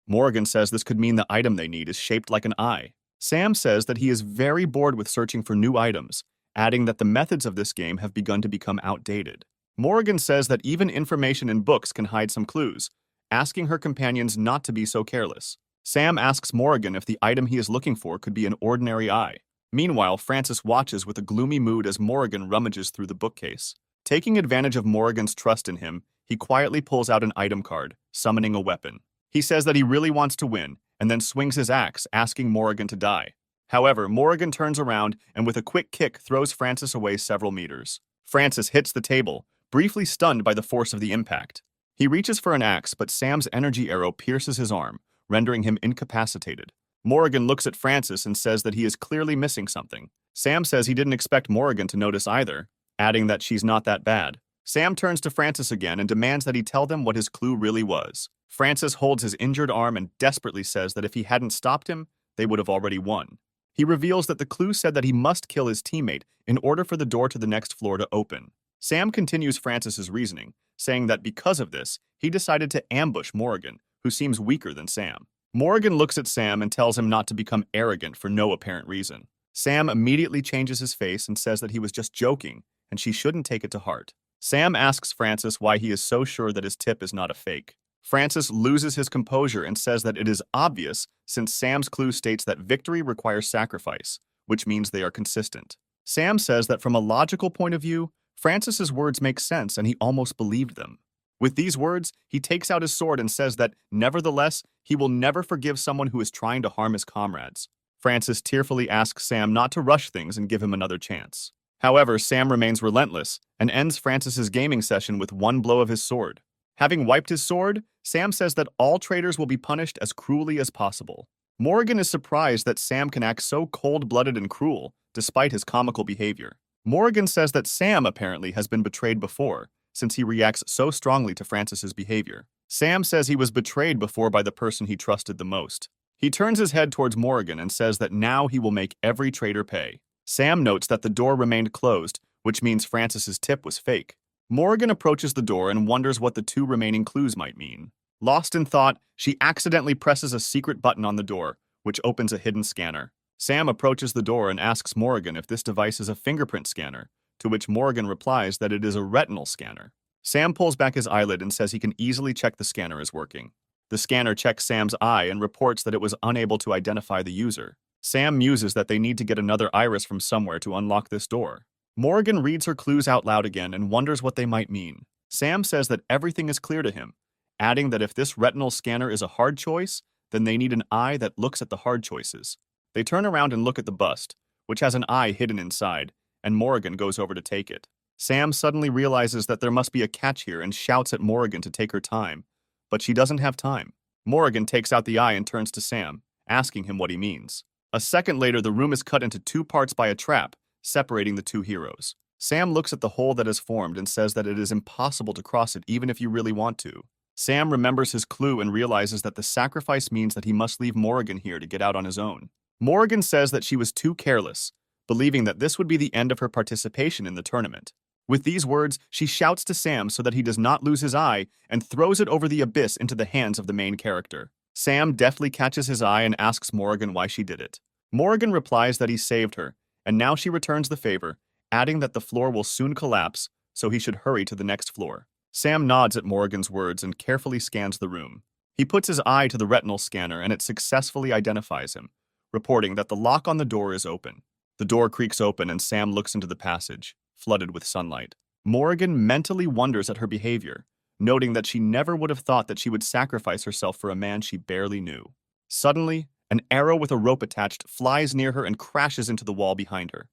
Morgan says this could mean the item they need is shaped like an eye. Sam says that he is very bored with searching for new items, adding that the methods of this game have begun to become outdated. Morgan says that even information in books can hide some clues, asking her companions not to be so careless. Sam asks Morgan if the item he is looking for could be an ordinary eye. Meanwhile, Francis watches with a gloomy mood as Morgan rummages through the bookcase. Taking advantage of Morgan's trust in him, he quietly pulls out an item card, summoning a weapon. He says that he really wants to win, and then swings his axe, asking Morgan to die. However, Morgan turns around and with a quick kick throws Francis away several meters. Francis hits the table, briefly stunned by the force of the impact. He reaches for an axe, but Sam's energy arrow pierces his arm, rendering him incapacitated. Morgan looks at Francis and says that he is clearly missing something. Sam says he didn't expect Morgan to notice either, adding that she's not that bad. Sam turns to Francis again and demands that he tell them what his clue really was. Francis holds his injured arm and desperately says that if he hadn't stopped him, they would have already won. He reveals that the clue said that he must kill his teammate in order for the door to the next floor to open. Sam continues Francis's reasoning, saying that because of this, he decided to ambush Morgan, who seems weaker than Sam. Morgan looks at Sam and tells him not to become arrogant for no apparent reason. Sam immediately changes his face and says that he was just joking, and she shouldn't take it to heart. Sam asks Francis why he is so sure that his tip is not a fake. Francis loses his composure and says that it is obvious since Sam's clue states that victory requires sacrifice, which means they are consistent. Sam says that from a logical point of view, Francis's words make sense and he almost believed them. With these words, he takes out his sword and says that, nevertheless, he will never forgive someone who is trying to harm his comrades. Francis tearfully asks Sam not to rush things and give him another chance. However, Sam remains relentless and ends Francis's gaming session with one blow of his sword. Having wiped his sword, Sam says that all traitors will be punished as cruelly as possible. Morgan is surprised that Sam can act so cold-blooded and cruel, despite his comical behavior. Morgan says that Sam apparently has been betrayed before, since he reacts so strongly to Francis's behavior. Sam says he was betrayed before by the person he trusted the most. He turns his head towards Morgan and says that now he will make every traitor pay. Sam notes that the door remained closed, which means Francis's tip was fake. Morgan approaches the door and wonders what the two remaining clues might mean. Lost in thought, she accidentally presses a secret button on the door, which opens a hidden scanner. Sam approaches the door and asks Morgan if this device is a fingerprint scanner, to which Morgan replies that it is a retinal scanner. Sam pulls back his eyelid and says he can easily check the scanner is working. The scanner checks Sam's eye and reports that it was unable to identify the user. Sam muses that they need to get another iris from somewhere to unlock this door. Morgan reads her clues out loud again and wonders what they might mean. Sam says that everything is clear to him, adding that if this retinal scanner is a hard choice, then they need an eye that looks at the hard choices. They turn around and look at the bust, which has an eye hidden inside, and Morgan goes over to take it. Sam suddenly realizes that there must be a catch here and shouts at Morgan to take her time, but she doesn't have time. Morgan takes out the eye and turns to Sam, asking him what he means. A second later, the room is cut into two parts by a trap, separating the two heroes. Sam looks at the hole that has formed and says that it is impossible to cross it even if you really want to. Sam remembers his clue and realizes that the sacrifice means that he must leave Morgan here to get out on his own. Morgan says that she was too careless, believing that this would be the end of her participation in the tournament. With these words, she shouts to Sam so that he does not lose his eye and throws it over the abyss into the hands of the main character. Sam deftly catches his eye and asks Morgan why she did it. Morgan replies that he saved her, and now she returns the favor, adding that the floor will soon collapse, so he should hurry to the next floor. Sam nods at Morgan's words and carefully scans the room. He puts his eye to the retinal scanner and it successfully identifies him, reporting that the lock on the door is open. The door creaks open and Sam looks into the passage, flooded with sunlight. Morgan mentally wonders at her behavior, noting that she never would have thought that she would sacrifice herself for a man she barely knew. Suddenly, an arrow with a rope attached flies near her and crashes into the wall behind her.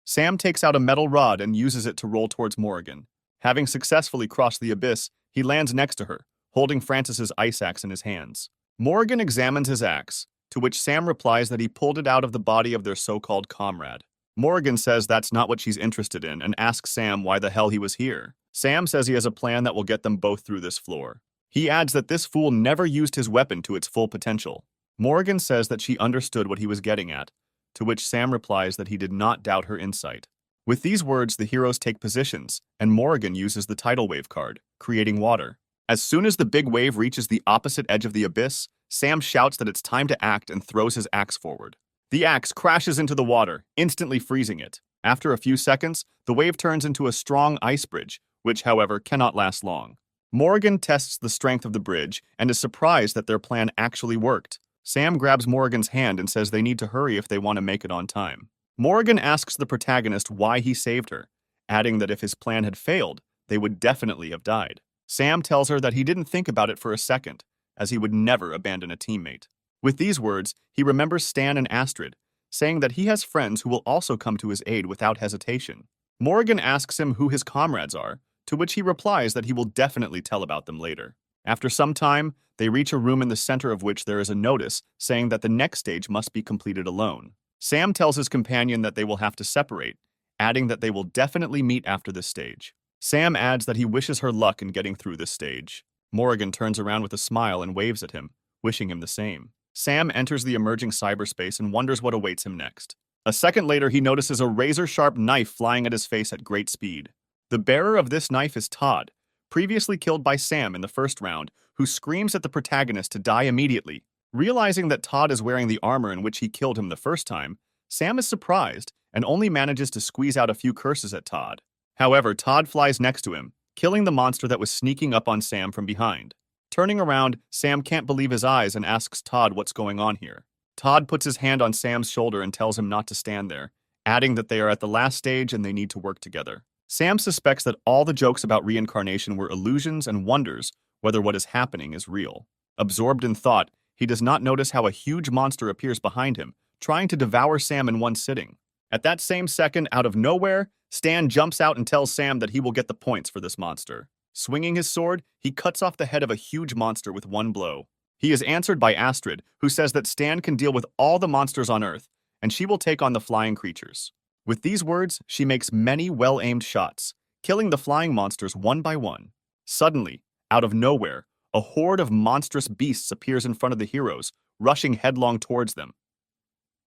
Sam takes out a metal rod and uses it to roll towards Morgan. Having successfully crossed the abyss, he lands next to her, holding Francis's ice axe in his hands. Morgan examines his axe, to which Sam replies that he pulled it out of the body of their so-called comrade. Morgan says that's not what she's interested in and asks Sam why the hell he was here. Sam says he has a plan that will get them both through this floor. He adds that this fool never used his weapon to its full potential. Morgan says that she understood what he was getting at, to which Sam replies that he did not doubt her insight. With these words, the heroes take positions, and Morgan uses the tidal wave card, creating water. As soon as the big wave reaches the opposite edge of the abyss, Sam shouts that it's time to act and throws his axe forward. The axe crashes into the water, instantly freezing it. After a few seconds, the wave turns into a strong ice bridge, which, however, cannot last long. Morgan tests the strength of the bridge and is surprised that their plan actually worked. Sam grabs Morgan's hand and says they need to hurry if they want to make it on time. Morgan asks the protagonist why he saved her, adding that if his plan had failed, they would definitely have died. Sam tells her that he didn't think about it for a second, as he would never abandon a teammate. With these words, he remembers Stan and Astrid, saying that he has friends who will also come to his aid without hesitation. Morgan asks him who his comrades are, to which he replies that he will definitely tell about them later. After some time, they reach a room in the center of which there is a notice saying that the next stage must be completed alone. Sam tells his companion that they will have to separate, adding that they will definitely meet after this stage. Sam adds that he wishes her luck in getting through this stage. Morgan turns around with a smile and waves at him, wishing him the same. Sam enters the emerging cyberspace and wonders what awaits him next. A second later, he notices a razor-sharp knife flying at his face at great speed. The bearer of this knife is Todd, previously killed by Sam in the first round, who screams at the protagonist to die immediately. Realizing that Todd is wearing the armor in which he killed him the first time, Sam is surprised and only manages to squeeze out a few curses at Todd. However, Todd flies next to him, killing the monster that was sneaking up on Sam from behind. Turning around, Sam can't believe his eyes and asks Todd what's going on here. Todd puts his hand on Sam's shoulder and tells him not to stand there, adding that they are at the last stage and they need to work together. Sam suspects that all the jokes about reincarnation were illusions and wonders whether what is happening is real. Absorbed in thought, he does not notice how a huge monster appears behind him, trying to devour Sam in one sitting. At that same second, out of nowhere, Stan jumps out and tells Sam that he will get the points for this monster. Swinging his sword, he cuts off the head of a huge monster with one blow. He is answered by Astrid, who says that Stan can deal with all the monsters on Earth, and she will take on the flying creatures. With these words, she makes many well-aimed shots, killing the flying monsters one by one. Suddenly, out of nowhere, a horde of monstrous beasts appears in front of the heroes, rushing headlong towards them.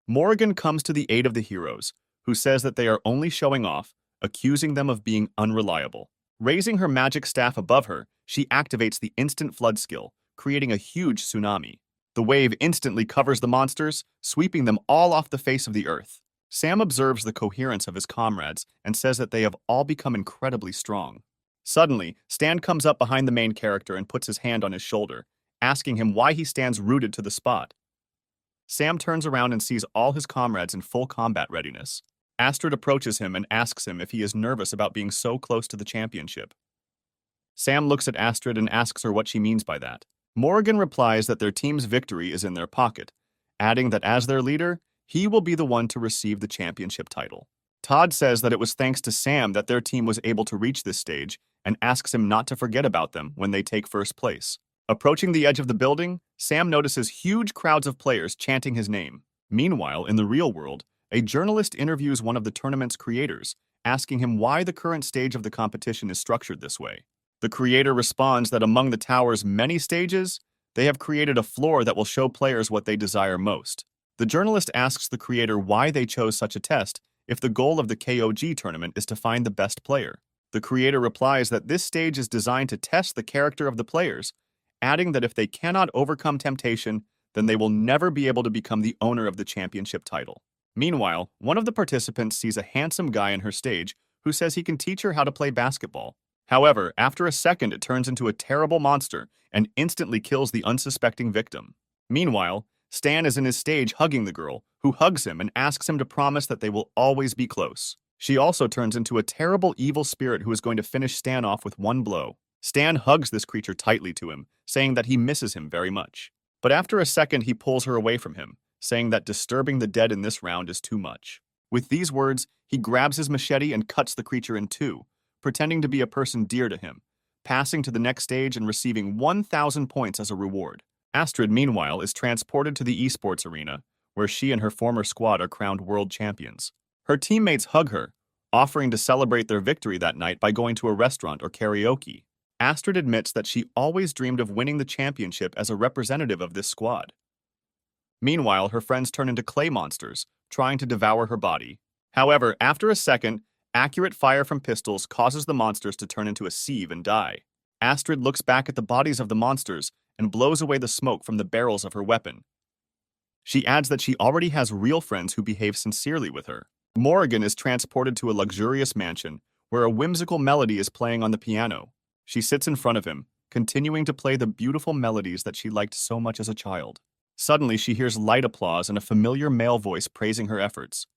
Morrigan comes to the aid of the heroes, who says that they are only showing off, accusing them of being unreliable. Raising her magic staff above her, she activates the instant flood skill, creating a huge tsunami. The wave instantly covers the monsters, sweeping them all off the face of the earth. Sam observes the coherence of his comrades and says that they have all become incredibly strong. Suddenly, Stan comes up behind the main character and puts his hand on his shoulder, asking him why he stands rooted to the spot. Sam turns around and sees all his comrades in full combat readiness. Astrid approaches him and asks him if he is nervous about being so close to the championship. Sam looks at Astrid and asks her what she means by that. Morrigan replies that their team's victory is in their pocket, adding that as their leader, he will be the one to receive the championship title. Todd says that it was thanks to Sam that their team was able to reach this stage and asks him not to forget about them when they take first place. Approaching the edge of the building, Sam notices huge crowds of players chanting his name. Meanwhile, in the real world, a journalist interviews one of the tournament's creators, asking him why the current stage of the competition is structured this way. The creator responds that among the tower's many stages, they have created a floor that will show players what they desire most. The journalist asks the creator why they chose such a test if the goal of the KOG tournament is to find the best player. The creator replies that this stage is designed to test the character of the players, adding that if they cannot overcome temptation, then they will never be able to become the owner of the championship title. Meanwhile, one of the participants sees a handsome guy in her stage who says he can teach her how to play basketball. However, after a second, it turns into a terrible monster and instantly kills the unsuspecting victim. Meanwhile, Stan is in his stage hugging the girl, who hugs him and asks him to promise that they will always be close. She also turns into a terrible evil spirit who is going to finish Stan off with one blow. Stan hugs this creature tightly to him, saying that he misses him very much. But after a second, he pulls her away from him, saying that disturbing the dead in this round is too much. With these words, he grabs his machete and cuts the creature in two, pretending to be a person dear to him, passing to the next stage and receiving 1,000 points as a reward. Astrid, meanwhile, is transported to the esports arena, where she and her former squad are crowned world champions. Her teammates hug her, offering to celebrate their victory that night by going to a restaurant or karaoke. Astrid admits that she always dreamed of winning the championship as a representative of this squad. Meanwhile, her friends turn into clay monsters, trying to devour her body. However, after a second, accurate fire from pistols causes the monsters to turn into a sieve and die. Astrid looks back at the bodies of the monsters and blows away the smoke from the barrels of her weapon. She adds that she already has real friends who behave sincerely with her. Morrigan is transported to a luxurious mansion where a whimsical melody is playing on the piano. She sits in front of him, continuing to play the beautiful melodies that she liked so much as a child. Suddenly, she hears light applause and a familiar male voice praising her efforts.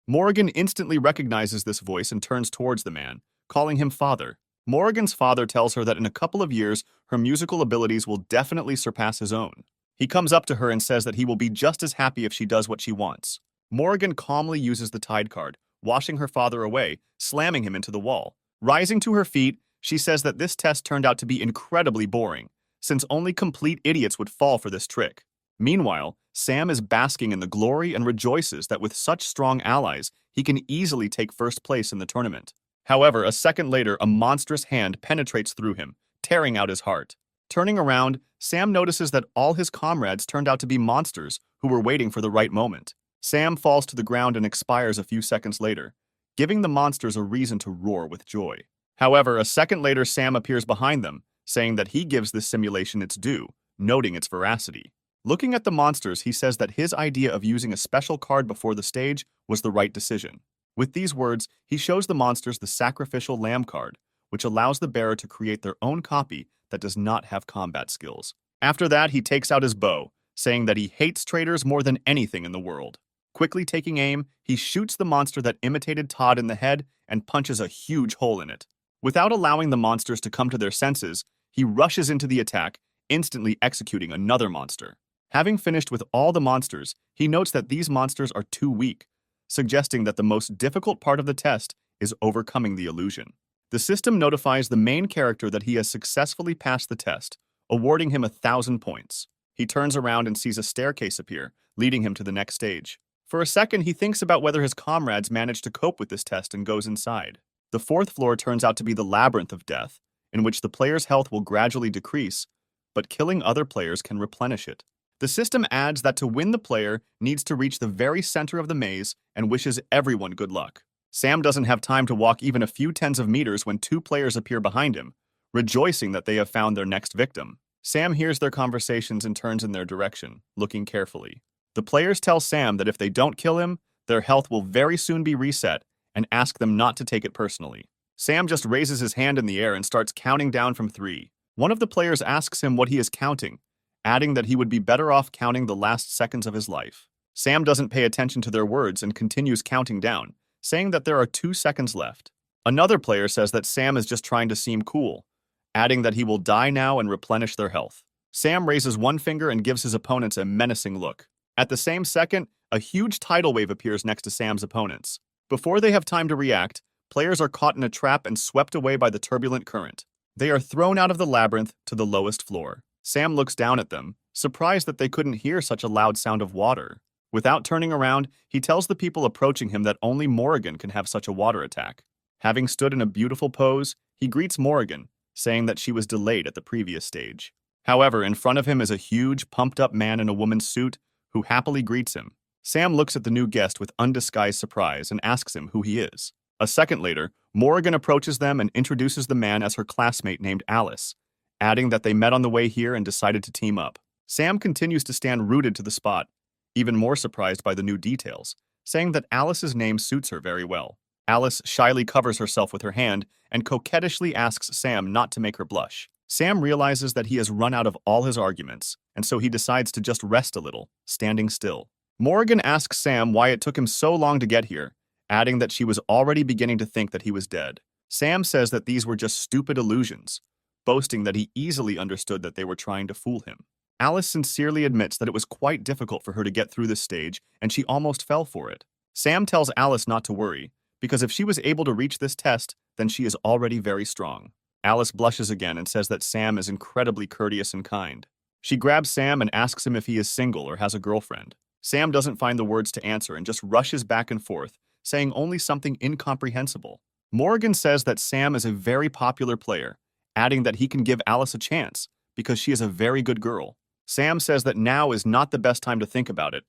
Morrigan instantly recognizes this voice and turns towards the man, calling him father. Morrigan's father tells her that in a couple of years, her musical abilities will definitely surpass his own. He comes up to her and says that he will be just as happy if she does what she wants. Morrigan calmly uses the tide card, washing her father away, slamming him into the wall. Rising to her feet, she says that this test turned out to be incredibly boring, since only complete idiots would fall for this trick. Meanwhile, Sam is basking in the glory and rejoices that with such strong allies, he can easily take first place in the tournament. However, a second later, a monstrous hand penetrates through him, tearing out his heart. Turning around, Sam notices that all his comrades turned out to be monsters who were waiting for the right moment. Sam falls to the ground and expires a few seconds later, giving the monsters a reason to roar with joy. However, a second later, Sam appears behind them, saying that he gives this simulation its due, noting its veracity. Looking at the monsters, he says that his idea of using a special card before the stage was the right decision. With these words, he shows the monsters the sacrificial lamb card, which allows the bearer to create their own copy that does not have combat skills. After that, he takes out his bow, saying that he hates traitors more than anything in the world. Quickly taking aim, he shoots the monster that imitated Todd in the head and punches a huge hole in it. Without allowing the monsters to come to their senses, he rushes into the attack, instantly executing another monster. Having finished with all the monsters, he notes that these monsters are too weak, suggesting that the most difficult part of the test is overcoming the illusion. The system notifies the main character that he has successfully passed the test, awarding him 1,000 points. He turns around and sees a staircase appear, leading him to the next stage. For a second, he thinks about whether his comrades managed to cope with this test and goes inside. The fourth floor turns out to be the Labyrinth of Death, in which the player's health will gradually decrease, but killing other players can replenish it. The system adds that to win, the player needs to reach the very center of the maze and wishes everyone good luck. Sam doesn't have time to walk even a few tens of meters when two players appear behind him, rejoicing that they have found their next victim. Sam hears their conversations and turns in their direction, looking carefully. The players tell Sam that if they don't kill him, their health will very soon be reset, and ask them not to take it personally. Sam just raises his hand in the air and starts counting down from 3. One of the players asks him what he is counting, adding that he would be better off counting the last seconds of his life. Sam doesn't pay attention to their words and continues counting down, saying that there are 2 seconds left. Another player says that Sam is just trying to seem cool, adding that he will die now and replenish their health. Sam raises one finger and gives his opponents a menacing look. At the same second, a huge tidal wave appears next to Sam's opponents. Before they have time to react, players are caught in a trap and swept away by the turbulent current. They are thrown out of the labyrinth to the lowest floor. Sam looks down at them, surprised that they couldn't hear such a loud sound of water. Without turning around, he tells the people approaching him that only Morrigan can have such a water attack. Having stood in a beautiful pose, he greets Morrigan, saying that she was delayed at the previous stage. However, in front of him is a huge, pumped-up man in a woman's suit who happily greets him. Sam looks at the new guest with undisguised surprise and asks him who he is. A second later, Morrigan approaches them and introduces the man as her classmate named Alice, adding that they met on the way here and decided to team up. Sam continues to stand rooted to the spot, even more surprised by the new details, saying that Alice's name suits her very well. Alice shyly covers herself with her hand and coquettishly asks Sam not to make her blush. Sam realizes that he has run out of all his arguments, and so he decides to just rest a little, standing still. Morrigan asks Sam why it took him so long to get here, adding that she was already beginning to think that he was dead. Sam says that these were just stupid illusions, boasting that he easily understood that they were trying to fool him. Alice sincerely admits that it was quite difficult for her to get through this stage, and she almost fell for it. Sam tells Alice not to worry, because if she was able to reach this test, then she is already very strong. Alice blushes again and says that Sam is incredibly courteous and kind. She grabs Sam and asks him if he is single or has a girlfriend. Sam doesn't find the words to answer and just rushes back and forth, saying only something incomprehensible. Morrigan says that Sam is a very popular player, adding that he can give Alice a chance because she is a very good girl. Sam says that now is not the best time to think about it,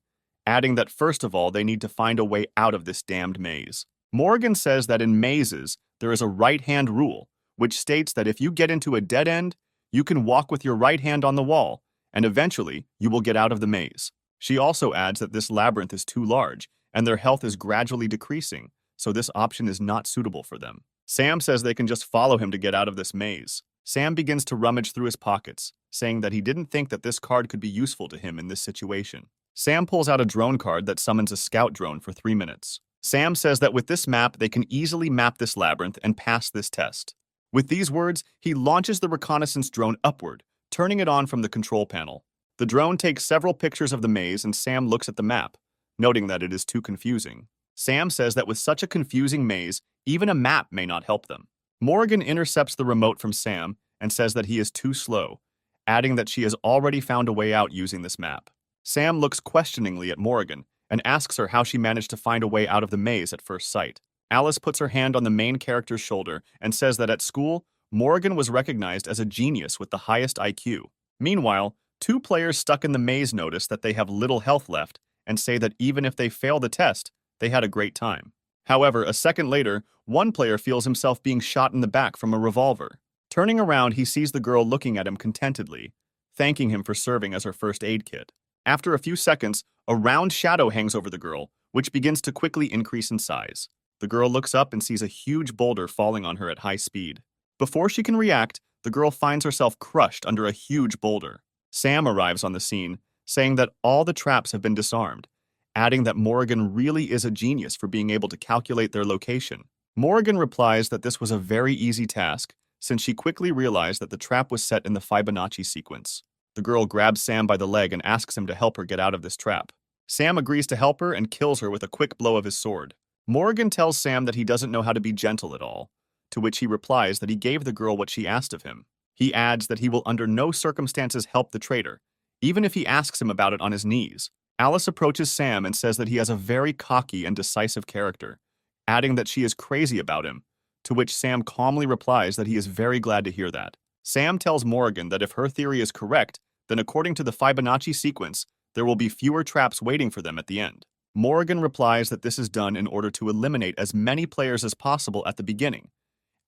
adding that first of all they need to find a way out of this damned maze. Morrigan says that in mazes there is a right-hand rule, which states that if you get into a dead end, you can walk with your right hand on the wall, and eventually you will get out of the maze. She also adds that this labyrinth is too large, and their health is gradually decreasing, so this option is not suitable for them. Sam says they can just follow him to get out of this maze. Sam begins to rummage through his pockets, saying that he didn't think that this card could be useful to him in this situation. Sam pulls out a drone card that summons a scout drone for 3 minutes. Sam says that with this map, they can easily map this labyrinth and pass this test. With these words, he launches the reconnaissance drone upward, turning it on from the control panel. The drone takes several pictures of the maze and Sam looks at the map, noting that it is too confusing. Sam says that with such a confusing maze, even a map may not help them. Morrigan intercepts the remote from Sam and says that he is too slow, adding that she has already found a way out using this map. Sam looks questioningly at Morrigan and asks her how she managed to find a way out of the maze at first sight. Alice puts her hand on the main character's shoulder and says that at school, Morrigan was recognized as a genius with the highest IQ. Meanwhile, 2 players stuck in the maze notice that they have little health left and say that even if they fail the test, they had a great time. However, a second later, one player feels himself being shot in the back from a revolver. Turning around, he sees the girl looking at him contentedly, thanking him for serving as her first aid kit. After a few seconds, a round shadow hangs over the girl, which begins to quickly increase in size. The girl looks up and sees a huge boulder falling on her at high speed. Before she can react, the girl finds herself crushed under a huge boulder. Sam arrives on the scene, saying that all the traps have been disarmed, adding that Morrigan really is a genius for being able to calculate their location. Morrigan replies that this was a very easy task, since she quickly realized that the trap was set in the Fibonacci sequence. The girl grabs Sam by the leg and asks him to help her get out of this trap. Sam agrees to help her and kills her with a quick blow of his sword. Morrigan tells Sam that he doesn't know how to be gentle at all, to which he replies that he gave the girl what she asked of him. He adds that he will under no circumstances help the traitor, even if he asks him about it on his knees. Alice approaches Sam and says that he has a very cocky and decisive character, adding that she is crazy about him, to which Sam calmly replies that he is very glad to hear that. Sam tells Morrigan that if her theory is correct, then according to the Fibonacci sequence, there will be fewer traps waiting for them at the end. Morrigan replies that this is done in order to eliminate as many players as possible at the beginning,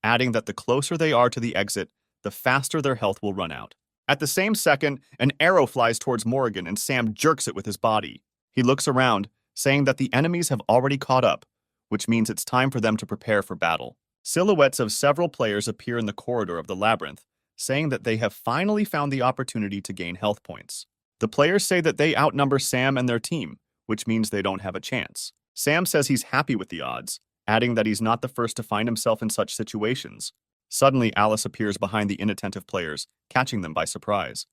adding that the closer they are to the exit, the faster their health will run out. At the same second, an arrow flies towards Morrigan and Sam jerks it with his body. He looks around, saying that the enemies have already caught up, which means it's time for them to prepare for battle. Silhouettes of several players appear in the corridor of the labyrinth, saying that they have finally found the opportunity to gain health points. The players say that they outnumber Sam and their team, which means they don't have a chance. Sam says he's happy with the odds, adding that he's not the first to find himself in such situations. Suddenly, Alice appears behind the inattentive players, catching them by surprise.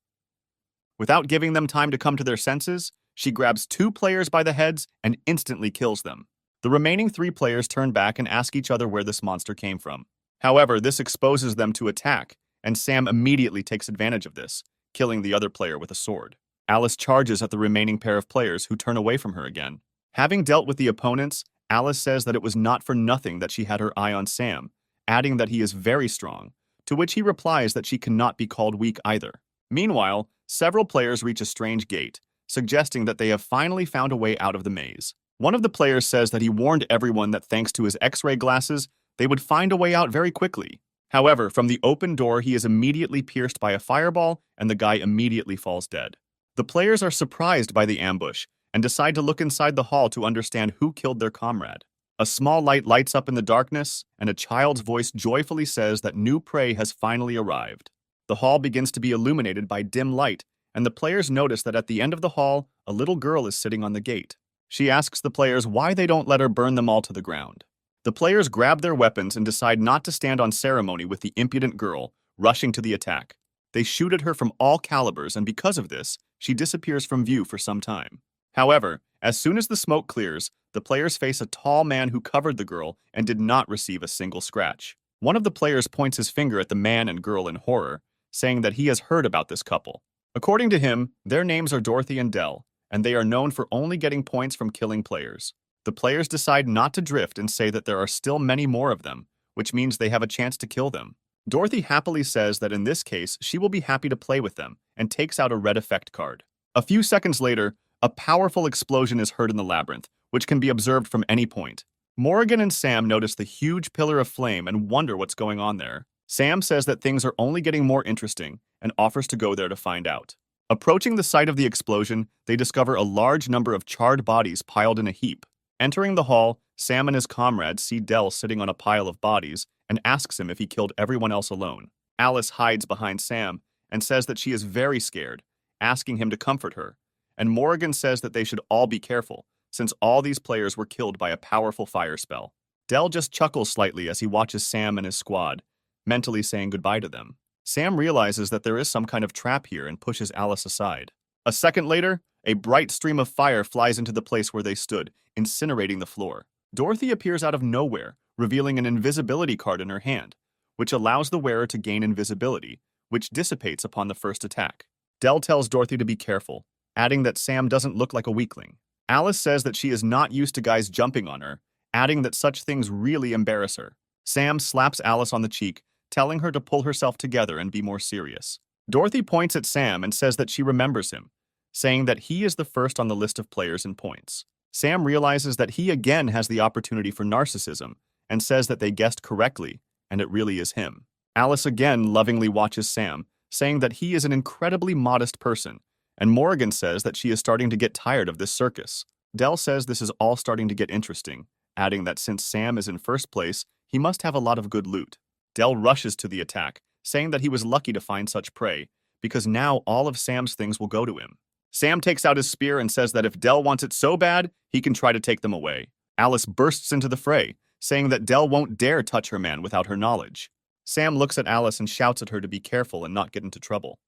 Without giving them time to come to their senses, she grabs 2 players by the heads and instantly kills them. The remaining 3 players turn back and ask each other where this monster came from. However, this exposes them to attack, and Sam immediately takes advantage of this, killing the other player with a sword. Alice charges at the remaining pair of players who turn away from her again. Having dealt with the opponents, Alice says that it was not for nothing that she had her eye on Sam, adding that he is very strong, to which he replies that she cannot be called weak either. Meanwhile, several players reach a strange gate, suggesting that they have finally found a way out of the maze. One of the players says that he warned everyone that thanks to his X-ray glasses, they would find a way out very quickly. However, from the open door, he is immediately pierced by a fireball, and the guy immediately falls dead. The players are surprised by the ambush and decide to look inside the hall to understand who killed their comrade. A small light lights up in the darkness, and a child's voice joyfully says that new prey has finally arrived. The hall begins to be illuminated by dim light, and the players notice that at the end of the hall, a little girl is sitting on the gate. She asks the players why they don't let her burn them all to the ground. The players grab their weapons and decide not to stand on ceremony with the impudent girl, rushing to the attack. They shoot at her from all calibers, and because of this, she disappears from view for some time. However, as soon as the smoke clears, the players face a tall man who covered the girl and did not receive a single scratch. One of the players points his finger at the man and girl in horror, saying that he has heard about this couple. According to him, their names are Dorothy and Dell, and they are known for only getting points from killing players. The players decide not to drift and say that there are still many more of them, which means they have a chance to kill them. Dorothy happily says that in this case, she will be happy to play with them, and takes out a red effect card. A few seconds later, a powerful explosion is heard in the labyrinth, which can be observed from any point. Morrigan and Sam notice the huge pillar of flame and wonder what's going on there. Sam says that things are only getting more interesting and offers to go there to find out. Approaching the site of the explosion, they discover a large number of charred bodies piled in a heap. Entering the hall, Sam and his comrades see Dell sitting on a pile of bodies and asks him if he killed everyone else alone. Alice hides behind Sam and says that she is very scared, asking him to comfort her. And Morrigan says that they should all be careful, since all these players were killed by a powerful fire spell. Dell just chuckles slightly as he watches Sam and his squad, mentally saying goodbye to them. Sam realizes that there is some kind of trap here and pushes Alice aside. A second later, a bright stream of fire flies into the place where they stood, incinerating the floor. Dorothy appears out of nowhere, revealing an invisibility card in her hand, which allows the wearer to gain invisibility, which dissipates upon the first attack. Dell tells Dorothy to be careful, adding that Sam doesn't look like a weakling. Alice says that she is not used to guys jumping on her, adding that such things really embarrass her. Sam slaps Alice on the cheek, telling her to pull herself together and be more serious. Dorothy points at Sam and says that she remembers him, saying that he is the first on the list of players in points. Sam realizes that he again has the opportunity for narcissism and says that they guessed correctly, and it really is him. Alice again lovingly watches Sam, saying that he is an incredibly modest person, and Morrigan says that she is starting to get tired of this circus. Dell says this is all starting to get interesting, adding that since Sam is in first place, he must have a lot of good loot. Del rushes to the attack, saying that he was lucky to find such prey, because now all of Sam's things will go to him. Sam takes out his spear and says that if Del wants it so bad, he can try to take them away. Alice bursts into the fray, saying that Del won't dare touch her man without her knowledge. Sam looks at Alice and shouts at her to be careful and not get into trouble.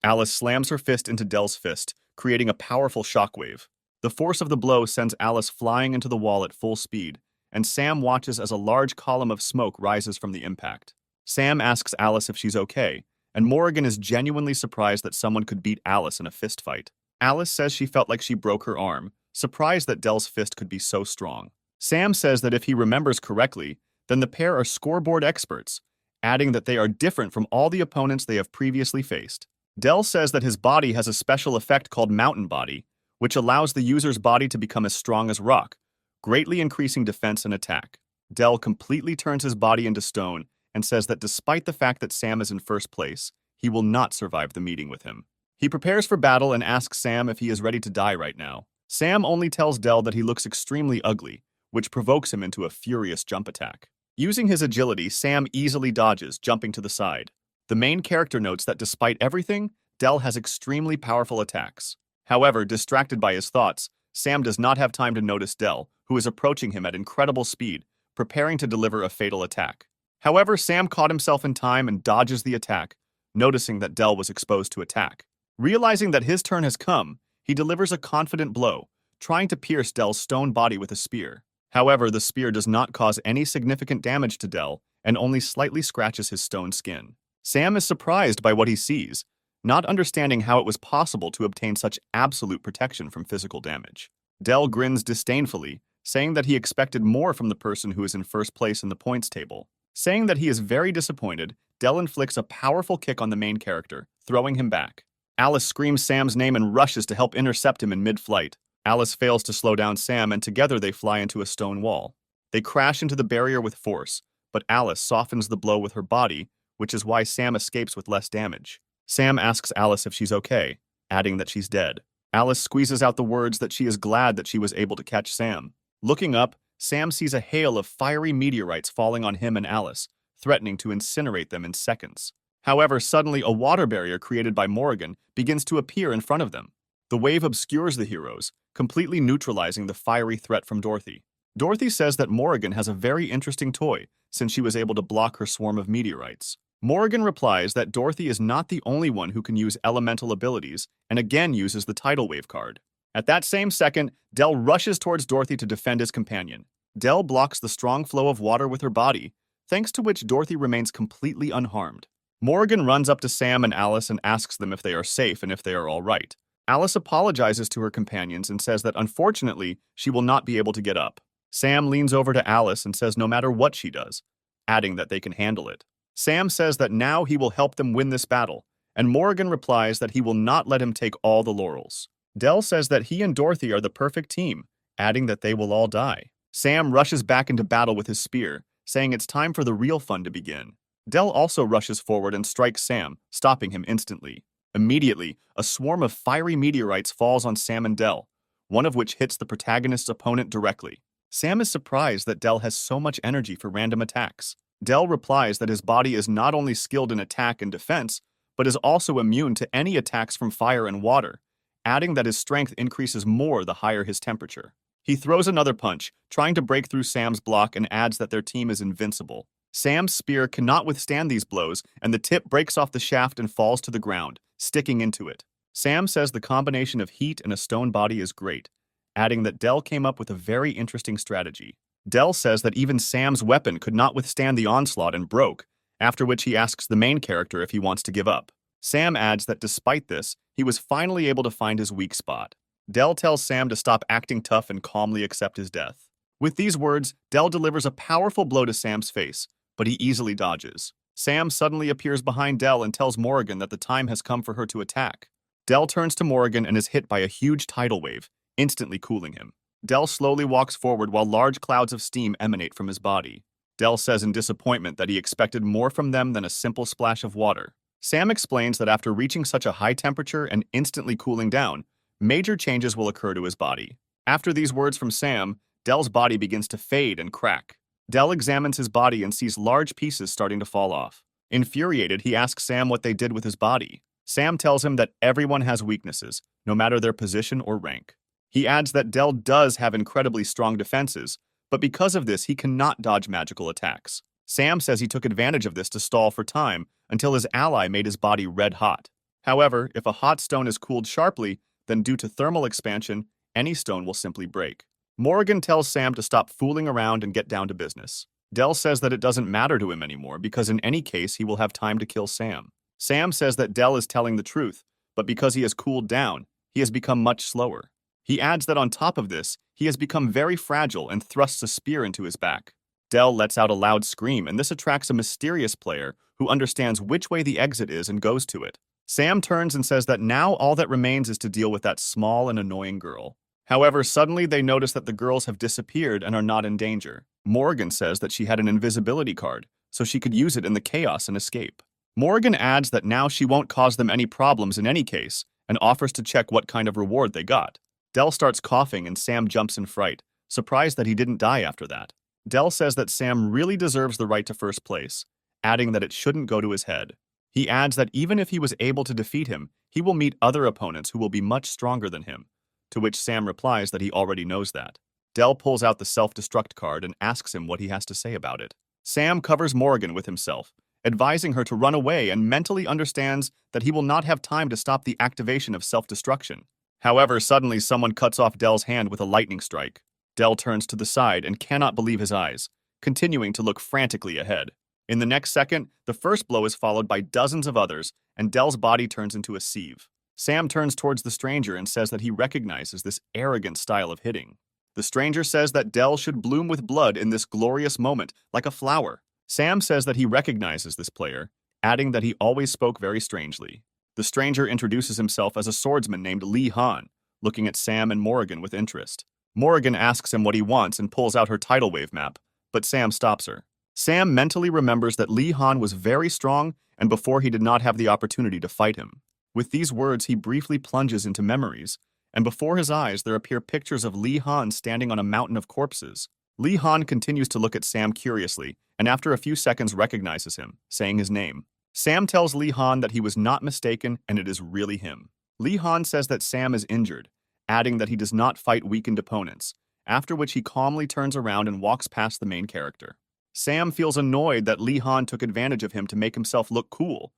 Alice slams her fist into Del's fist, creating a powerful shockwave. The force of the blow sends Alice flying into the wall at full speed, and Sam watches as a large column of smoke rises from the impact. Sam asks Alice if she's okay, and Morrigan is genuinely surprised that someone could beat Alice in a fist fight. Alice says she felt like she broke her arm, surprised that Del's fist could be so strong. Sam says that if he remembers correctly, then the pair are scoreboard experts, adding that they are different from all the opponents they have previously faced. Del says that his body has a special effect called Mountain Body, which allows the user's body to become as strong as rock, greatly increasing defense and attack. Del completely turns his body into stone and says that despite the fact that Sam is in first place, he will not survive the meeting with him. He prepares for battle and asks Sam if he is ready to die right now. Sam only tells Del that he looks extremely ugly, which provokes him into a furious jump attack. Using his agility, Sam easily dodges, jumping to the side. The main character notes that despite everything, Del has extremely powerful attacks. However, distracted by his thoughts, Sam does not have time to notice Del, who is approaching him at incredible speed, preparing to deliver a fatal attack. However, Sam caught himself in time and dodges the attack, noticing that Del was exposed to attack. Realizing that his turn has come, he delivers a confident blow, trying to pierce Del's stone body with a spear. However, the spear does not cause any significant damage to Del and only slightly scratches his stone skin. Sam is surprised by what he sees, not understanding how it was possible to obtain such absolute protection from physical damage. Del grins disdainfully, saying that he expected more from the person who is in first place in the points table. Saying that he is very disappointed, Del inflicts a powerful kick on the main character, throwing him back. Alice screams Sam's name and rushes to help intercept him in mid-flight. Alice fails to slow down Sam, and together they fly into a stone wall. They crash into the barrier with force, but Alice softens the blow with her body, which is why Sam escapes with less damage. Sam asks Alice if she's okay, adding that she's dead. Alice squeezes out the words that she is glad that she was able to catch Sam. Looking up, Sam sees a hail of fiery meteorites falling on him and Alice, threatening to incinerate them in seconds. However, suddenly a water barrier created by Morrigan begins to appear in front of them. The wave obscures the heroes, completely neutralizing the fiery threat from Dorothy. Dorothy says that Morrigan has a very interesting toy, since she was able to block her swarm of meteorites. Morrigan replies that Dorothy is not the only one who can use elemental abilities, and again uses the tidal wave card. At that same second, Del rushes towards Dorothy to defend his companion. Del blocks the strong flow of water with her body, thanks to which Dorothy remains completely unharmed. Morrigan runs up to Sam and Alice and asks them if they are safe and if they are all right. Alice apologizes to her companions and says that unfortunately, she will not be able to get up. Sam leans over to Alice and says no matter what she does, adding that they can handle it. Sam says that now he will help them win this battle, and Morrigan replies that he will not let him take all the laurels. Del says that he and Dorothy are the perfect team, adding that they will all die. Sam rushes back into battle with his spear, saying it's time for the real fun to begin. Del also rushes forward and strikes Sam, stopping him instantly. Immediately, a swarm of fiery meteorites falls on Sam and Del, one of which hits the protagonist's opponent directly. Sam is surprised that Del has so much energy for random attacks. Del replies that his body is not only skilled in attack and defense, but is also immune to any attacks from fire and water, adding that his strength increases more the higher his temperature. He throws another punch, trying to break through Sam's block, and adds that their team is invincible. Sam's spear cannot withstand these blows, and the tip breaks off the shaft and falls to the ground, sticking into it. Sam says the combination of heat and a stone body is great, adding that Del came up with a very interesting strategy. Del says that even Sam's weapon could not withstand the onslaught and broke, after which he asks the main character if he wants to give up. Sam adds that despite this, he was finally able to find his weak spot. Del tells Sam to stop acting tough and calmly accept his death. With these words, Del delivers a powerful blow to Sam's face, but he easily dodges. Sam suddenly appears behind Del and tells Morrigan that the time has come for her to attack. Del turns to Morrigan and is hit by a huge tidal wave, instantly cooling him. Del slowly walks forward while large clouds of steam emanate from his body. Del says in disappointment that he expected more from them than a simple splash of water. Sam explains that after reaching such a high temperature and instantly cooling down, major changes will occur to his body. After these words from Sam, Dell's body begins to fade and crack. Dell examines his body and sees large pieces starting to fall off. Infuriated, he asks Sam what they did with his body. Sam tells him that everyone has weaknesses, no matter their position or rank. He adds that Dell does have incredibly strong defenses, but because of this, he cannot dodge magical attacks. Sam says he took advantage of this to stall for time until his ally made his body red hot. However, if a hot stone is cooled sharply, then due to thermal expansion, any stone will simply break. Morrigan tells Sam to stop fooling around and get down to business. Dell says that it doesn't matter to him anymore because in any case he will have time to kill Sam. Sam says that Dell is telling the truth, but because he has cooled down, he has become much slower. He adds that on top of this, he has become very fragile and thrusts a spear into his back. Dell lets out a loud scream, and this attracts a mysterious player who understands which way the exit is and goes to it. Sam turns and says that now all that remains is to deal with that small and annoying girl. However, suddenly they notice that the girls have disappeared and are not in danger. Morrigan says that she had an invisibility card, so she could use it in the chaos and escape. Morrigan adds that now she won't cause them any problems in any case, and offers to check what kind of reward they got. Dell starts coughing and Sam jumps in fright, surprised that he didn't die after that. Dell says that Sam really deserves the right to first place, adding that it shouldn't go to his head. He adds that even if he was able to defeat him, he will meet other opponents who will be much stronger than him, to which Sam replies that he already knows that. Dell pulls out the self-destruct card and asks him what he has to say about it. Sam covers Morrigan with himself, advising her to run away and mentally understands that he will not have time to stop the activation of self-destruction. However, suddenly someone cuts off Dell's hand with a lightning strike. Dell turns to the side and cannot believe his eyes, continuing to look frantically ahead. In the next second, the first blow is followed by dozens of others, and Dell's body turns into a sieve. Sam turns towards the stranger and says that he recognizes this arrogant style of hitting. The stranger says that Dell should bloom with blood in this glorious moment, like a flower. Sam says that he recognizes this player, adding that he always spoke very strangely. The stranger introduces himself as a swordsman named Lee Han, looking at Sam and Morrigan with interest. Morrigan asks him what he wants and pulls out her tidal wave map, but Sam stops her. Sam mentally remembers that Lee Han was very strong and before he did not have the opportunity to fight him. With these words, he briefly plunges into memories, and before his eyes there appear pictures of Lee Han standing on a mountain of corpses. Lee Han continues to look at Sam curiously, and after a few seconds recognizes him, saying his name. Sam tells Lee Han that he was not mistaken and it is really him. Lee Han says that Sam is injured, adding that he does not fight weakened opponents, after which he calmly turns around and walks past the main character. Sam feels annoyed that Lee Han took advantage of him to make himself look cool,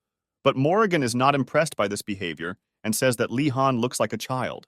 but Morrigan is not impressed by this behavior and says that Lee Han looks like a child.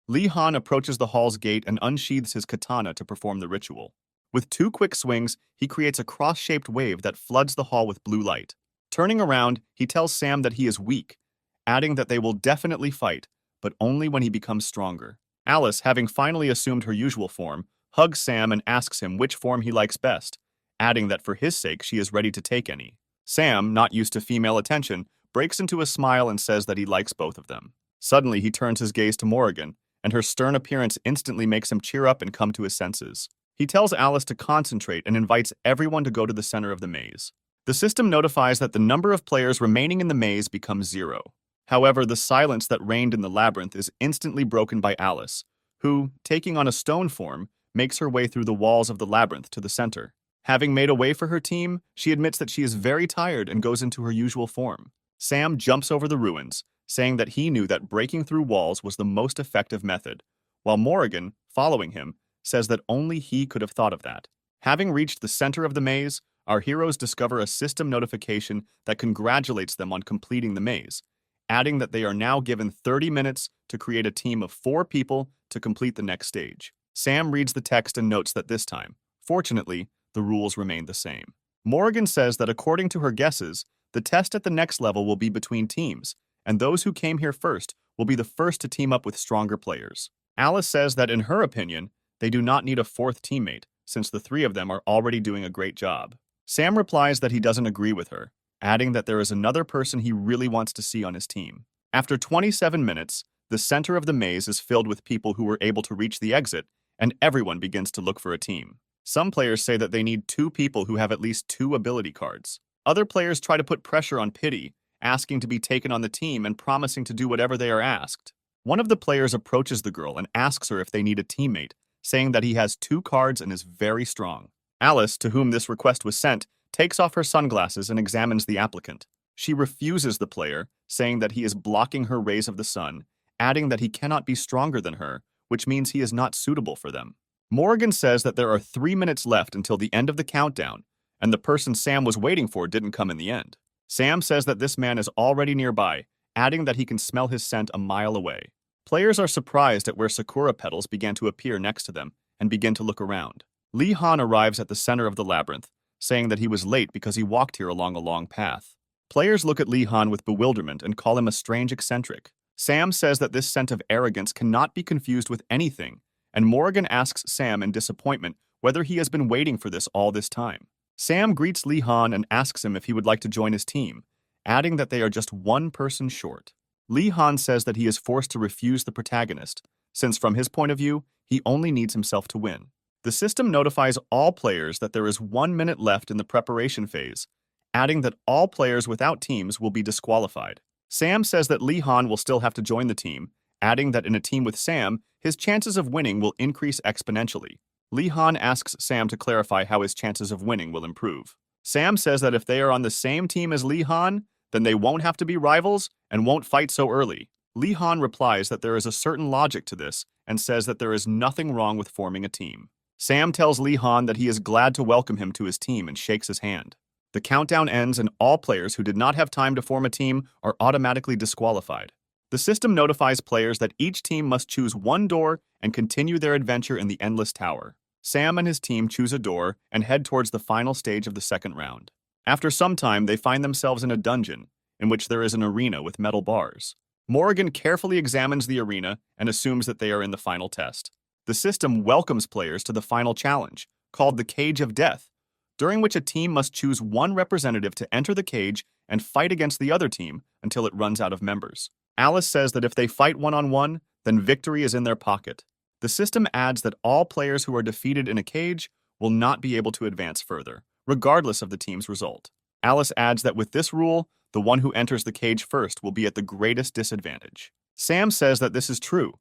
Lee Han approaches the hall's gate and unsheathes his katana to perform the ritual. With 2 quick swings, he creates a cross-shaped wave that floods the hall with blue light. Turning around, he tells Sam that he is weak, adding that they will definitely fight, but only when he becomes stronger. Alice, having finally assumed her usual form, hugs Sam and asks him which form he likes best, adding that for his sake she is ready to take any. Sam, not used to female attention, breaks into a smile and says that he likes both of them. Suddenly, he turns his gaze to Morrigan, and her stern appearance instantly makes him cheer up and come to his senses. He tells Alice to concentrate and invites everyone to go to the center of the maze. The system notifies that the number of players remaining in the maze becomes 0. However, the silence that reigned in the labyrinth is instantly broken by Alice, who, taking on a stone form, makes her way through the walls of the labyrinth to the center. Having made a way for her team, she admits that she is very tired and goes into her usual form. Sam jumps over the ruins, saying that he knew that breaking through walls was the most effective method, while Morrigan, following him, says that only he could have thought of that. Having reached the center of the maze, our heroes discover a system notification that congratulates them on completing the maze, adding that they are now given 30 minutes to create a team of 4 people to complete the next stage. Sam reads the text and notes that this time, fortunately, the rules remain the same. Morrigan says that according to her guesses, the test at the next level will be between teams, and those who came here first will be the first to team up with stronger players. Alice says that in her opinion, they do not need a 4th teammate, since the 3 of them are already doing a great job. Sam replies that he doesn't agree with her, adding that there is another person he really wants to see on his team. After 27 minutes, the center of the maze is filled with people who were able to reach the exit, and everyone begins to look for a team. Some players say that they need 2 people who have at least 2 ability cards. Other players try to put pressure on Pity, asking to be taken on the team and promising to do whatever they are asked. One of the players approaches the girl and asks her if they need a teammate, saying that he has 2 cards and is very strong. Alice, to whom this request was sent, takes off her sunglasses and examines the applicant. She refuses the player, saying that he is blocking her rays of the sun, adding that he cannot be stronger than her, which means he is not suitable for them. Morgan says that there are 3 minutes left until the end of the countdown, and the person Sam was waiting for didn't come in the end. Sam says that this man is already nearby, adding that he can smell his scent a mile away. Players are surprised at where sakura petals began to appear next to them and begin to look around. Lee Han arrives at the center of the labyrinth, saying that he was late because he walked here along a long path. Players look at Lee Han with bewilderment and call him a strange eccentric. Sam says that this scent of arrogance cannot be confused with anything, and Morgan asks Sam in disappointment whether he has been waiting for this all this time. Sam greets Lee Han and asks him if he would like to join his team, adding that they are just 1 person short. Lee Han says that he is forced to refuse the protagonist, since from his point of view, he only needs himself to win. The system notifies all players that there is 1 minute left in the preparation phase, adding that all players without teams will be disqualified. Sam says that Lee Han will still have to join the team, adding that in a team with Sam, his chances of winning will increase exponentially. Lee Han asks Sam to clarify how his chances of winning will improve. Sam says that if they are on the same team as Lee Han, then they won't have to be rivals and won't fight so early. Lee Han replies that there is a certain logic to this and says that there is nothing wrong with forming a team. Sam tells Lee Han that he is glad to welcome him to his team and shakes his hand. The countdown ends and all players who did not have time to form a team are automatically disqualified. The system notifies players that each team must choose 1 door and continue their adventure in the Endless Tower. Sam and his team choose a door and head towards the final stage of the second round. After some time, they find themselves in a dungeon, in which there is an arena with metal bars. Morgan carefully examines the arena and assumes that they are in the final test. The system welcomes players to the final challenge, called the Cage of Death, during which a team must choose 1 representative to enter the cage and fight against the other team until it runs out of members. Alice says that if they fight one-on-one, then victory is in their pocket. The system adds that all players who are defeated in a cage will not be able to advance further, regardless of the team's result. Alice adds that with this rule, the one who enters the cage first will be at the greatest disadvantage. Sam says that this is true,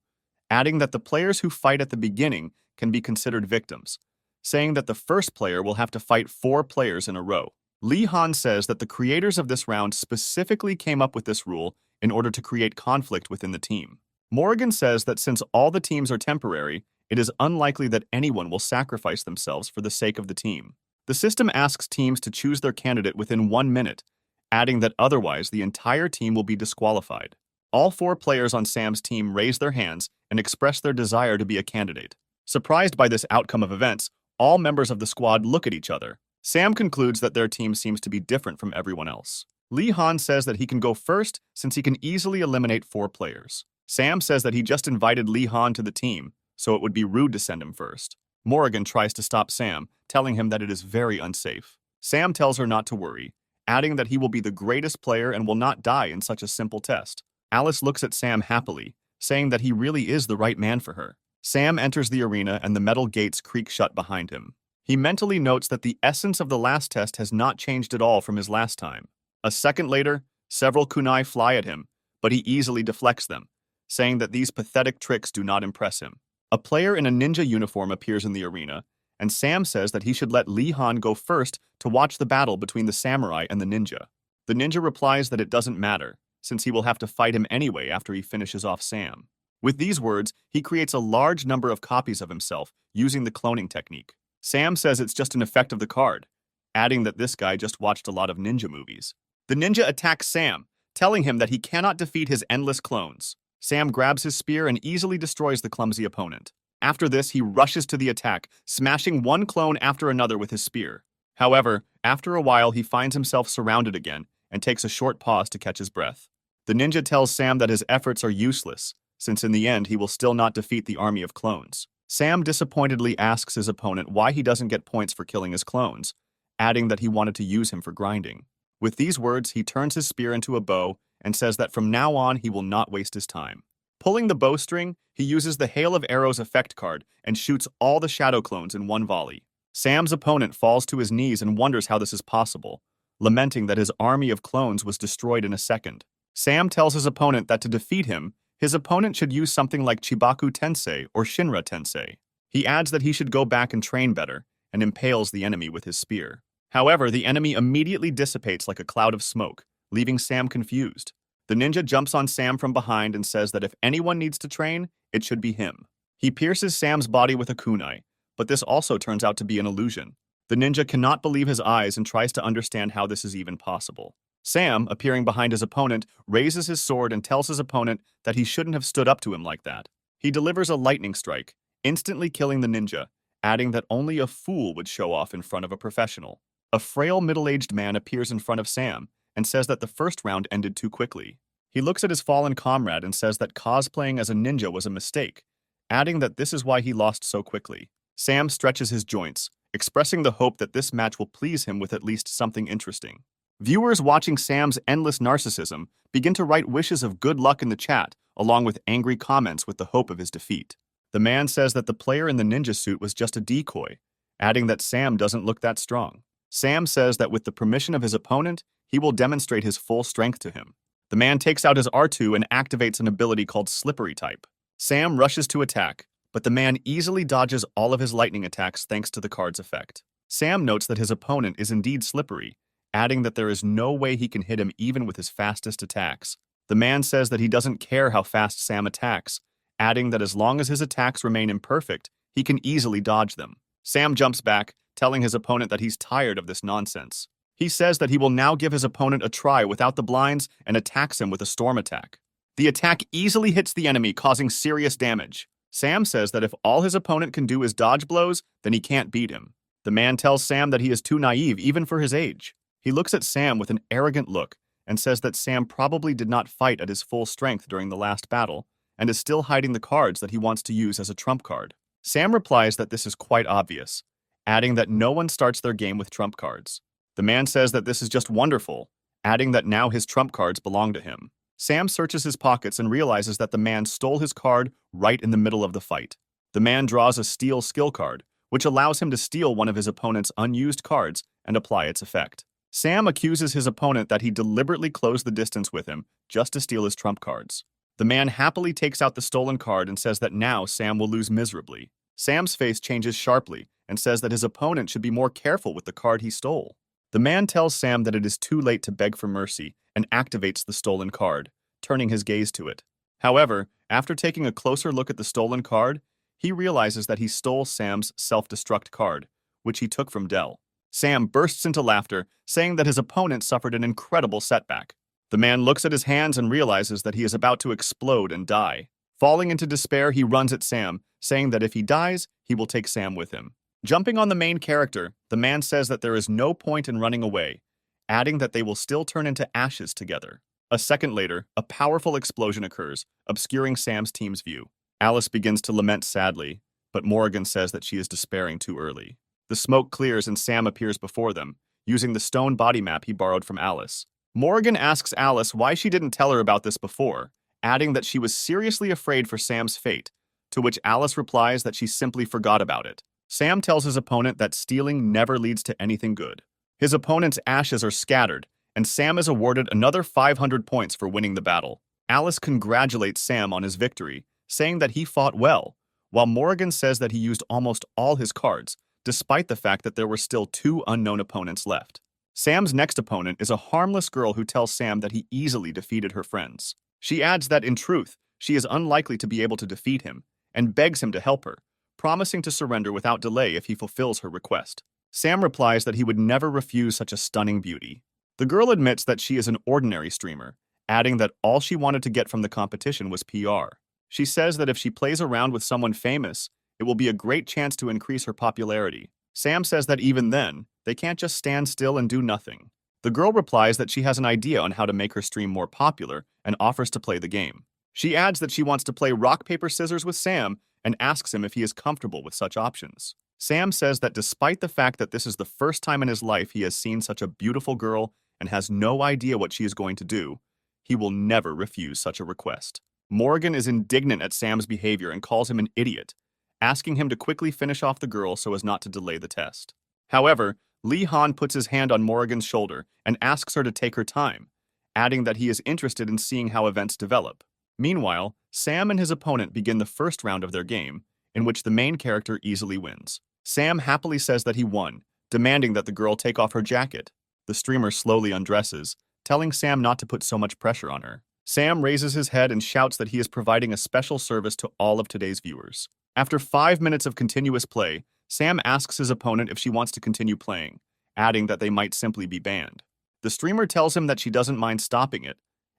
adding that the players who fight at the beginning can be considered victims, saying that the first player will have to fight 4 players in a row. Lee Han says that the creators of this round specifically came up with this rule in order to create conflict within the team. Morgan says that since all the teams are temporary, it is unlikely that anyone will sacrifice themselves for the sake of the team. The system asks teams to choose their candidate within 1 minute, adding that otherwise the entire team will be disqualified. All 4 players on Sam's team raise their hands and express their desire to be a candidate. Surprised by this outcome of events, all members of the squad look at each other. Sam concludes that their team seems to be different from everyone else. Lee Han says that he can go first since he can easily eliminate 4 players. Sam says that he just invited Lee Han to the team, so it would be rude to send him first. Morgan tries to stop Sam, telling him that it is very unsafe. Sam tells her not to worry, adding that he will be the greatest player and will not die in such a simple test. Alice looks at Sam happily, saying that he really is the right man for her. Sam enters the arena and the metal gates creak shut behind him. He mentally notes that the essence of the last test has not changed at all from his last time. A second later, several kunai fly at him, but he easily deflects them, saying that these pathetic tricks do not impress him. A player in a ninja uniform appears in the arena, and Sam says that he should let Lee Han go first to watch the battle between the samurai and the ninja. The ninja replies that it doesn't matter, since he will have to fight him anyway after he finishes off Sam. With these words, he creates a large number of copies of himself using the cloning technique. Sam says it's just an effect of the card, adding that this guy just watched a lot of ninja movies. The ninja attacks Sam, telling him that he cannot defeat his endless clones. Sam grabs his spear and easily destroys the clumsy opponent. After this, he rushes to the attack, smashing 1 clone after another with his spear. However, after a while, he finds himself surrounded again and takes a short pause to catch his breath. The ninja tells Sam that his efforts are useless, since in the end he will still not defeat the army of clones. Sam disappointedly asks his opponent why he doesn't get points for killing his clones, adding that he wanted to use him for grinding. With these words, he turns his spear into a bow and says that from now on he will not waste his time. Pulling the bowstring, he uses the Hail of Arrows effect card and shoots all the shadow clones in 1 volley. Sam's opponent falls to his knees and wonders how this is possible, lamenting that his army of clones was destroyed in a second. Sam tells his opponent that to defeat him, his opponent should use something like Chibaku Tensei or Shinra Tensei. He adds that he should go back and train better, and impales the enemy with his spear. However, the enemy immediately dissipates like a cloud of smoke, leaving Sam confused. The ninja jumps on Sam from behind and says that if anyone needs to train, it should be him. He pierces Sam's body with a kunai, but this also turns out to be an illusion. The ninja cannot believe his eyes and tries to understand how this is even possible. Sam, appearing behind his opponent, raises his sword and tells his opponent that he shouldn't have stood up to him like that. He delivers a lightning strike, instantly killing the ninja, adding that only a fool would show off in front of a professional. A frail middle-aged man appears in front of Sam and says that the first round ended too quickly. He looks at his fallen comrade and says that cosplaying as a ninja was a mistake, adding that this is why he lost so quickly. Sam stretches his joints, expressing the hope that this match will please him with at least something interesting. Viewers watching Sam's endless narcissism begin to write wishes of good luck in the chat, along with angry comments with the hope of his defeat. The man says that the player in the ninja suit was just a decoy, adding that Sam doesn't look that strong. Sam says that with the permission of his opponent, he will demonstrate his full strength to him. The man takes out his R2 and activates an ability called Slippery Type. Sam rushes to attack, but the man easily dodges all of his lightning attacks thanks to the card's effect. Sam notes that his opponent is indeed slippery, adding that there is no way he can hit him even with his fastest attacks. The man says that he doesn't care how fast Sam attacks, adding that as long as his attacks remain imperfect, he can easily dodge them. Sam jumps back, telling his opponent that he's tired of this nonsense. He says that he will now give his opponent a try without the blinds and attacks him with a storm attack. The attack easily hits the enemy, causing serious damage. Sam says that if all his opponent can do is dodge blows, then he can't beat him. The man tells Sam that he is too naive even for his age. He looks at Sam with an arrogant look and says that Sam probably did not fight at his full strength during the last battle and is still hiding the cards that he wants to use as a trump card. Sam replies that this is quite obvious, adding that no one starts their game with trump cards. The man says that this is just wonderful, adding that now his trump cards belong to him. Sam searches his pockets and realizes that the man stole his card right in the middle of the fight. The man draws a steal skill card, which allows him to steal one of his opponent's unused cards and apply its effect. Sam accuses his opponent that he deliberately closed the distance with him just to steal his trump cards. The man happily takes out the stolen card and says that now Sam will lose miserably. Sam's face changes sharply and says that his opponent should be more careful with the card he stole. The man tells Sam that it is too late to beg for mercy and activates the stolen card, turning his gaze to it. However, after taking a closer look at the stolen card, he realizes that he stole Sam's self-destruct card, which he took from Dell. Sam bursts into laughter, saying that his opponent suffered an incredible setback. The man looks at his hands and realizes that he is about to explode and die. Falling into despair, he runs at Sam, saying that if he dies, he will take Sam with him. Jumping on the main character, the man says that there is no point in running away, adding that they will still turn into ashes together. A second later, a powerful explosion occurs, obscuring Sam's team's view. Alice begins to lament sadly, but Morrigan says that she is despairing too early. The smoke clears and Sam appears before them, using the stone body map he borrowed from Alice. Morrigan asks Alice why she didn't tell her about this before, adding that she was seriously afraid for Sam's fate, to which Alice replies that she simply forgot about it. Sam tells his opponent that stealing never leads to anything good. His opponent's ashes are scattered, and Sam is awarded another 500 points for winning the battle. Alice congratulates Sam on his victory, saying that he fought well, while Morrigan says that he used almost all his cards, despite the fact that there were still 2 unknown opponents left. Sam's next opponent is a harmless girl who tells Sam that he easily defeated her friends. She adds that, in truth, she is unlikely to be able to defeat him, and begs him to help her, promising to surrender without delay if he fulfills her request. Sam replies that he would never refuse such a stunning beauty. The girl admits that she is an ordinary streamer, adding that all she wanted to get from the competition was PR. She says that if she plays around with someone famous, it will be a great chance to increase her popularity. Sam says that even then, they can't just stand still and do nothing. The girl replies that she has an idea on how to make her stream more popular and offers to play the game. She adds that she wants to play rock, paper, scissors with Sam and asks him if he is comfortable with such options. Sam says that despite the fact that this is the first time in his life he has seen such a beautiful girl and has no idea what she is going to do, he will never refuse such a request. Morrigan is indignant at Sam's behavior and calls him an idiot, asking him to quickly finish off the girl so as not to delay the test. However, Lee Han puts his hand on Morrigan's shoulder and asks her to take her time, adding that he is interested in seeing how events develop. Meanwhile, Sam and his opponent begin the first round of their game, in which the main character easily wins. Sam happily says that he won, demanding that the girl take off her jacket. The streamer slowly undresses, telling Sam not to put so much pressure on her. Sam raises his head and shouts that he is providing a special service to all of today's viewers. After 5 minutes of continuous play, Sam asks his opponent if she wants to continue playing, adding that they might simply be banned. The streamer tells him that she doesn't mind stopping it,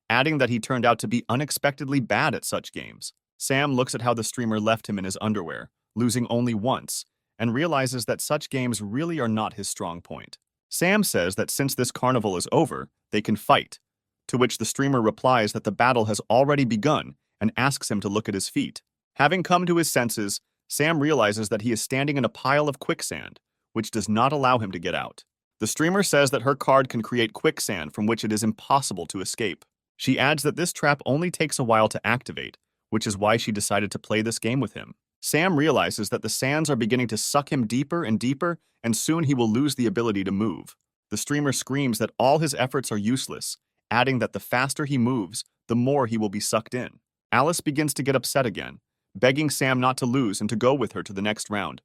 adding that he turned out to be unexpectedly bad at such games. Sam looks at how the streamer left him in his underwear, losing only once, and realizes that such games really are not his strong point. Sam says that since this carnival is over, they can fight, to which the streamer replies that the battle has already begun and asks him to look at his feet. Having come to his senses, Sam realizes that he is standing in a pile of quicksand, which does not allow him to get out. The streamer says that her card can create quicksand from which it is impossible to escape. She adds that this trap only takes a while to activate, which is why she decided to play this game with him. Sam realizes that the sands are beginning to suck him deeper and deeper, and soon he will lose the ability to move. The streamer screams that all his efforts are useless, adding that the faster he moves, the more he will be sucked in. Alice begins to get upset again, begging Sam not to lose and to go with her to the next round.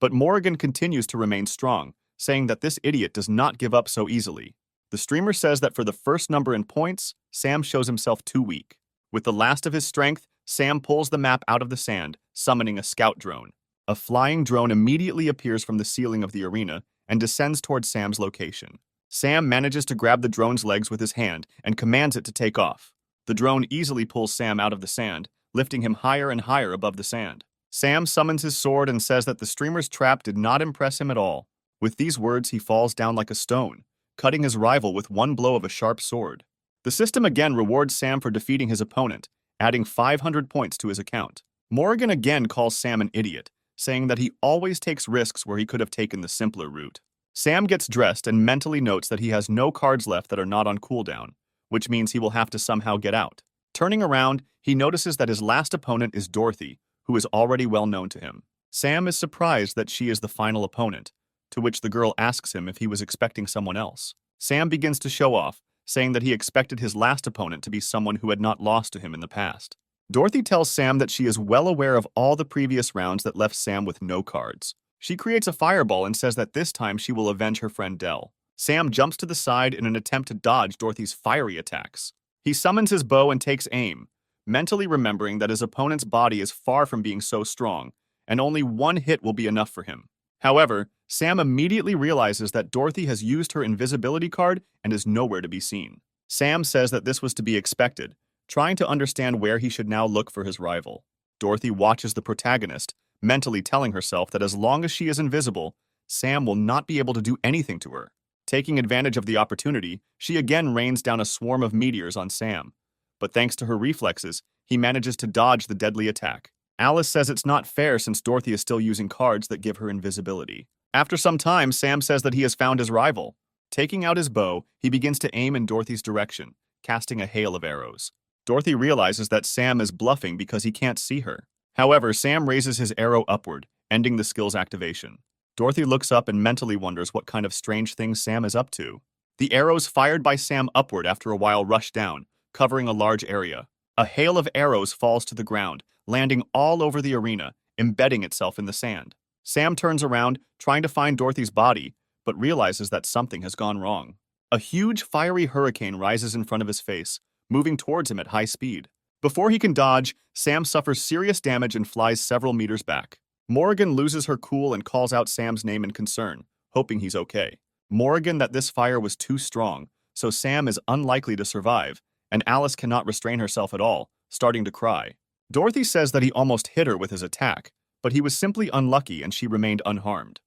But Morrigan continues to remain strong, saying that this idiot does not give up so easily. The streamer says that for the first number in points, Sam shows himself too weak. With the last of his strength, Sam pulls the map out of the sand, summoning a scout drone. A flying drone immediately appears from the ceiling of the arena and descends towards Sam's location. Sam manages to grab the drone's legs with his hand and commands it to take off. The drone easily pulls Sam out of the sand, lifting him higher and higher above the sand. Sam summons his sword and says that the streamer's trap did not impress him at all. With these words, he falls down like a stone, cutting his rival with one blow of a sharp sword. The system again rewards Sam for defeating his opponent, adding 500 points to his account. Morrigan again calls Sam an idiot, saying that he always takes risks where he could have taken the simpler route. Sam gets dressed and mentally notes that he has no cards left that are not on cooldown, which means he will have to somehow get out. Turning around, he notices that his last opponent is Dorothy, who is already well known to him. Sam is surprised that she is the final opponent, to which the girl asks him if he was expecting someone else. Sam begins to show off, saying that he expected his last opponent to be someone who had not lost to him in the past. Dorothy tells Sam that she is well aware of all the previous rounds that left Sam with no cards. She creates a fireball and says that this time she will avenge her friend Dell. Sam jumps to the side in an attempt to dodge Dorothy's fiery attacks. He summons his bow and takes aim, mentally remembering that his opponent's body is far from being so strong, and only one hit will be enough for him. However, Sam immediately realizes that Dorothy has used her invisibility card and is nowhere to be seen. Sam says that this was to be expected, trying to understand where he should now look for his rival. Dorothy watches the protagonist, mentally telling herself that as long as she is invisible, Sam will not be able to do anything to her. Taking advantage of the opportunity, she again rains down a swarm of meteors on Sam. But thanks to her reflexes, he manages to dodge the deadly attack. Alice says it's not fair since Dorothy is still using cards that give her invisibility. After some time, Sam says that he has found his rival. Taking out his bow, he begins to aim in Dorothy's direction, casting a hail of arrows. Dorothy realizes that Sam is bluffing because he can't see her. However, Sam raises his arrow upward, ending the skill's activation. Dorothy looks up and mentally wonders what kind of strange things Sam is up to. The arrows fired by Sam upward after a while rush down, covering a large area. A hail of arrows falls to the ground, landing all over the arena, embedding itself in the sand. Sam turns around, trying to find Dorothy's body, but realizes that something has gone wrong. A huge fiery hurricane rises in front of his face, moving towards him at high speed. Before he can dodge, Sam suffers serious damage and flies several meters back. Morrigan loses her cool and calls out Sam's name in concern, hoping he's okay. Morrigan that this fire was too strong, so Sam is unlikely to survive, and Alice cannot restrain herself at all, starting to cry. Dorothy says that he almost hit her with his attack, but he was simply unlucky and she remained unharmed.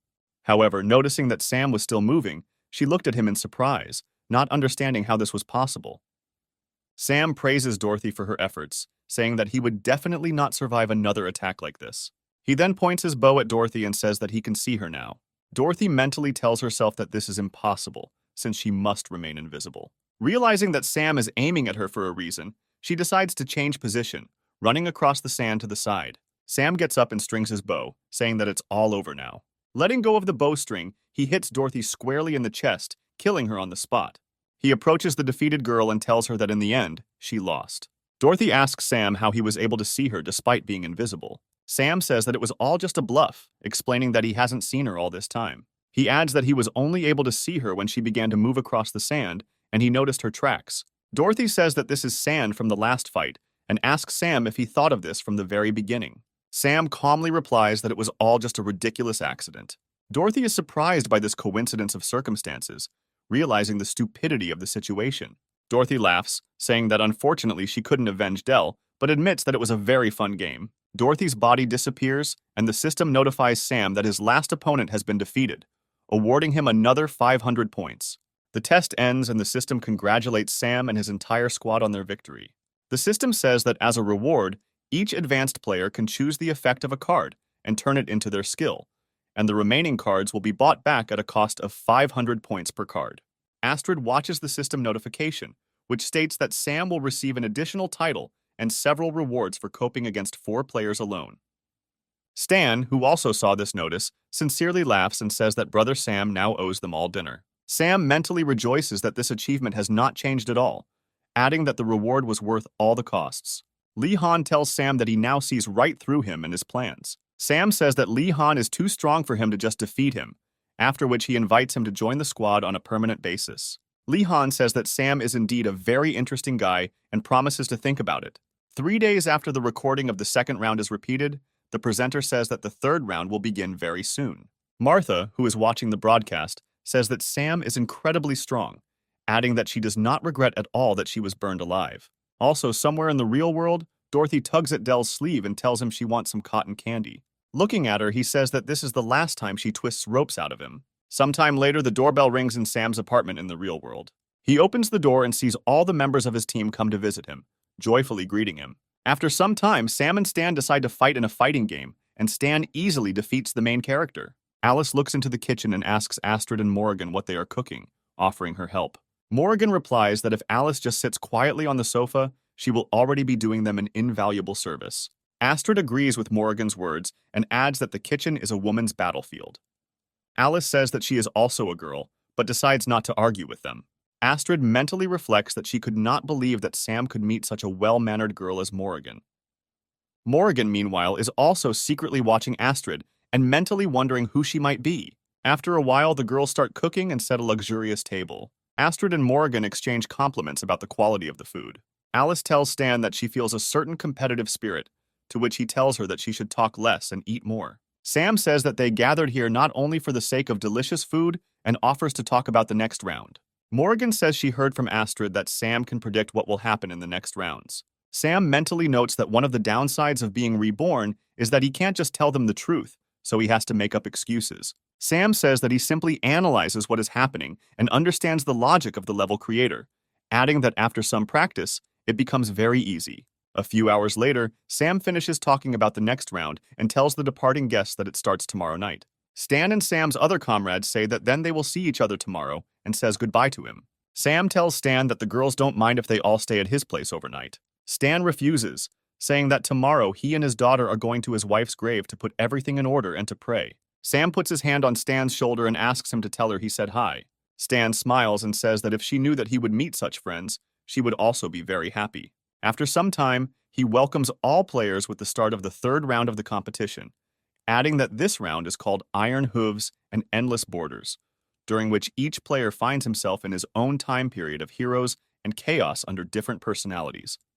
However, noticing that Sam was still moving, she looked at him in surprise, not understanding how this was possible. Sam praises Dorothy for her efforts, saying that he would definitely not survive another attack like this. He then points his bow at Dorothy and says that he can see her now. Dorothy mentally tells herself that this is impossible, since she must remain invisible. Realizing that Sam is aiming at her for a reason, she decides to change position, running across the sand to the side. Sam gets up and strings his bow, saying that it's all over now. Letting go of the bowstring, he hits Dorothy squarely in the chest, killing her on the spot. He approaches the defeated girl and tells her that in the end, she lost. Dorothy asks Sam how he was able to see her despite being invisible. Sam says that it was all just a bluff, explaining that he hasn't seen her all this time. He adds that he was only able to see her when she began to move across the sand, and he noticed her tracks. Dorothy says that this is sand from the last fight, and asks Sam if he thought of this from the very beginning. Sam calmly replies that it was all just a ridiculous accident. Dorothy is surprised by this coincidence of circumstances, realizing the stupidity of the situation. Dorothy laughs, saying that unfortunately she couldn't avenge Dell, but admits that it was a very fun game. Dorothy's body disappears, and the system notifies Sam that his last opponent has been defeated, awarding him another 500 points. The test ends and the system congratulates Sam and his entire squad on their victory. The system says that as a reward, each advanced player can choose the effect of a card and turn it into their skill, and the remaining cards will be bought back at a cost of 500 points per card. Astrid watches the system notification, which states that Sam will receive an additional title and several rewards for coping against 4 players alone. Stan, who also saw this notice, sincerely laughs and says that brother Sam now owes them all dinner. Sam mentally rejoices that this achievement has not changed at all, adding that the reward was worth all the costs. Lee Han tells Sam that he now sees right through him and his plans. Sam says that Lee Han is too strong for him to just defeat him, after which he invites him to join the squad on a permanent basis. Lee Han says that Sam is indeed a very interesting guy and promises to think about it. 3 days after the recording of the second round is repeated, the presenter says that the third round will begin very soon. Martha, who is watching the broadcast, says that Sam is incredibly strong, adding that she does not regret at all that she was burned alive. Also, somewhere in the real world, Dorothy tugs at Dell's sleeve and tells him she wants some cotton candy. Looking at her, he says that this is the last time she twists ropes out of him. Sometime later, the doorbell rings in Sam's apartment in the real world. He opens the door and sees all the members of his team come to visit him, joyfully greeting him. After some time, Sam and Stan decide to fight in a fighting game, and Stan easily defeats the main character. Alice looks into the kitchen and asks Astrid and Morrigan what they are cooking, offering her help. Morrigan replies that if Alice just sits quietly on the sofa, she will already be doing them an invaluable service. Astrid agrees with Morrigan's words and adds that the kitchen is a woman's battlefield. Alice says that she is also a girl, but decides not to argue with them. Astrid mentally reflects that she could not believe that Sam could meet such a well-mannered girl as Morrigan. Morrigan, meanwhile, is also secretly watching Astrid and mentally wondering who she might be. After a while, the girls start cooking and set a luxurious table. Astrid and Morrigan exchange compliments about the quality of the food. Alice tells Stan that she feels a certain competitive spirit, to which he tells her that she should talk less and eat more. Sam says that they gathered here not only for the sake of delicious food and offers to talk about the next round. Morrigan says she heard from Astrid that Sam can predict what will happen in the next rounds. Sam mentally notes that one of the downsides of being reborn is that he can't just tell them the truth, so he has to make up excuses. Sam says that he simply analyzes what is happening and understands the logic of the level creator, adding that after some practice, it becomes very easy. A few hours later, Sam finishes talking about the next round and tells the departing guests that it starts tomorrow night. Stan and Sam's other comrades say that then they will see each other tomorrow and says goodbye to him. Sam tells Stan that the girls don't mind if they all stay at his place overnight. Stan refuses, saying that tomorrow he and his daughter are going to his wife's grave to put everything in order and to pray. Sam puts his hand on Stan's shoulder and asks him to tell her he said hi. Stan smiles and says that if she knew that he would meet such friends, she would also be very happy. After some time, he welcomes all players with the start of the third round of the competition, adding that this round is called Iron Hooves and Endless Borders, during which each player finds himself in his own time period of heroes and chaos under different personalities.